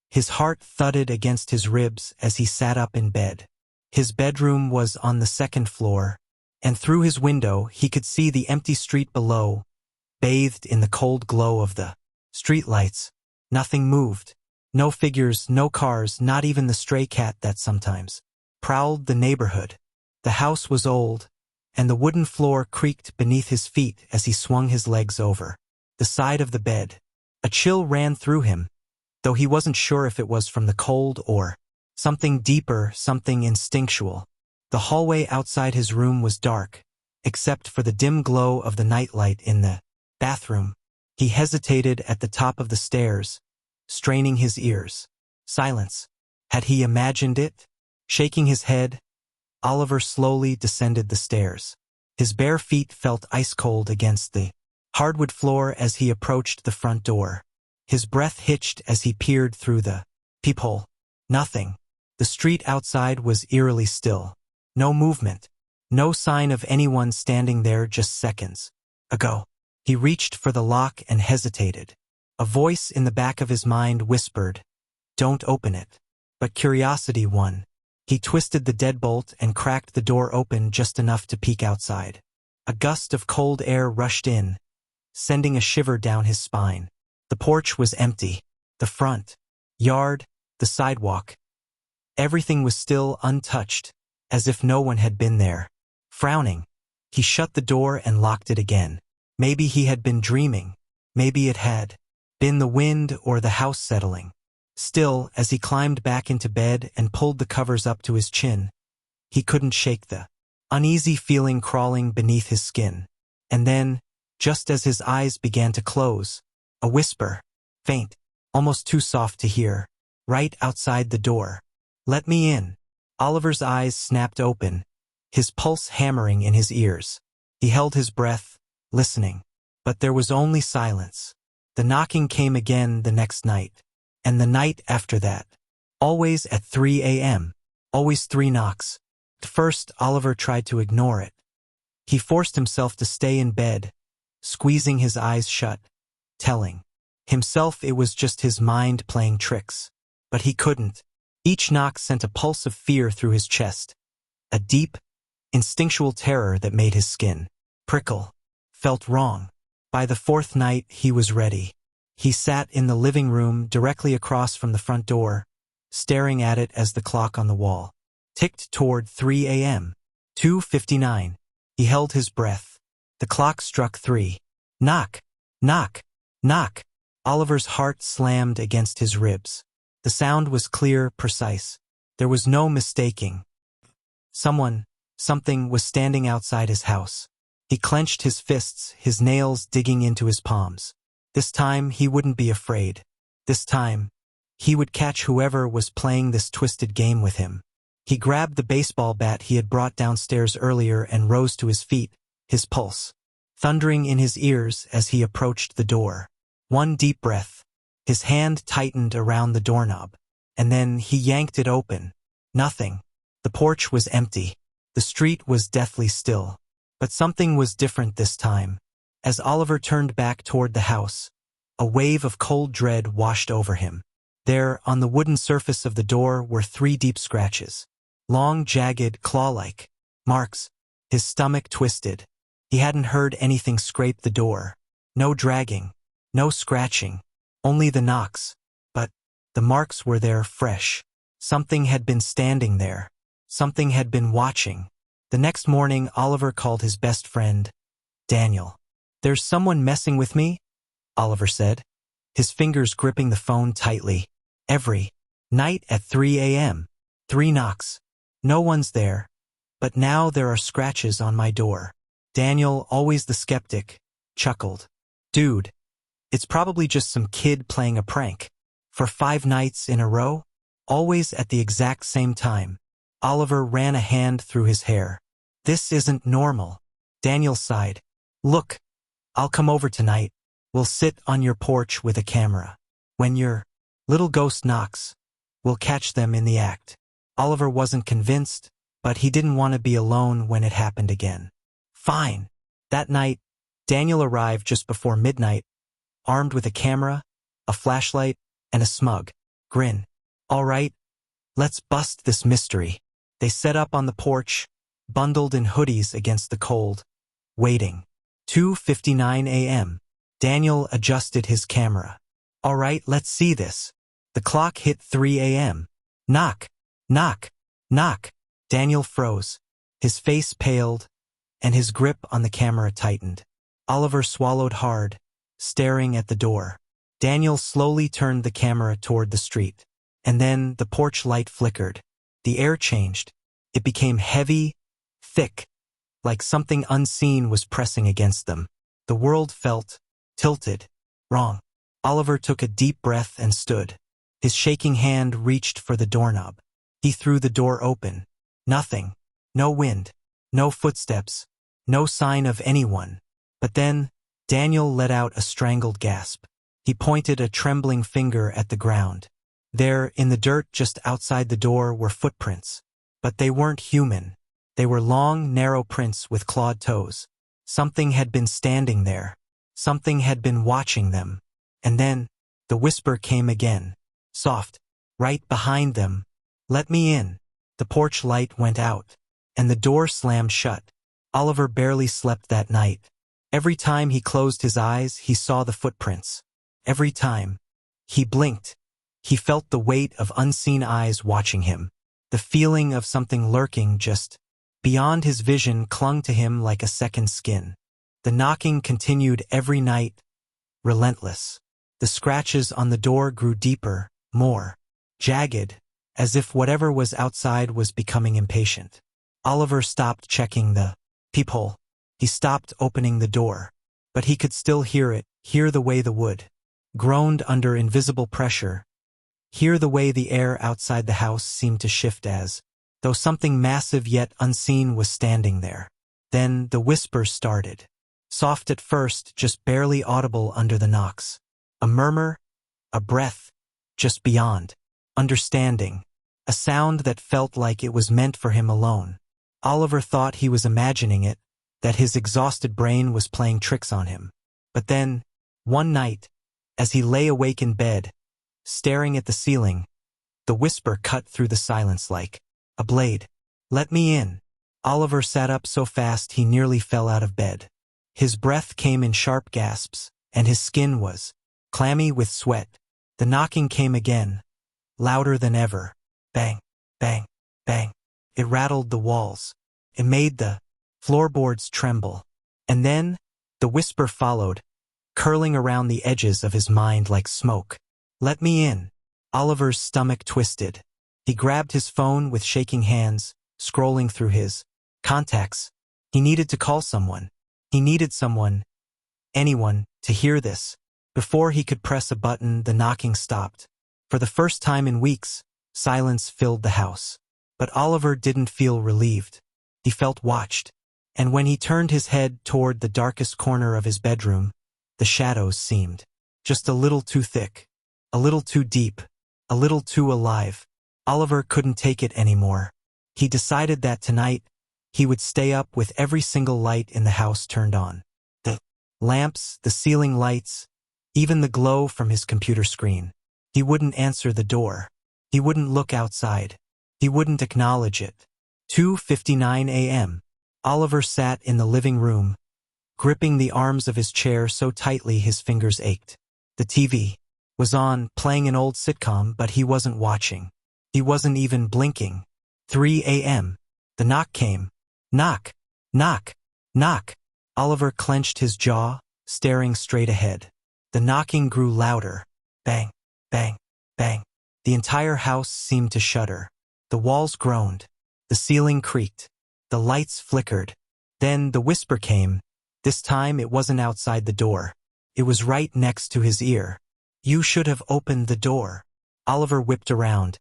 His heart thudded against his ribs as he sat up in bed. His bedroom was on the 2nd floor, and through his window he could see the empty street below, bathed in the cold glow of the streetlights. Nothing moved. No figures, no cars, not even the stray cat that sometimes prowled the neighborhood. The house was old, and the wooden floor creaked beneath his feet as he swung his legs over the side of the bed. A chill ran through him, though he wasn't sure if it was from the cold or something deeper, something instinctual. The hallway outside his room was dark, except for the dim glow of the nightlight in the bathroom. He hesitated at the top of the stairs, straining his ears. Silence. Had he imagined it? Shaking his head, Oliver slowly descended the stairs. His bare feet felt ice-cold against the hardwood floor as he approached the front door. His breath hitched as he peered through the peephole. Nothing. The street outside was eerily still. No movement. No sign of anyone standing there just seconds ago. He reached for the lock and hesitated. A voice in the back of his mind whispered, "Don't open it." But curiosity won. He twisted the deadbolt and cracked the door open just enough to peek outside. A gust of cold air rushed in, sending a shiver down his spine. The porch was empty. The front yard, the sidewalk. Everything was still untouched, as if no one had been there. Frowning, he shut the door and locked it again. Maybe he had been dreaming. Maybe it had been the wind or the house settling. Still, as he climbed back into bed and pulled the covers up to his chin, he couldn't shake the uneasy feeling crawling beneath his skin. And then, just as his eyes began to close, a whisper, faint, almost too soft to hear, right outside the door. "Let me in." Oliver's eyes snapped open, his pulse hammering in his ears. He held his breath, listening. But there was only silence. The knocking came again the next night. And the night after that. Always at 3 a.m. Always 3 knocks. At first, Oliver tried to ignore it. He forced himself to stay in bed, squeezing his eyes shut, telling himself it was just his mind playing tricks. But he couldn't. Each knock sent a pulse of fear through his chest. A deep, instinctual terror that made his skin prickle. Felt wrong. By the 4th night, he was ready. He sat in the living room directly across from the front door, staring at it as the clock on the wall ticked toward 3 a.m. 2:59. He held his breath. The clock struck 3. Knock, knock, knock. Oliver's heart slammed against his ribs. The sound was clear, precise. There was no mistaking. Something was standing outside his house. He clenched his fists, his nails digging into his palms. This time, he wouldn't be afraid. This time, he would catch whoever was playing this twisted game with him. He grabbed the baseball bat he had brought downstairs earlier and rose to his feet, his pulse thundering in his ears as he approached the door. One deep breath. His hand tightened around the doorknob, and then he yanked it open. Nothing. The porch was empty. The street was deathly still. But something was different this time. As Oliver turned back toward the house, a wave of cold dread washed over him. There, on the wooden surface of the door, were 3 deep scratches. Long, jagged, claw-like marks. His stomach twisted. He hadn't heard anything scrape the door. No dragging. No scratching. Only the knocks. But the marks were there, fresh. Something had been standing there. Something had been watching. The next morning, Oliver called his best friend, Daniel. "There's someone messing with me," Oliver said, his fingers gripping the phone tightly. "Every night at 3 a.m. 3 knocks. No one's there. But now there are scratches on my door." Daniel, always the skeptic, chuckled. "Dude, it's probably just some kid playing a prank. For 5 nights in a row? Always at the exact same time." Oliver ran a hand through his hair. "This isn't normal." Daniel sighed. "Look, I'll come over tonight. We'll sit on your porch with a camera. When your little ghost knocks, we'll catch them in the act." Oliver wasn't convinced, but he didn't want to be alone when it happened again. Fine. That night, Daniel arrived just before midnight, armed with a camera, a flashlight, and a smug grin. "All right, let's bust this mystery." They set up on the porch, bundled in hoodies against the cold, waiting. 2:59 a.m. Daniel adjusted his camera. "All right, let's see this." The clock hit 3 a.m. Knock, knock, knock. Daniel froze. His face paled, and his grip on the camera tightened. Oliver swallowed hard, staring at the door. Daniel slowly turned the camera toward the street. And then the porch light flickered. The air changed. It became heavy, thick, like something unseen was pressing against them. The world felt tilted, wrong. Oliver took a deep breath and stood. His shaking hand reached for the doorknob. He threw the door open. Nothing. No wind. No footsteps. No sign of anyone. But then, Daniel let out a strangled gasp. He pointed a trembling finger at the ground. There, in the dirt just outside the door, were footprints. But they weren't human. They were long, narrow prints with clawed toes. Something had been standing there. Something had been watching them. And then, the whisper came again. Soft. Right behind them. "Let me in." The porch light went out. And the door slammed shut. Oliver barely slept that night. Every time he closed his eyes, he saw the footprints. Every time he blinked, he felt the weight of unseen eyes watching him. The feeling of something lurking just beyond his vision clung to him like a second skin. The knocking continued every night, relentless. The scratches on the door grew deeper, more jagged, as if whatever was outside was becoming impatient. Oliver stopped checking the peephole. He stopped opening the door. But he could still hear it, hear the way the wood groaned under invisible pressure, hear the way the air outside the house seemed to shift as though something massive yet unseen was standing there. Then the whisper started. Soft at first, just barely audible under the knocks. A murmur, a breath, just beyond. Understanding. A sound that felt like it was meant for him alone. Oliver thought he was imagining it, that his exhausted brain was playing tricks on him. But then, one night, as he lay awake in bed, staring at the ceiling, the whisper cut through the silence like a blade. "Let me in." Oliver sat up so fast he nearly fell out of bed. His breath came in sharp gasps, and his skin was clammy with sweat. The knocking came again, louder than ever. Bang, bang, bang. It rattled the walls. It made the floorboards tremble. And then, the whisper followed, curling around the edges of his mind like smoke. "Let me in." Oliver's stomach twisted. He grabbed his phone with shaking hands, scrolling through his contacts. He needed to call someone. He needed someone, anyone, to hear this. Before he could press a button, the knocking stopped. For the first time in weeks, silence filled the house. But Oliver didn't feel relieved. He felt watched. And when he turned his head toward the darkest corner of his bedroom, the shadows seemed just a little too thick, a little too deep, a little too alive. Oliver couldn't take it anymore. He decided that tonight, he would stay up with every single light in the house turned on. The lamps, the ceiling lights, even the glow from his computer screen. He wouldn't answer the door. He wouldn't look outside. He wouldn't acknowledge it. 2:59 a.m. Oliver sat in the living room, gripping the arms of his chair so tightly his fingers ached. The TV was on, playing an old sitcom, but he wasn't watching. He wasn't even blinking. 3 a.m. The knock came. Knock, knock, knock. Oliver clenched his jaw, staring straight ahead. The knocking grew louder. Bang, bang, bang. The entire house seemed to shudder. The walls groaned. The ceiling creaked. The lights flickered. Then the whisper came. This time it wasn't outside the door. It was right next to his ear. "You should have opened the door." Oliver whipped around,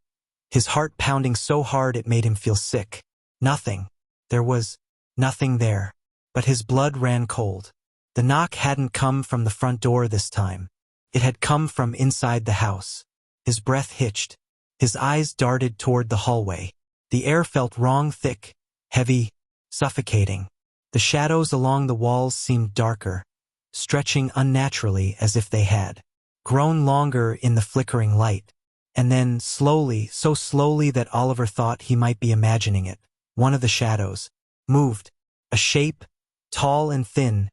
his heart pounding so hard it made him feel sick. Nothing. There was nothing there. But his blood ran cold. The knock hadn't come from the front door this time. It had come from inside the house. His breath hitched. His eyes darted toward the hallway. The air felt wrong, thick, heavy, suffocating. The shadows along the walls seemed darker, stretching unnaturally as if they had grown longer in the flickering light. And then, slowly, so slowly that Oliver thought he might be imagining it, one of the shadows moved. A shape, tall and thin,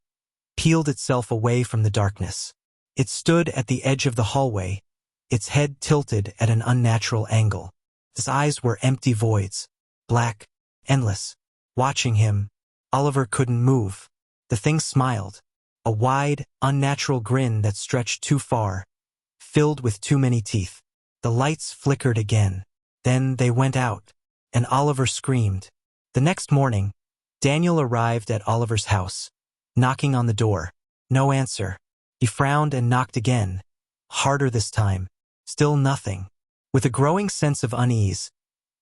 peeled itself away from the darkness. It stood at the edge of the hallway, its head tilted at an unnatural angle. His eyes were empty voids, black, endless. Watching him, Oliver couldn't move. The thing smiled, a wide, unnatural grin that stretched too far, filled with too many teeth. The lights flickered again. Then they went out, and Oliver screamed. The next morning, Daniel arrived at Oliver's house, knocking on the door. No answer. He frowned and knocked again, harder this time. Still nothing. With a growing sense of unease,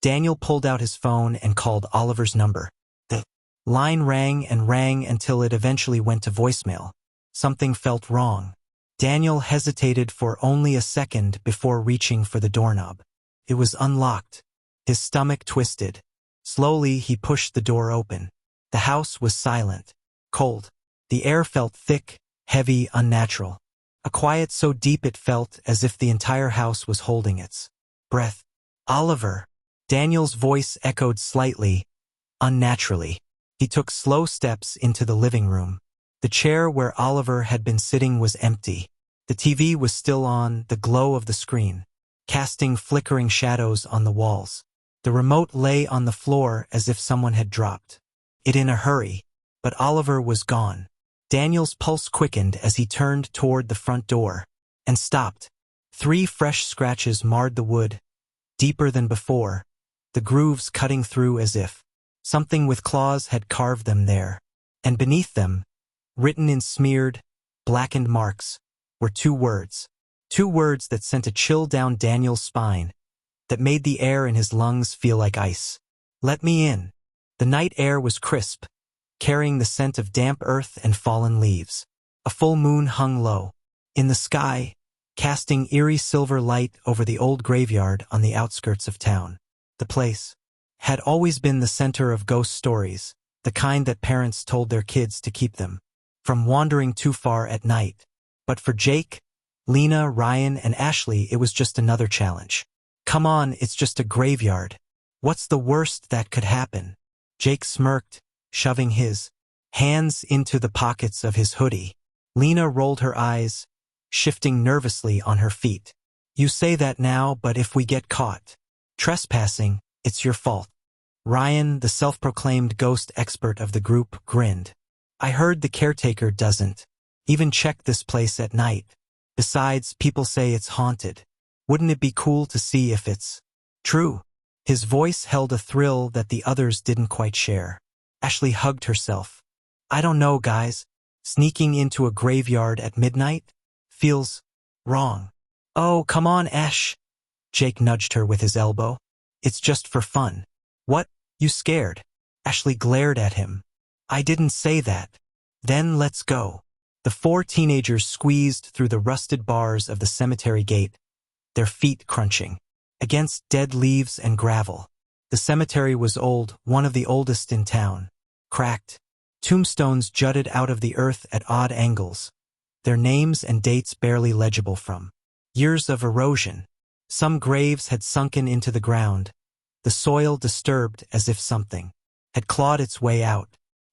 Daniel pulled out his phone and called Oliver's number. The line rang and rang until it eventually went to voicemail. Something felt wrong. Daniel hesitated for only a second before reaching for the doorknob. It was unlocked. His stomach twisted. Slowly, he pushed the door open. The house was silent, cold. The air felt thick, heavy, unnatural. A quiet so deep it felt as if the entire house was holding its breath. "Oliver." Daniel's voice echoed slightly, unnaturally. He took slow steps into the living room. The chair where Oliver had been sitting was empty. The TV was still on, the glow of the screen, casting flickering shadows on the walls. The remote lay on the floor as if someone had dropped it in a hurry, but Oliver was gone. Daniel's pulse quickened as he turned toward the front door. And stopped. 3 fresh scratches marred the wood, deeper than before, the grooves cutting through as if something with claws had carved them there. And beneath them, written in smeared, blackened marks, were 2 words. 2 words that sent a chill down Daniel's spine, that made the air in his lungs feel like ice. Let me in. The night air was crisp, carrying the scent of damp earth and fallen leaves. A full moon hung low in the sky, casting eerie silver light over the old graveyard on the outskirts of town. The place had always been the center of ghost stories, the kind that parents told their kids to keep them from wandering too far at night. But for Jake, Lena, Ryan, and Ashley, it was just another challenge. Come on, it's just a graveyard. What's the worst that could happen? Jake smirked, shoving his hands into the pockets of his hoodie. Lena rolled her eyes, shifting nervously on her feet. You say that now, but if we get caught trespassing, it's your fault. Ryan, the self-proclaimed ghost expert of the group, grinned. I heard the caretaker doesn't even check this place at night. Besides, people say it's haunted. Wouldn't it be cool to see if it's true? His voice held a thrill that the others didn't quite share. Ashley hugged herself. I don't know, guys. Sneaking into a graveyard at midnight feels wrong. Oh, come on, Ash. Jake nudged her with his elbow. It's just for fun. What? You scared? Ashley glared at him. I didn't say that. Then let's go. The 4 teenagers squeezed through the rusted bars of the cemetery gate, their feet crunching against dead leaves and gravel. The cemetery was old, one of the oldest in town. Cracked. Tombstones jutted out of the earth at odd angles, their names and dates barely legible from years of erosion. Some graves had sunken into the ground, the soil disturbed as if something had clawed its way out.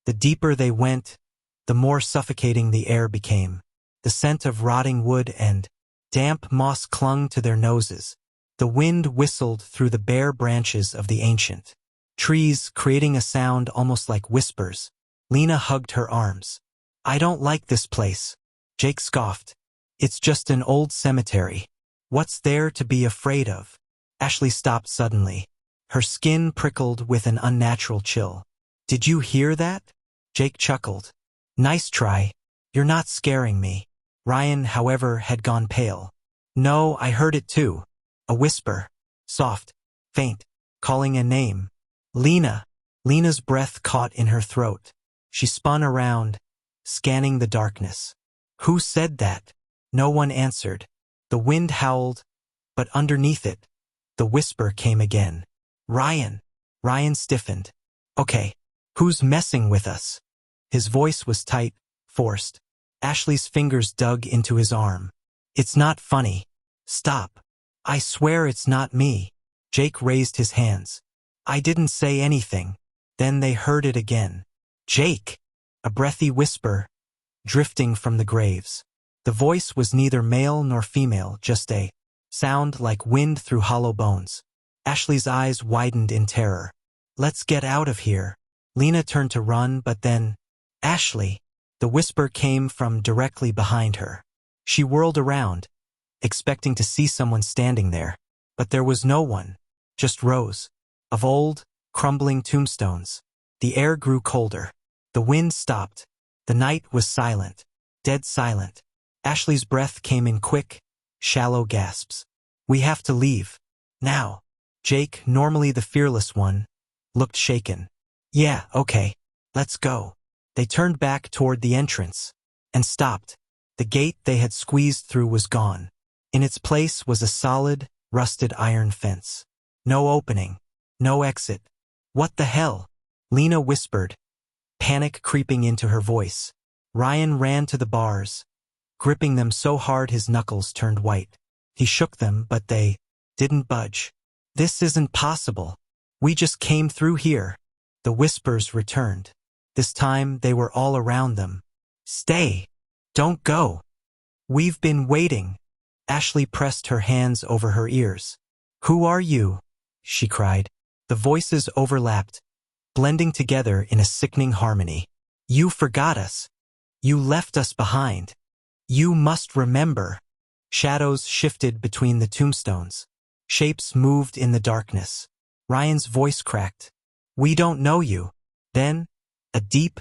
The deeper they went, the more suffocating the air became. The scent of rotting wood and damp moss clung to their noses. The wind whistled through the bare branches of the ancient trees, creating a sound almost like whispers. Lena hugged her arms. I don't like this place. Jake scoffed. It's just an old cemetery. What's there to be afraid of? Ashley stopped suddenly. Her skin prickled with an unnatural chill. Did you hear that? Jake chuckled. Nice try. You're not scaring me. Ryan, however, had gone pale. No, I heard it too. A whisper. Soft. Faint. Calling a name. Lena. Lena's breath caught in her throat. She spun around, scanning the darkness. Who said that? No one answered. The wind howled, but underneath it, the whisper came again. Ryan. Ryan stiffened. Okay, who's messing with us? His voice was tight, forced. Ashley's fingers dug into his arm. It's not funny. Stop. I swear it's not me. Jake raised his hands. I didn't say anything. Then they heard it again. Jake! A breathy whisper, drifting from the graves. The voice was neither male nor female, just a sound like wind through hollow bones. Ashley's eyes widened in terror. Let's get out of here. Lena turned to run, but then, Ashley! The whisper came from directly behind her. She whirled around, expecting to see someone standing there. But there was no one, just rows of old, crumbling tombstones. The air grew colder. The wind stopped. The night was silent, dead silent. Ashley's breath came in quick, shallow gasps. We have to leave. Now. Jake, normally the fearless one, looked shaken. Yeah, okay. Let's go. They turned back toward the entrance and stopped. The gate they had squeezed through was gone. In its place was a solid, rusted iron fence. No opening. No exit. What the hell? Lena whispered, panic creeping into her voice. Ryan ran to the bars, gripping them so hard his knuckles turned white. He shook them, but they didn't budge. This isn't possible. We just came through here. The whispers returned. This time they were all around them. Stay. Don't go. We've been waiting. Ashley pressed her hands over her ears. Who are you? She cried. The voices overlapped, blending together in a sickening harmony. You forgot us. You left us behind. You must remember. Shadows shifted between the tombstones. Shapes moved in the darkness. Ryan's voice cracked. We don't know you. Then, a deep,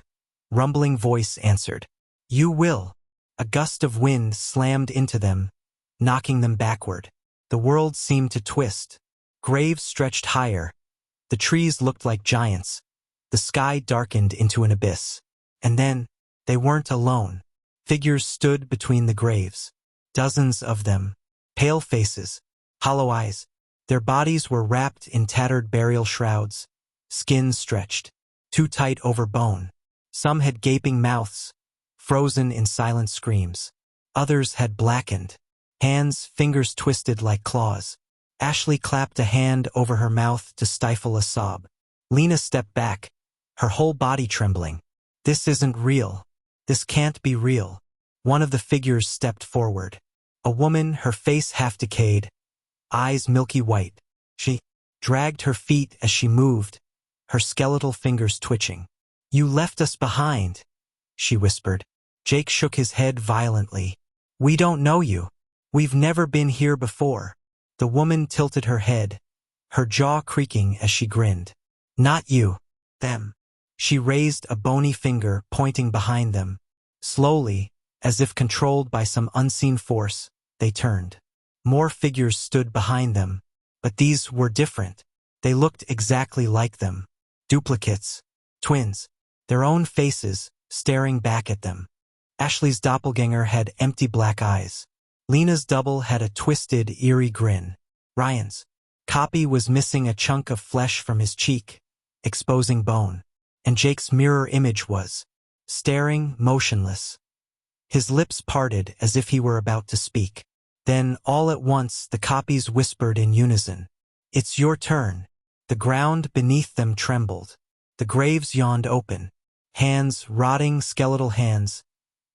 rumbling voice answered. You will. A gust of wind slammed into them, knocking them backward. The world seemed to twist. Graves stretched higher. The trees looked like giants. The sky darkened into an abyss. And then, they weren't alone. Figures stood between the graves. Dozens of them. Pale faces. Hollow eyes. Their bodies were wrapped in tattered burial shrouds. Skin stretched. Too tight over bone. Some had gaping mouths, frozen in silent screams. Others had blackened. Hands, fingers twisted like claws. Ashley clapped a hand over her mouth to stifle a sob. Lena stepped back, her whole body trembling. This isn't real. This can't be real. One of the figures stepped forward. A woman, her face half decayed, eyes milky white. She dragged her feet as she moved, her skeletal fingers twitching. You left us behind, she whispered. Jake shook his head violently. We don't know you. We've never been here before. The woman tilted her head, her jaw creaking as she grinned. Not you. Them. She raised a bony finger, pointing behind them. Slowly, as if controlled by some unseen force, they turned. More figures stood behind them, but these were different. They looked exactly like them. Duplicates. Twins. Their own faces, staring back at them. Ashley's doppelganger had empty black eyes. Lena's double had a twisted, eerie grin. Ryan's copy was missing a chunk of flesh from his cheek, exposing bone. And Jake's mirror image was staring, motionless. His lips parted as if he were about to speak. Then, all at once, the copies whispered in unison. It's your turn. The ground beneath them trembled. The graves yawned open. Hands, rotting skeletal hands,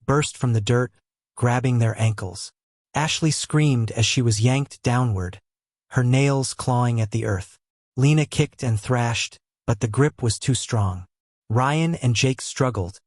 burst from the dirt, grabbing their ankles. Ashley screamed as she was yanked downward, her nails clawing at the earth. Lena kicked and thrashed, but the grip was too strong. Ryan and Jake struggled,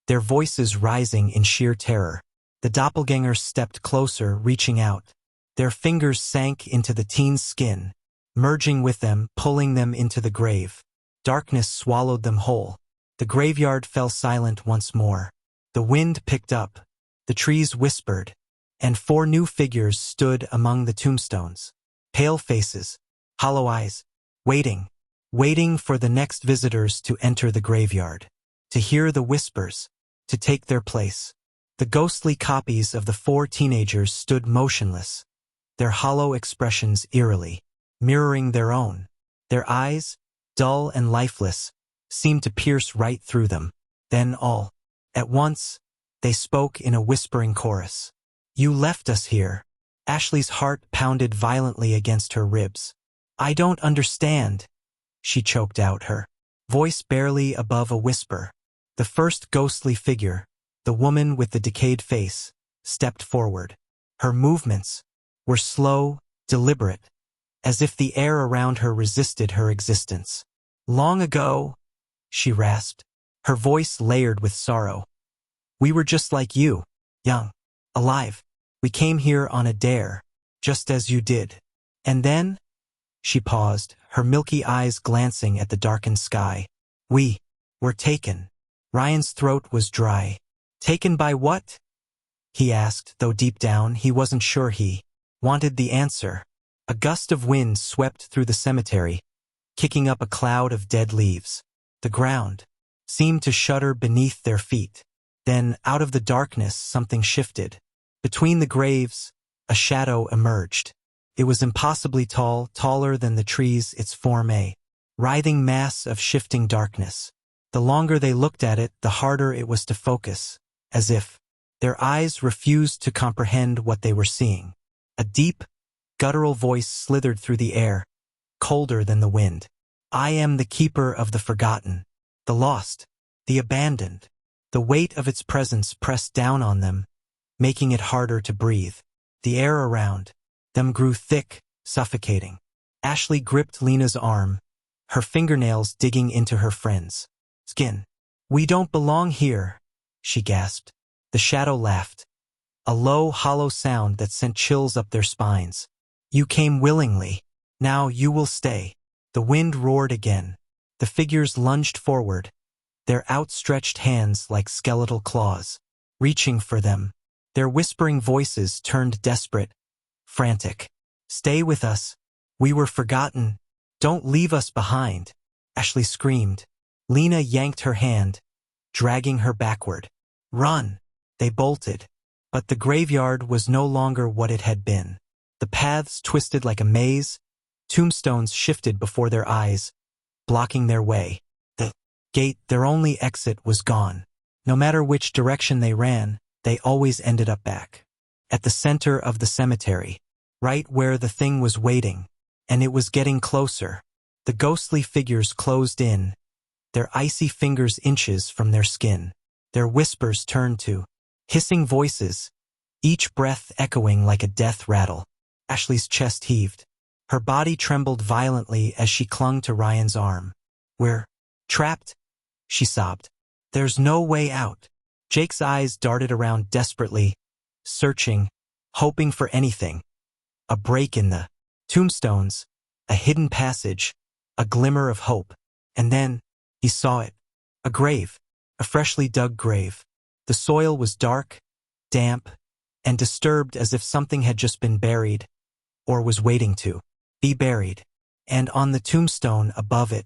their voices rising in sheer terror. The doppelgangers stepped closer, reaching out. Their fingers sank into the teen's skin, merging with them, pulling them into the grave. Darkness swallowed them whole. The graveyard fell silent once more. The wind picked up. The trees whispered. And 4 new figures stood among the tombstones. Pale faces, hollow eyes, waiting for the next visitors to enter the graveyard, to hear the whispers, to take their place. The ghostly copies of the 4 teenagers stood motionless, their hollow expressions eerily, mirroring their own. Their eyes, dull and lifeless, seemed to pierce right through them. Then all at once, they spoke in a whispering chorus. You left us here. Ashley's heart pounded violently against her ribs. I don't understand, she choked out, her voice barely above a whisper. The first ghostly figure, the woman with the decayed face, stepped forward. Her movements were slow, deliberate, as if the air around her resisted her existence. Long ago, she rasped, her voice layered with sorrow. We were just like you, young, alive. We came here on a dare, just as you did. And then, she paused, her milky eyes glancing at the darkened sky. We were taken. Ryan's throat was dry. Taken by what? He asked, though deep down he wasn't sure he wanted the answer. A gust of wind swept through the cemetery, kicking up a cloud of dead leaves. The ground seemed to shudder beneath their feet. Then, out of the darkness, something shifted. Between the graves, a shadow emerged. It was impossibly tall, taller than the trees its form a writhing mass of shifting darkness. The longer they looked at it, the harder it was to focus, as if their eyes refused to comprehend what they were seeing. A deep, guttural voice slithered through the air, colder than the wind. I am the keeper of the forgotten, the lost, the abandoned. The weight of its presence pressed down on them, making it harder to breathe. The air around them grew thick, suffocating. Ashley gripped Lena's arm, her fingernails digging into her friend's skin. We don't belong here, she gasped. The shadow laughed, a low, hollow sound that sent chills up their spines. You came willingly. Now you will stay. The wind roared again. The figures lunged forward, their outstretched hands like skeletal claws, reaching for them. Their whispering voices turned desperate, frantic. Stay with us. We were forgotten. Don't leave us behind. Ashley screamed. Lena yanked her hand, dragging her backward. Run! They bolted. But the graveyard was no longer what it had been. The paths twisted like a maze. Tombstones shifted before their eyes, blocking their way. The gate, their only exit, was gone. No matter which direction they ran, they always ended up back at the center of the cemetery, right where the thing was waiting. And it was getting closer. The ghostly figures closed in, their icy fingers inches from their skin. Their whispers turned to hissing voices, each breath echoing like a death rattle. Ashley's chest heaved. Her body trembled violently as she clung to Ryan's arm. We're trapped, she sobbed. There's no way out. Jake's eyes darted around desperately, searching, hoping for anything. A break in the tombstones, a hidden passage, a glimmer of hope. And then, he saw it. A grave. A freshly dug grave. The soil was dark, damp, and disturbed as if something had just been buried, or was waiting to be buried. And on the tombstone above it,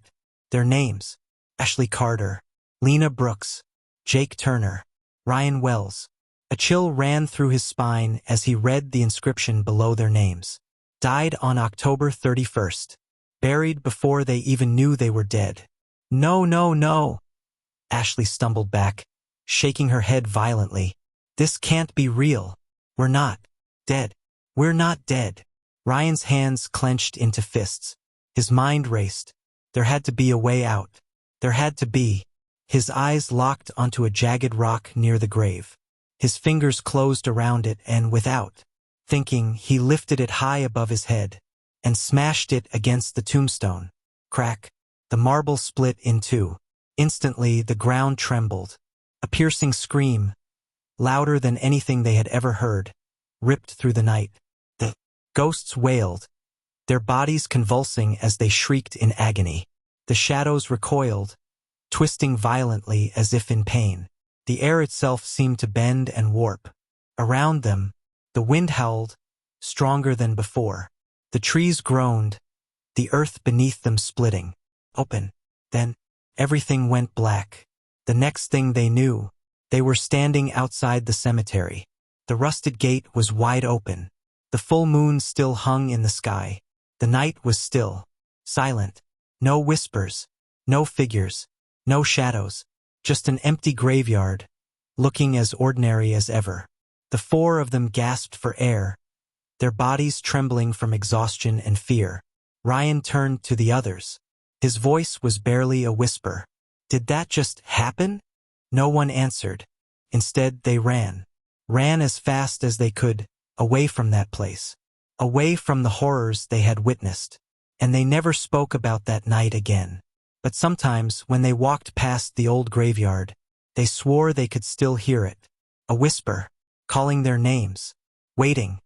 their names: Ashley Carter, Lena Brooks, Jake Turner, Ryan Wells. A chill ran through his spine as he read the inscription below their names. Died on October 31st. Buried before they even knew they were dead. No, no, no. Ashley stumbled back, shaking her head violently. This can't be real. We're not dead. We're not dead. Ryan's hands clenched into fists. His mind raced. There had to be a way out. There had to be. His eyes locked onto a jagged rock near the grave. His fingers closed around it and without thinking, he lifted it high above his head and smashed it against the tombstone. Crack. The marble split in two. Instantly, the ground trembled. A piercing scream, louder than anything they had ever heard, ripped through the night. The ghosts wailed, their bodies convulsing as they shrieked in agony. The shadows recoiled, twisting violently as if in pain. The air itself seemed to bend and warp. Around them, the wind howled, stronger than before. The trees groaned, the earth beneath them splitting open. Then, everything went black. The next thing they knew, they were standing outside the cemetery. The rusted gate was wide open. The full moon still hung in the sky. The night was still, silent. No whispers, no figures, no shadows. Just an empty graveyard, looking as ordinary as ever. The four of them gasped for air, their bodies trembling from exhaustion and fear. Ryan turned to the others. His voice was barely a whisper. Did that just happen? No one answered. Instead, they ran. Ran as fast as they could, away from that place. Away from the horrors they had witnessed. And they never spoke about that night again. But sometimes, when they walked past the old graveyard, they swore they could still hear it. A whisper, calling their names. Waiting.